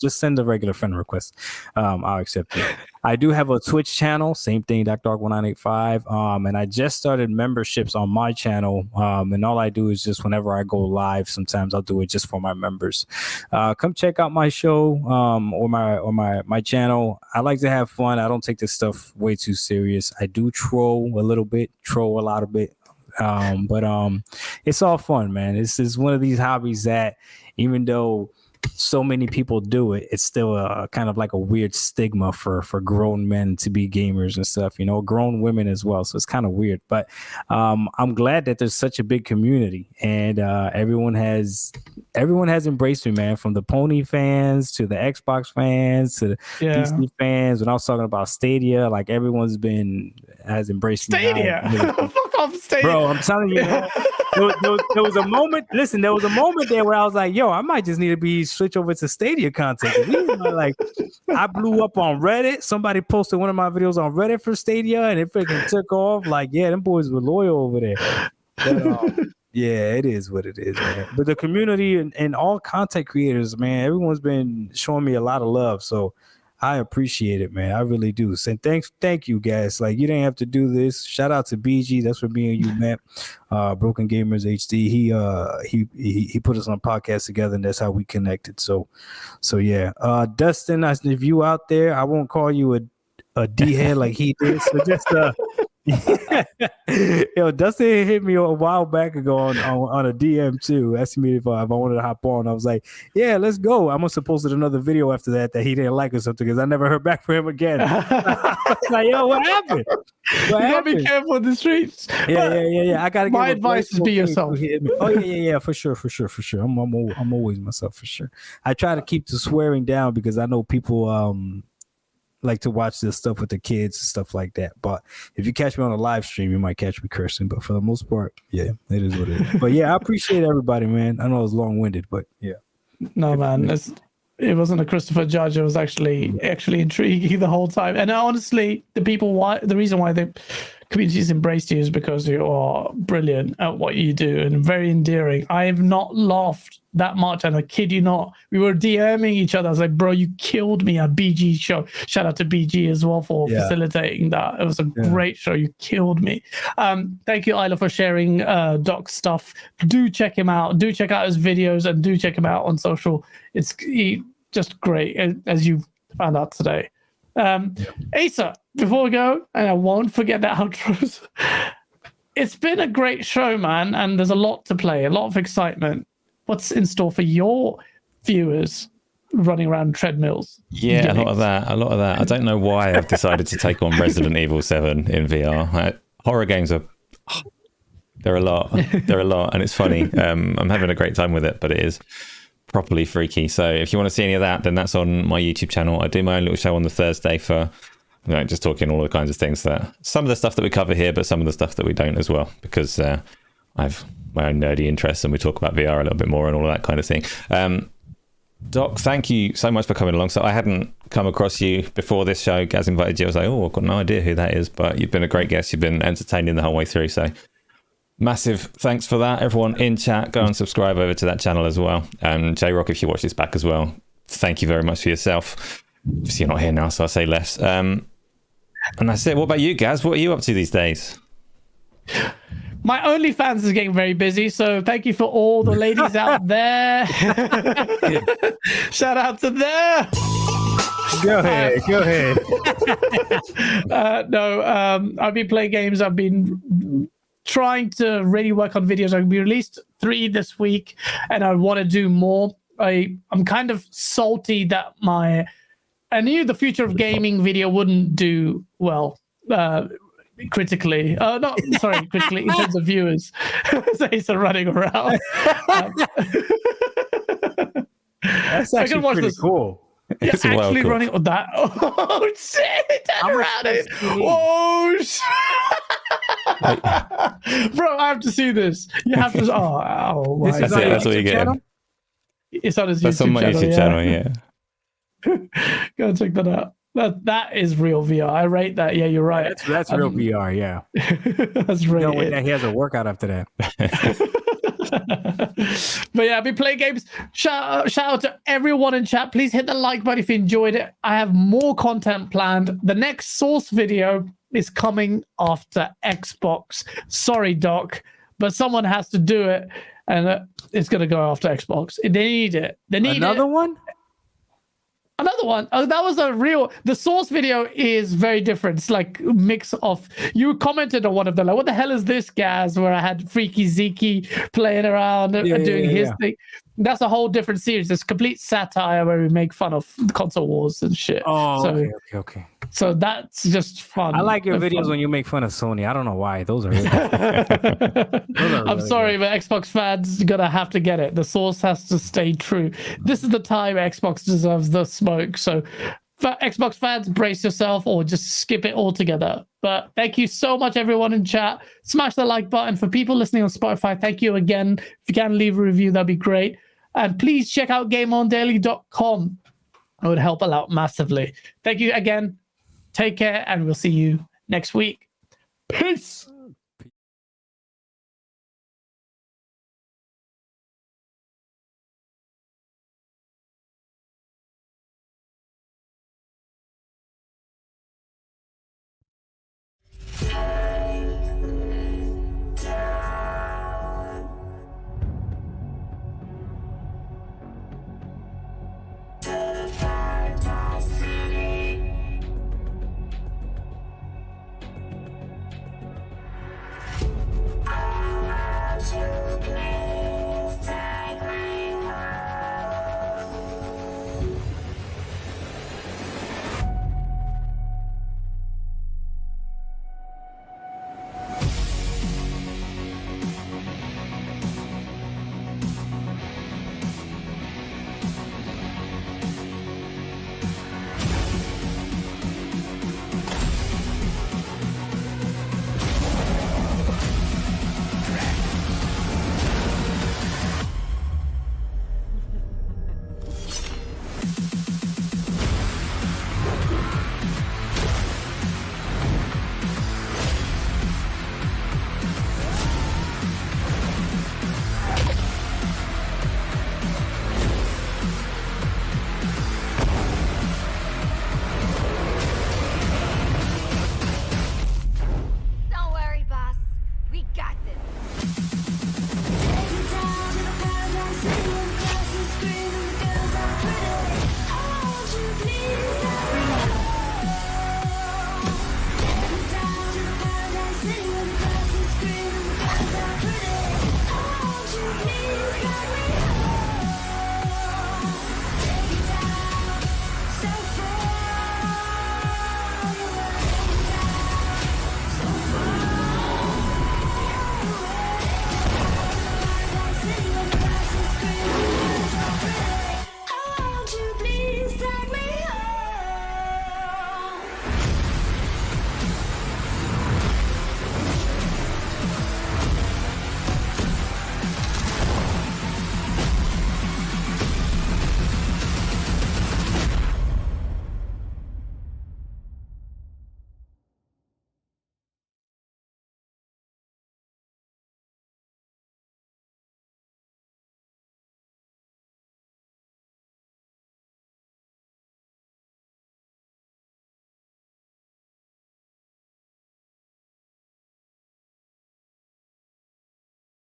Just send a regular friend request. I'll accept it. I do have a Twitch channel, same thing, DocDark1985. And I just started memberships on my channel. And all I do is just whenever I go live, sometimes I'll do it just for my members. Come check out my show or my channel. I like to have fun. I don't take this stuff way too serious. I do troll a lot of it. But it's all fun, man. It's one of these hobbies that even though so many people do it, it's still kind of like a weird stigma for grown men to be gamers and stuff, grown women as well. So it's kind of weird, but I'm glad that there's such a big community and everyone has embraced me, man, from the Pony fans to the Xbox fans to the PC fans. When I was talking about Stadia, like everyone's has embraced
Stadia.
me.
Fuck off, Stadia.
Bro, I'm telling you, man, there was a moment. Listen, there was a moment there where I was like, "Yo, I might just need to switch over to Stadia content." Like, I blew up on Reddit. Somebody posted one of my videos on Reddit for Stadia, and it freaking took off. Like, yeah, them boys were loyal over there. But, yeah, it is what it is, man. But the community and all content creators, man, everyone's been showing me a lot of love. So I appreciate it, man. I really do. So thank you, guys. Like, you didn't have to do this. Shout out to BG. That's where me and you met. Broken Gamers HD. He put us on a podcast together, and that's how we connected. So yeah. Dustin, if you out there, I won't call you a D head like he did. So just yo, Dustin hit me a while back ago on a DM too, asking me if I wanted to hop on. I was like, yeah, let's go. I must have posted another video after that he didn't like or something because I never heard back from him again. I was like, yo, what happened?
You gotta be careful in the streets.
Yeah. I gotta.
My advice is be yourself.
Oh yeah, for sure. I'm always myself for sure. I try to keep the swearing down because I know people like to watch this stuff with the kids and stuff like that. But if you catch me on a live stream, you might catch me cursing. But for the most part, yeah, it is what it is. But yeah, I appreciate everybody, man. I know it was long-winded, but yeah.
No, man, it wasn't a Christopher Judge. It was actually intriguing the whole time. And honestly, the reason why the communities embraced you is because you are brilliant at what you do and very endearing. I have not laughed that much, and I kid you not. We were DMing each other. I was like, bro, you killed me at BG show. Shout out to BG as well for facilitating that. It was a great show. You killed me. Thank you, Isla, for sharing Doc's stuff. Do check him out. Do check out his videos and do check him out on social. It's just great, as you found out today. Asa, before we go, and I won't forget that outro. It's been a great show, man, and there's a lot to play, a lot of excitement. What's in store for your viewers running around treadmills?
Yeah, a lot of that. I don't know why I've decided to take on Resident Evil 7 in VR. Horror games they're a lot, and it's funny. I'm having a great time with it, but it is properly freaky. So if you want to see any of that, then that's on my YouTube channel. I do my own little show on the Thursday for just talking all the kinds of things that some of the stuff that we cover here, but some of the stuff that we don't as well, because I've my own nerdy interests and we talk about VR a little bit more and all of that kind of thing. Doc, thank you so much for coming along. So I hadn't come across you before this show. Gaz invited you. I was like, oh, I've got no idea who that is, but you've been a great guest. You've been entertaining the whole way through. So massive thanks for that. Everyone in chat, go and subscribe over to that channel as well. And J-Rock, if you watch this back as well, thank you very much for yourself. Obviously, you're not here now, so I'll say less. And that's it. What about you, Gaz? What are you up to these days?
My OnlyFans is getting very busy, so thank you for all the ladies out there. Shout out to them.
Go ahead.
I've been playing games. I've been trying to really work on videos. We released 3 this week, and I want to do more. I'm kind of salty that I knew the future of gaming video wouldn't do well. Critically, critically in terms of viewers. Zays are running around.
That's actually pretty cool.
You're
It's well
actually
cool.
running on that. Oh shit! Turn around it. Oh shit! Bro, I have to see this. You have to. Oh my!
This is
That's it. That's what you get.
It's on his
That's
YouTube
on my
channel.
YouTube channel. Yeah.
Go check that out. That is real VR. I rate that. Yeah, you're right.
That's real VR. Yeah.
That's real.
He has a workout after that.
But yeah, I've been playing games. Shout out to everyone in chat. Please hit the like button if you enjoyed it. I have more content planned. The next Source video is coming after Xbox. Sorry, Doc, but someone has to do it, and it's going to go after Xbox. They need it. They need
Another one?
Another one. Oh, that was the Source video is very different. It's like a mix of, you commented on one of them, like, what the hell is this, Gaz? Where I had Freaky Zeke playing around and doing his thing. That's a whole different series. It's complete satire where we make fun of console wars and shit.
Oh, so, okay.
So that's just fun.
I like your videos when you make fun of Sony. I don't know why. Those are really
I'm sorry, but Xbox fans gonna have to get it. The Source has to stay true. This is the time Xbox deserves the smoke. So for Xbox fans, brace yourself or just skip it altogether. But thank you so much, everyone in chat. Smash the like button. For people listening on Spotify, thank you again. If you can leave a review, that'd be great. And please check out GameOnDaily.com. It would help a lot massively. Thank you again. Take care, and we'll see you next week. Peace.